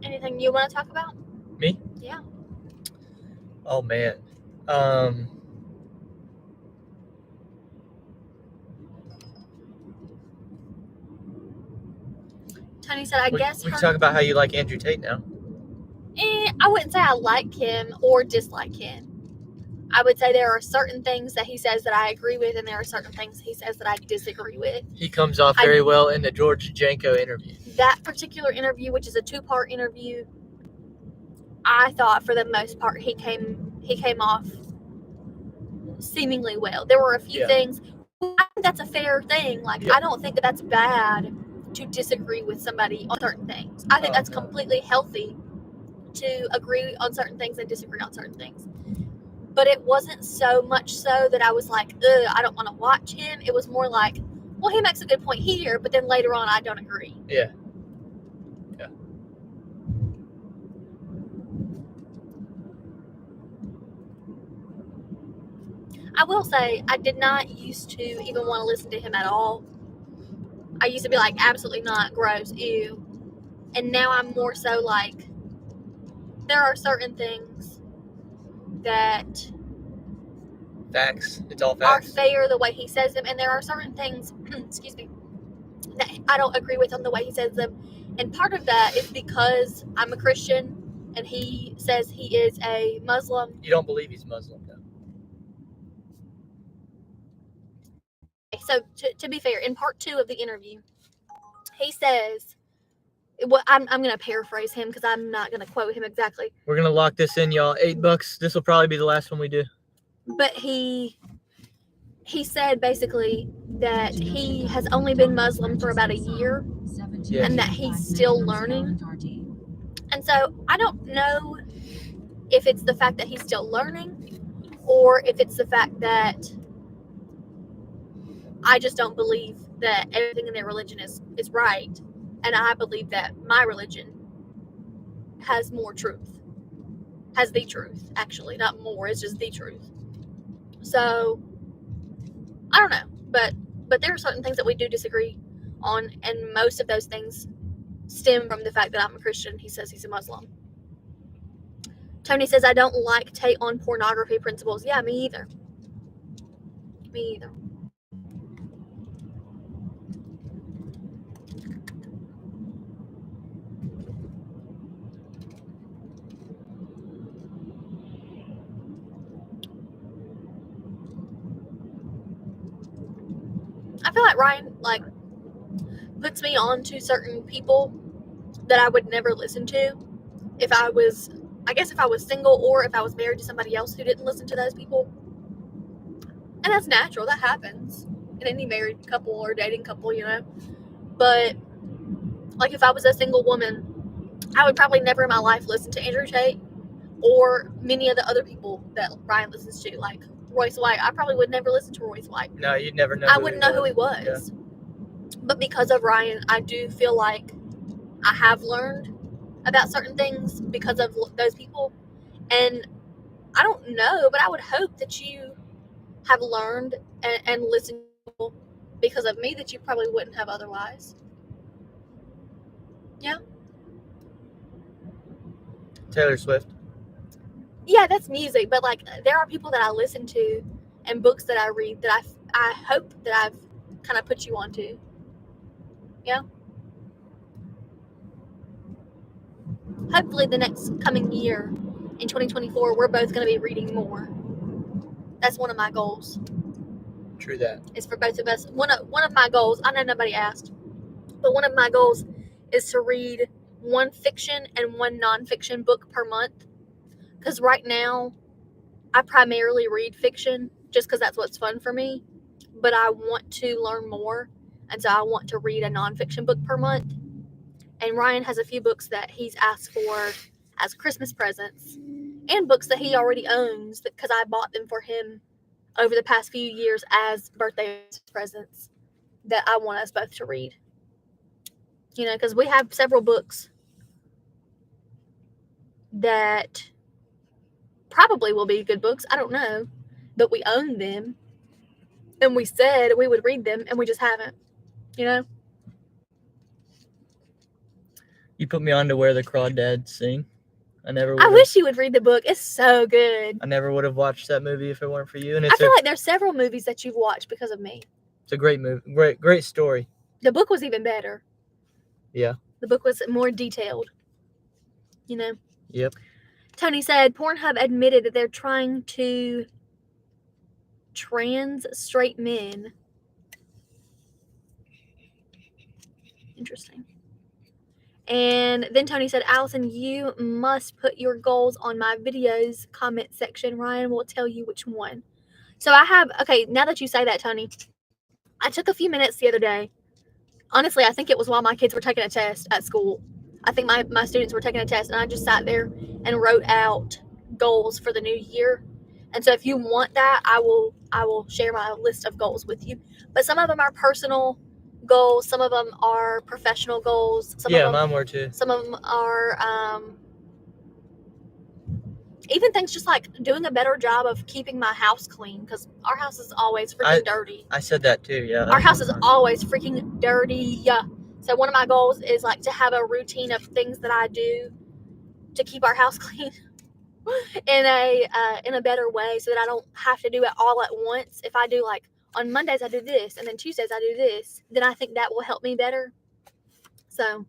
Anything you want to talk about? Me? Yeah. Oh man. Tony said, I guess we can talk about how you like Andrew Tate now. I wouldn't say I like him or dislike him. I would say there are certain things that he says that I agree with, and there are certain things he says that I disagree with. He comes off very well in the George Janko interview. That particular interview, which is a 2-part interview, I thought for the most part he came off seemingly well. There were a few things. I think that's a fair thing. Like, I don't think that that's bad to disagree with somebody on certain things. I think that's completely healthy to agree on certain things and disagree on certain things. But it wasn't so much so that I was like, ugh, I don't want to watch him. It was more like, well, he makes a good point here, but then later on, I don't agree. Yeah. I will say, I did not used to even want to listen to him at all. I used to be like, absolutely not, gross, ew. And now I'm more so like, there are certain things that Facts. It's all are facts. fair the way he says them, and there are certain things, excuse me, that I don't agree with on the way he says them. And part of that is because I'm a Christian and he says he is a Muslim. You don't believe he's Muslim, though. So to be fair, in part 2 of the interview, he says, well, I'm going to paraphrase him because I'm not going to quote him exactly. We're going to lock this in, y'all. $8. This will probably be the last one we do. But he said basically that he has only been Muslim for about a year and that he's still learning. And so I don't know if it's the fact that he's still learning or if it's the fact that I just don't believe that everything in their religion is right. And I believe that my religion has more truth. Has the truth, actually. Not more, it's just the truth. So, I don't know. But there are certain things that we do disagree on, and most of those things stem from the fact that I'm a Christian. He says he's a Muslim. Tony says, I don't like take on pornography principles. Yeah, me either. Me either. I feel like Ryan, like, puts me on to certain people that I would never listen to if I was single or if I was married to somebody else who didn't listen to those people. And that's natural. That happens in any married couple or dating couple, you know. But, like, if I was a single woman, I would probably never in my life listen to Andrew Tate or many of the other people that Ryan listens to, like Royce White. I probably would never listen to Royce White. No, you'd never know. I wouldn't know who he was. Yeah. But because of Ryan, I do feel like I have learned about certain things because of those people. And I don't know, but I would hope that you have learned and listened to people because of me that you probably wouldn't have otherwise. Yeah. Taylor Swift. Yeah, that's music, but like there are people that I listen to and books that I read that I hope that I've kind of put you onto. Yeah. Hopefully the next coming year in 2024 we're both going to be reading more. That's one of my goals. True that. Is for both of us. One of my goals, I know nobody asked, but one of my goals is to read one fiction and one nonfiction book per month. Because right now, I primarily read fiction just because that's what's fun for me. But I want to learn more. And so I want to read a nonfiction book per month. And Ryan has a few books that he's asked for as Christmas presents. And books that he already owns because I bought them for him over the past few years as birthday presents that I want us both to read. You know, because we have several books that probably will be good books. I don't know. But we own them. And we said we would read them, and we just haven't. You know? You put me on to Where the Crawdads Sing. I wish you would read the book. It's so good. I never would have watched that movie if it weren't for you. And I feel like there's several movies that you've watched because of me. It's a great movie. Great story. The book was even better. Yeah. The book was more detailed. You know? Yep. Tony said Pornhub admitted that they're trying to trans straight men. Interesting. And then Tony said, Allison, you must put your goals on my videos comment section. Ryan will tell you which one. So I have, okay, now that you say that, Tony, I took a few minutes the other day. Honestly, I think it was while my kids were taking a test at school. I think my students were taking a test, and I just sat there and wrote out goals for the new year And so if you want that, I will share my list of goals with you. But some of them are personal goals. Some of them are professional goals. Some of them, mine were too. Some of them are even things just like doing a better job of keeping my house clean, because our house is always freaking dirty. I said that too, yeah. Our house is always freaking dirty. Yeah. So one of my goals is like to have a routine of things that I do to keep our house clean in a better way, so that I don't have to do it all at once. If I do like on Mondays I do this, and then Tuesdays I do this, then I think that will help me better. So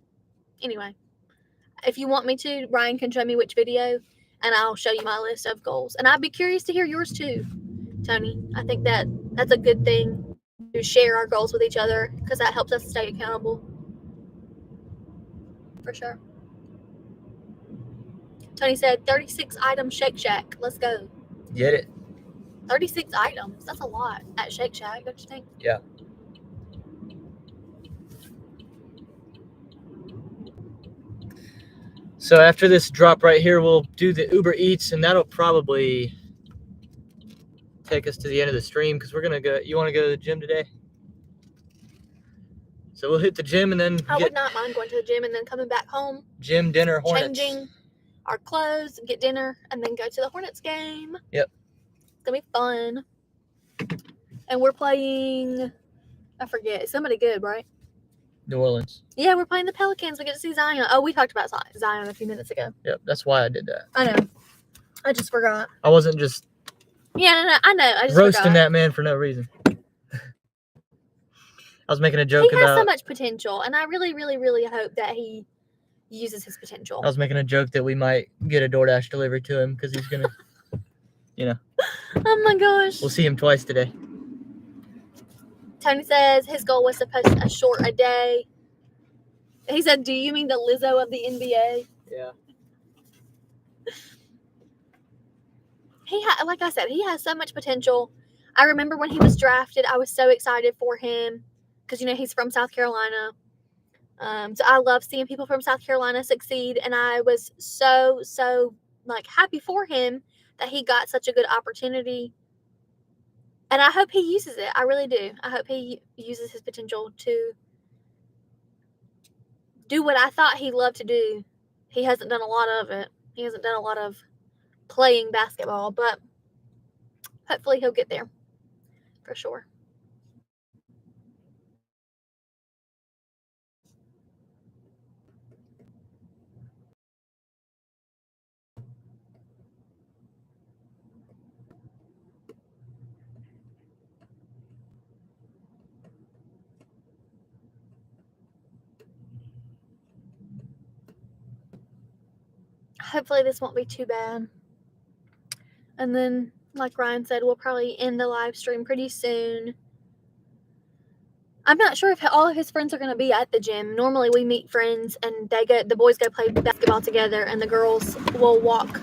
anyway, if you want me to, Ryan can show me which video, and I'll show you my list of goals. And I'd be curious to hear yours too, Tony. I think that's a good thing to share our goals with each other, because that helps us stay accountable. For sure. Tony said 36 item Shake Shack. Let's go. Get it. 36 items. That's a lot at Shake Shack, don't you think? Yeah. So after this drop right here, we'll do the Uber Eats, and that'll probably take us to the end of the stream, because we're gonna go. You want to go to the gym today? So we'll hit the gym and then I would not mind going to the gym and then coming back home, gym, dinner, Hornets. changing our clothes, get dinner, and then go to the Hornets game. Yep. It's gonna be fun. And we're playing, I forget, somebody good, right? New Orleans. Yeah, we're playing the Pelicans. We get to see Zion. Oh, we talked about Zion a few minutes ago. Yep, that's why I did that. I know. I just forgot. I wasn't just Yeah, no, I know. I just roasting forgot. that man for no reason. I was making a joke He has about. so much potential, and I really, really, really hope that he uses his potential. I was making a joke that we might get a DoorDash delivery to him, because he's gonna, Oh my gosh. We'll see him twice today. Tony says his goal was to post a short a day. He said, "Do you mean the Lizzo of the NBA?" Yeah. Like I said, he has so much potential. I remember when he was drafted, I was so excited for him, because he's from South Carolina. So I love seeing people from South Carolina succeed, and I was so like happy for him that he got such a good opportunity. And I hope he uses it. I really do. I hope he uses his potential to do what I thought he loved to do. He hasn't done a lot of it. He hasn't done a lot of playing basketball, but hopefully he'll get there for sure. Hopefully this won't be too bad. And then, like Ryan said, we'll probably end the live stream pretty soon. I'm not sure if all of his friends are going to be at the gym. Normally we meet friends and the boys go play basketball together, and the girls will walk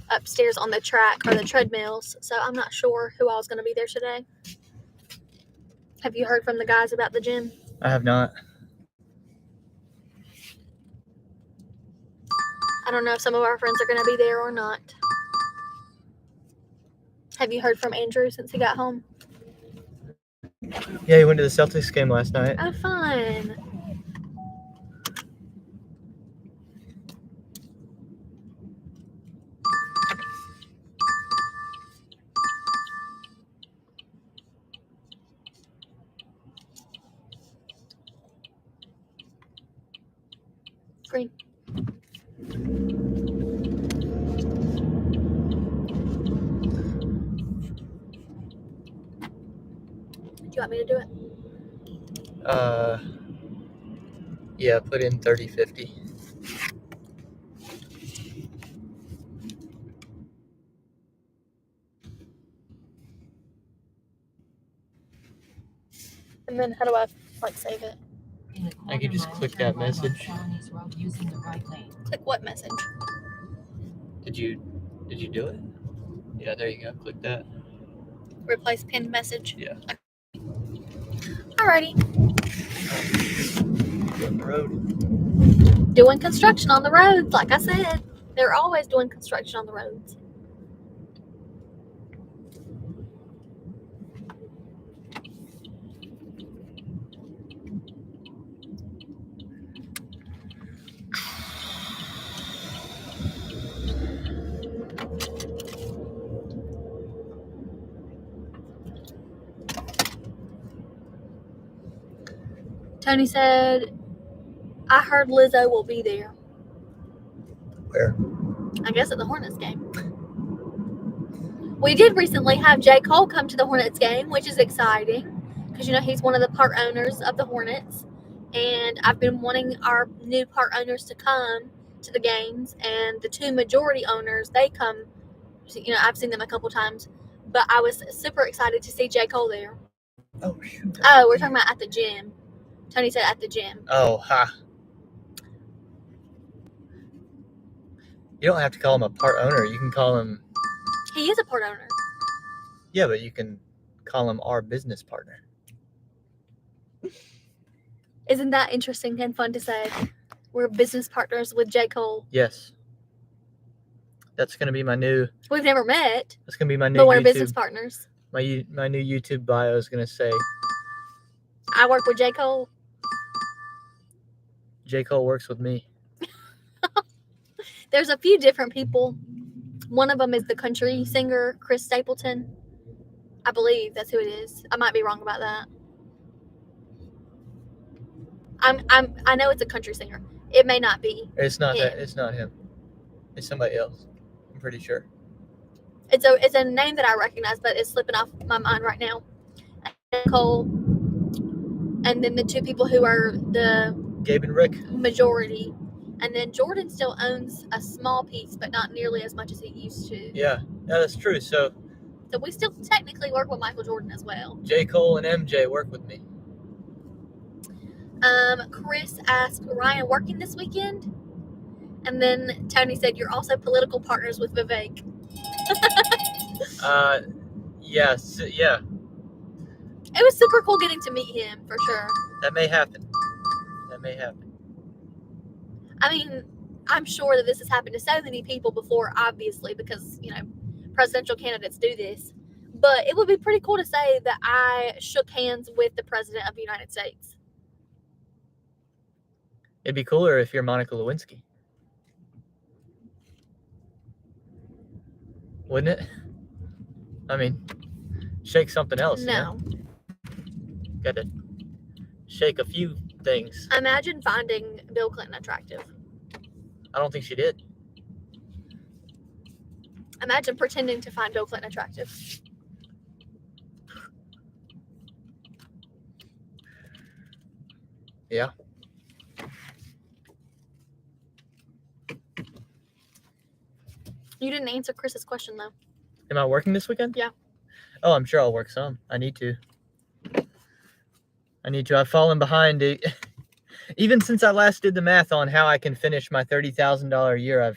upstairs on the track or the treadmills. So I'm not sure who all is going to be there today. Have you heard from the guys about the gym? I have not. I don't know if some of our friends are going to be there or not. Have you heard from Andrew since he got home? Yeah, he went to the Celtics game last night. Oh, fun. Green. Do you want me to do it? Yeah, put in 30-50. And then how do I save it? I can just click that message. Click what message? Did you do it? Yeah, there you go. Click that. Replace pinned message. Yeah. Alrighty. On the road. Doing construction on the roads, like I said. They're always doing construction on the roads. Tony said, I heard Lizzo will be there. Where? I guess at the Hornets game. We did recently have J. Cole come to the Hornets game, which is exciting because, he's one of the part owners of the Hornets. And I've been wanting our new part owners to come to the games. And the two majority owners, they come. I've seen them a couple times. But I was super excited to see J. Cole there. Oh, shoot. Oh, we're talking about at the gym. Tony said at the gym. Oh, ha. You don't have to call him a part owner. You can call him... He is a part owner. Yeah, but you can call him our business partner. Isn't that interesting and fun to say? We're business partners with J. Cole. Yes. That's going to be my new... We've never met. That's going to be my new But we're YouTube. business partners. My new YouTube bio is going to say... I work with J. Cole. J. Cole works with me. There's a few different people. One of them is the country singer Chris Stapleton. I believe that's who it is. I might be wrong about that. I know it's a country singer. It may not be. It's not him. that. It's not him. It's somebody else. I'm pretty sure. It's a name that I recognize, but it's slipping off my mind right now. Cole, and then the two people who are the Gabe and Rick. majority, and then Jordan still owns a small piece, but not nearly as much as he used to. Yeah, that's true. So we still technically work with Michael Jordan as well. J. Cole and MJ work with me. Chris asked, Ryan working this weekend? And then Tony said, you're also political partners with Vivek. Yes, yeah. It was super cool getting to meet him, for sure. That may happen. I mean, I'm sure that this has happened to so many people before, obviously, because, presidential candidates do this. But it would be pretty cool to say that I shook hands with the President of the United States. It'd be cooler if you're Monica Lewinsky. Wouldn't it? I mean, shake something else. No. Got to shake a few things. Imagine finding Bill Clinton attractive. I don't think she did. Imagine pretending to find Bill Clinton attractive. Yeah. You didn't answer Chris's question, though. Am I working this weekend? Yeah. Oh, I'm sure I'll work some. I need to. I've fallen behind. Even since I last did the math on how I can finish my $30,000 a year,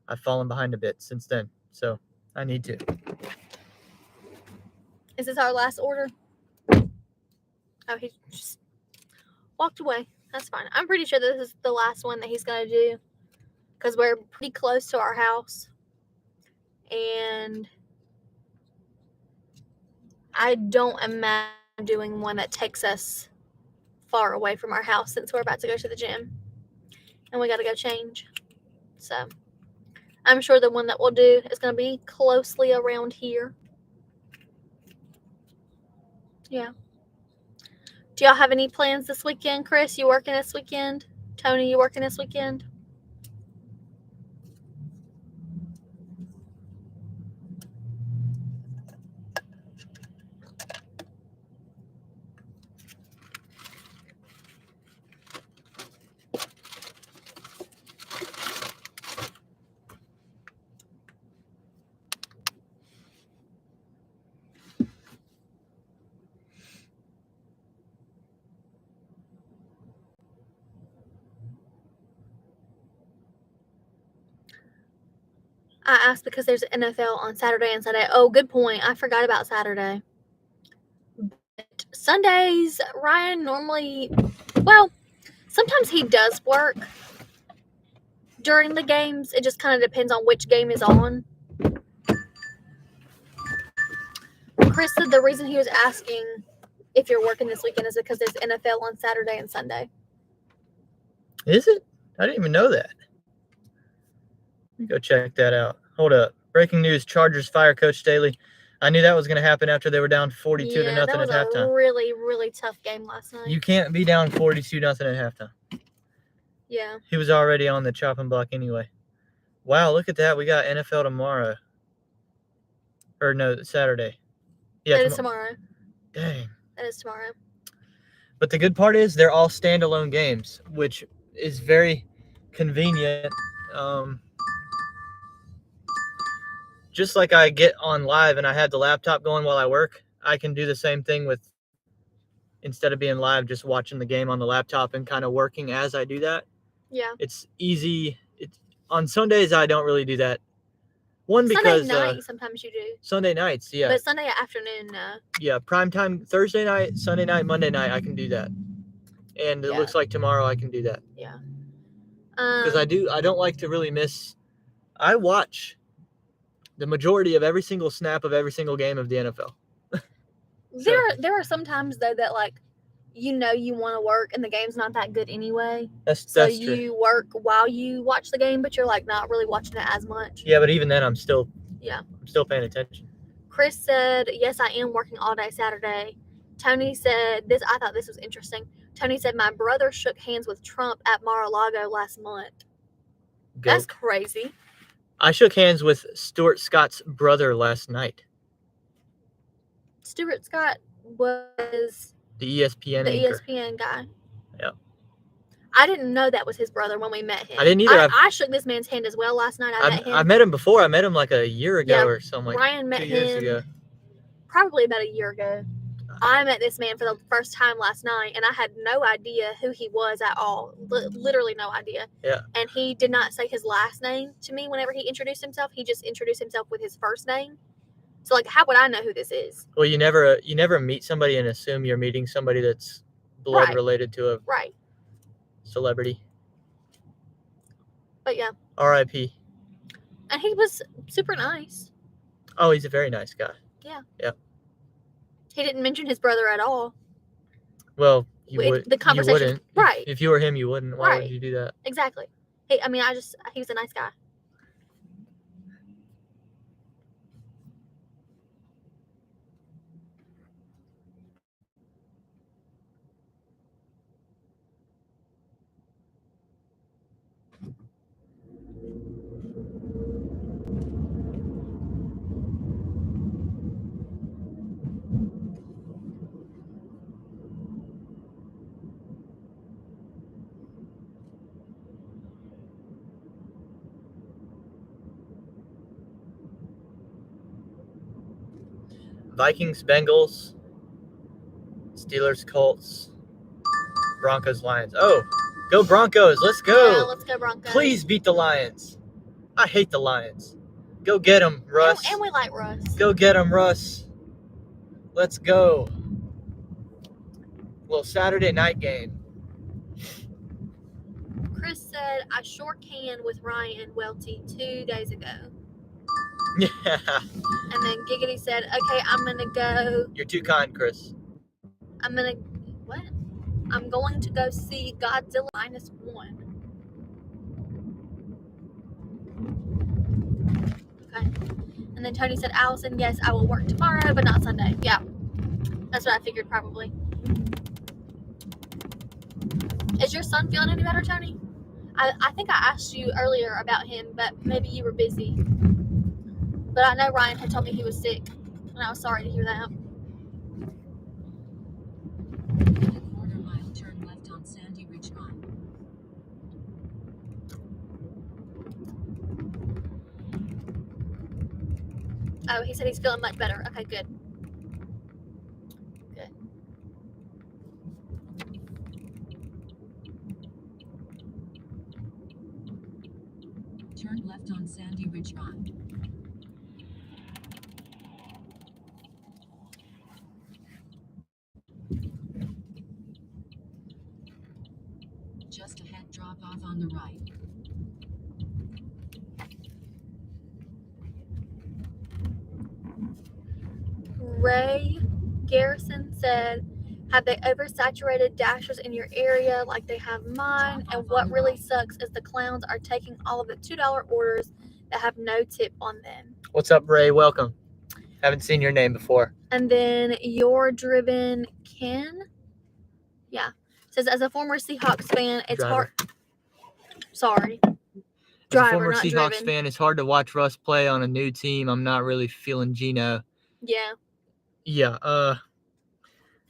I've fallen behind a bit since then. So I need to. Is this our last order? Oh, he just walked away. That's fine. I'm pretty sure this is the last one that he's going to do because we're pretty close to our house. And I don't imagine doing one that takes us far away from our house since we're about to go to the gym. And we got to go change. So I'm sure the one that we'll do is going to be closely around here. Yeah. Do y'all have any plans this weekend? Chris, you working this weekend? Tony, you working this weekend? I asked because there's NFL on Saturday and Sunday. Oh, good point. I forgot about Saturday. But Sundays, Ryan normally, well, sometimes he does work during the games. It just kind of depends on which game is on. Chris said the reason he was asking if you're working this weekend is because there's NFL on Saturday and Sunday. Is it? I didn't even know that. Let me go check that out. Hold up. Breaking news, Chargers fire Coach Staley. I knew that was going to happen after they were down 42 to Yeah, nothing that was at halftime. a really, really tough game last night. You can't be down 42 nothing at halftime. Yeah. He was already on the chopping block anyway. Wow, look at that. We got NFL tomorrow. Or no, Saturday. Yeah, That is tomorrow. Dang. That is tomorrow. But the good part is they're all standalone games, which is very convenient. Just like I get on live and I have the laptop going while I work, I can do the same thing with, instead of being live, just watching the game on the laptop and kind of working as I do that. Yeah. It's easy. On Sundays, I don't really do that. One, because Sunday night, sometimes you do. Sunday nights, yeah. But Sunday afternoon, no. Yeah, prime time, Thursday night, Sunday night, Monday night, I can do that. And it Yeah. looks like tomorrow I can do that. Yeah. Because I don't like to really miss. I watch the majority of every single snap of every single game of the NFL. There are some times though that like, you know, you want to work and the game's not that good anyway. That's So true. you work while you watch the game, but you're like not really watching it as much. Yeah, but even then, I'm still paying attention. Chris said, "Yes, I am working all day Saturday." Tony said, "This I thought this was interesting." Tony said, "My brother shook hands with Trump at Mar-a-Lago last month." Go. That's crazy. I shook hands with Stuart Scott's brother last night. Stuart Scott was The ESPN the anchor. ESPN guy. Yeah. I didn't know that was his brother when we met him. I didn't either. I shook this man's hand as well last night. I met him. I met him before. I met him like a year ago Yeah, or something. Like Ryan met 2 years him ago. probably about a year ago. I met this man for the first time last night, and I had no idea who he was at all. Literally no idea. Yeah. And he did not say his last name to me whenever he introduced himself. He just introduced himself with his first name. So, like, how would I know who this is? Well, you never meet somebody and assume you're meeting somebody that's blood Right. related to a Right. celebrity. But, yeah. R.I.P. And he was super nice. Oh, he's a very nice guy. He didn't mention his brother at all. Well, The conversation. you wouldn't. Right. If you were him, you wouldn't. Why Right. would you do that? Exactly. He was a nice guy. Vikings, Bengals, Steelers, Colts, Broncos, Lions. Oh, go Broncos. Let's go. Yeah, let's go Broncos. Please beat the Lions. I hate the Lions. Go get them, Russ. And we like Russ. Go get them, Russ. Let's go. Little Saturday night game. Chris said, I sure can with Ryan Welty 2 days ago. Yeah. And then Giggity said, okay, I'm going to go. You're too kind, Chris. I'm going to go see Godzilla -1. Okay. And then Tony said, Allison, yes, I will work tomorrow, but not Sunday. Yeah. That's what I figured probably. Is your son feeling any better, Tony? I think I asked you earlier about him, but maybe you were busy. But I know Ryan had told me he was sick, and I was sorry to hear that. In a quarter mile, turn left on Sandy Ridge Mile. Oh, he said he's feeling much better. Okay, good. Good. Turn left on Sandy Ridge Mile. Just ahead, drop off on the right. Ray Garrison said, have they oversaturated dashers in your area like they have mine? And what really sucks is the clowns are taking all of the $2 orders that have no tip on them. What's up, Ray? Welcome. Haven't seen your name before. And then You're Driven Ken. Yeah. Says, as a former Seahawks fan, it's Driver. hard. Sorry. As a Driver, former not Seahawks driven. fan, it's hard to watch Russ play on a new team. I'm not really feeling Geno. Yeah. Yeah. I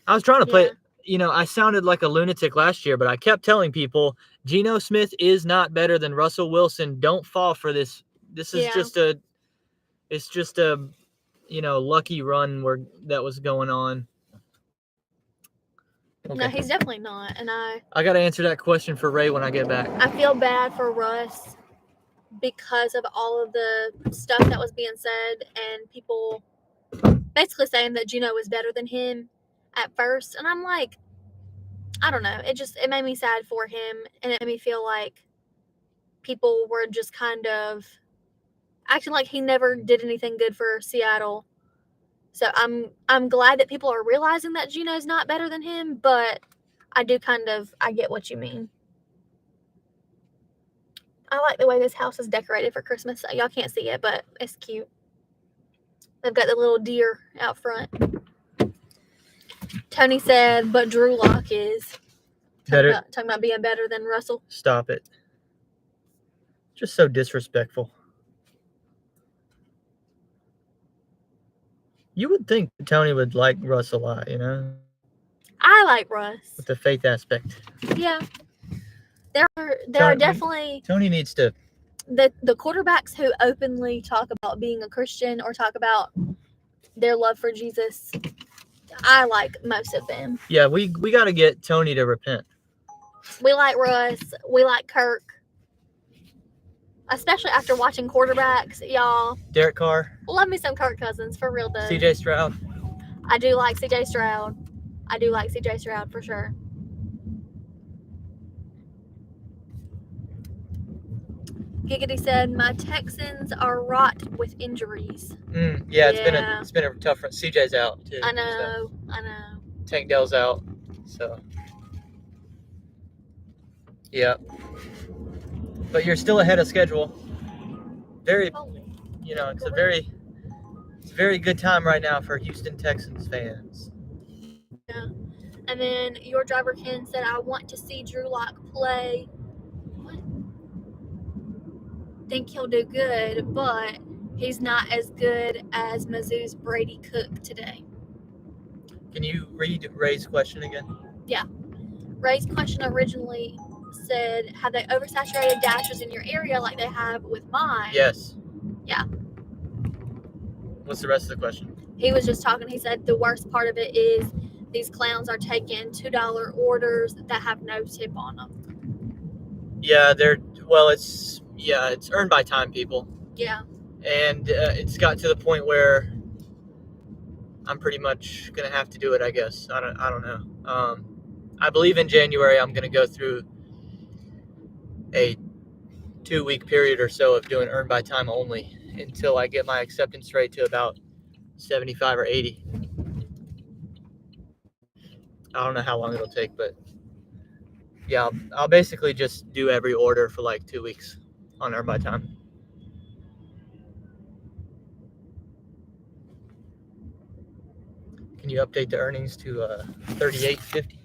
was trying to play. Yeah. You know, I sounded like a lunatic last year, but I kept telling people Geno Smith is not better than Russell Wilson. Don't fall for this. This is Yeah. it's just a, lucky run that was going on. Okay. No, he's definitely not. And I got to answer that question for Ray when I get back. I feel bad for Russ because of all of the stuff that was being said and people basically saying that Geno was better than him at first. And I'm like, I don't know. It made me sad for him, and it made me feel like people were just kind of acting like he never did anything good for Seattle. So I'm glad that people are realizing that Geno's not better than him, but I get what you mean. I like the way this house is decorated for Christmas. Y'all can't see it, but it's cute. They've got the little deer out front. Tony said, but Drew Lock is Better. talking about being better than Russell. Stop it. Just so disrespectful. You would think Tony would like Russ a lot, I like Russ. with the faith aspect. Yeah. There are Tony- definitely Tony needs to. the quarterbacks who openly talk about being a Christian or talk about their love for Jesus. I like most of them. Yeah, we got to get Tony to repent. We like Russ. We like Kirk. Especially after watching quarterbacks, y'all. Derek Carr, Love me some Kirk Cousins, for real, though. CJ Stroud. I do like CJ Stroud. I do like CJ Stroud for sure. Giggity said, my Texans are rot with injuries. Yeah, Yeah. it's been a tough run. CJ's out too. I So. know. Tank Dell's out. So. Yeah. But you're still ahead of schedule. Very, Holy. it's a very good time right now for Houston Texans fans. Yeah. And then Your Driver Ken said, I want to see Drew Lock play. What? Think he'll do good, but he's not as good as Mizzou's Brady Cook today. Can you read Ray's question again? Ray's question originally said, have they oversaturated dashers in your area like they have with mine? Yes. Yeah. What's the rest of the question? He was just talking. He said the worst part of it is these clowns are taking $2 orders that have no tip on them. Yeah, it's earned by time, people. Yeah. And it's gotten to the point where I'm pretty much gonna have to do it, I guess. I don't know. I believe in January I'm gonna go through a 2-week period or so of doing earned by time only until I get my acceptance rate to about 75 or 80. I don't know how long it'll take, but yeah, I'll basically just do every order for like 2 weeks on earned by time. Can you update the earnings to 38.50?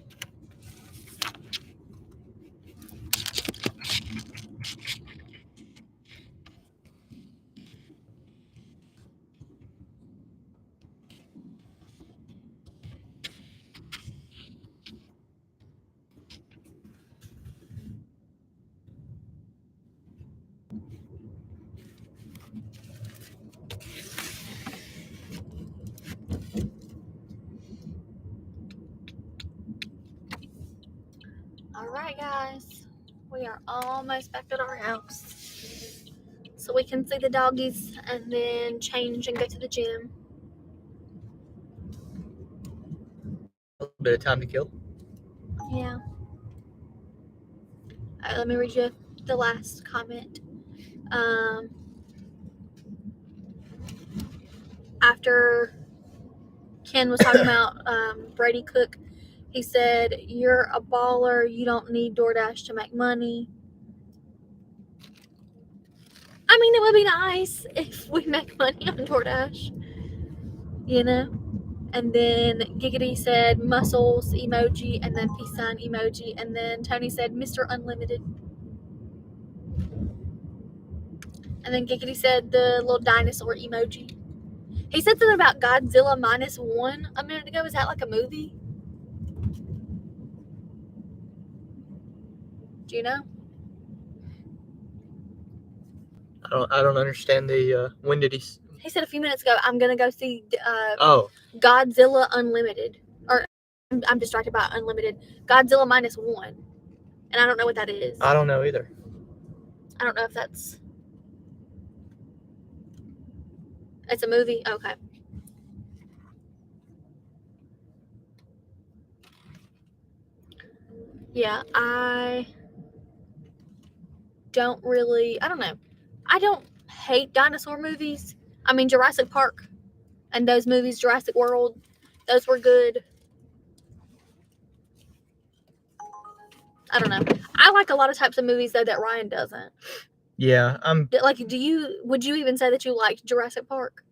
All right, guys. We are almost back at our house. So we can see the doggies and then change and go to the gym. A little bit of time to kill. Yeah. All right, let me read you the last comment. After Ken was talking about Brady Cook, he said, you're a baller. You don't need DoorDash to make money. I mean, it would be nice if we make money on DoorDash. you know. And then Giggity said muscles emoji, and then peace sign emoji, and then Tony said Mr. Unlimited. And then Giggity said the little dinosaur emoji. He said something about Godzilla -1 a minute ago. Is that like a movie? Do you know? I don't understand the when did he He said a few minutes ago, I'm gonna go see Oh, Godzilla Unlimited. Or I'm distracted by Unlimited. Godzilla -1. And I don't know what that is. I don't know either. I don't know if that's... It's a movie? Okay. Yeah, I don't really... I don't know. I don't hate dinosaur movies. I mean, Jurassic Park and those movies, Jurassic World, those were good. I don't know. I like a lot of types of movies, though, that Ryan doesn't. Yeah, Like, would you even say that you liked Jurassic Park?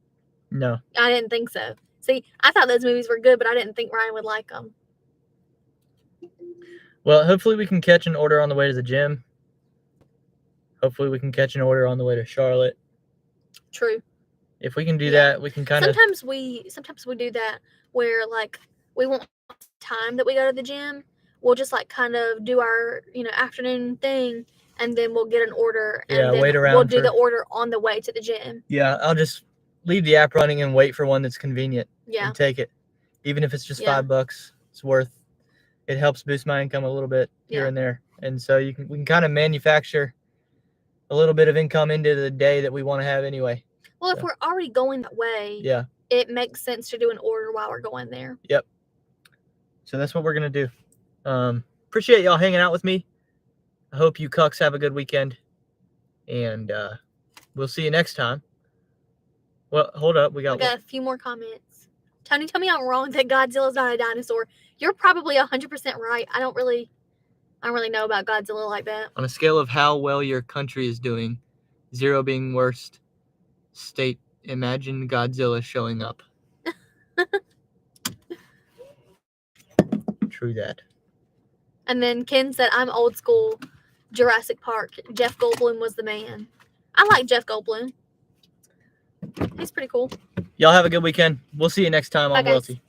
no. I didn't think so. See, I thought those movies were good, but I didn't think Ryan would like them. Well, hopefully we can catch an order on the way to the gym. Hopefully we can catch an order on the way to Charlotte. True. If we can do Yeah. that, we can kind of. Sometimes we do that where like we won't have time that we go to the gym. We'll just like kind of do our afternoon thing, and then we'll get an order, and Yeah, then wait around we'll do for- the order on the way to the gym. Yeah, I'll just leave the app running and wait for one that's convenient Yeah. and take it. Even if it's just Yeah. $5, it's worth. It helps boost my income a little bit here Yeah. and there, and so we can kind of manufacture a little bit of income into the day that we want to have anyway. Well, if So. we're already going that way, Yeah. it makes sense to do an order while we're going there. So that's what we're gonna do. Appreciate y'all hanging out with me. I hope you cucks have a good weekend, and we'll see you next time. Well, hold up, we We got got a few more comments. Tony, tell me I'm wrong that Godzilla's not a dinosaur. You're probably 100% right. I don't really know about Godzilla like that. on a scale of how well your country is doing, 0 being worst. State, imagine Godzilla showing up. True that. And then Ken said, I'm old school Jurassic Park. Jeff Goldblum was the man. I like Jeff Goldblum. He's pretty cool. Y'all have a good weekend. We'll see you next time on Bye, guys. Loyalty.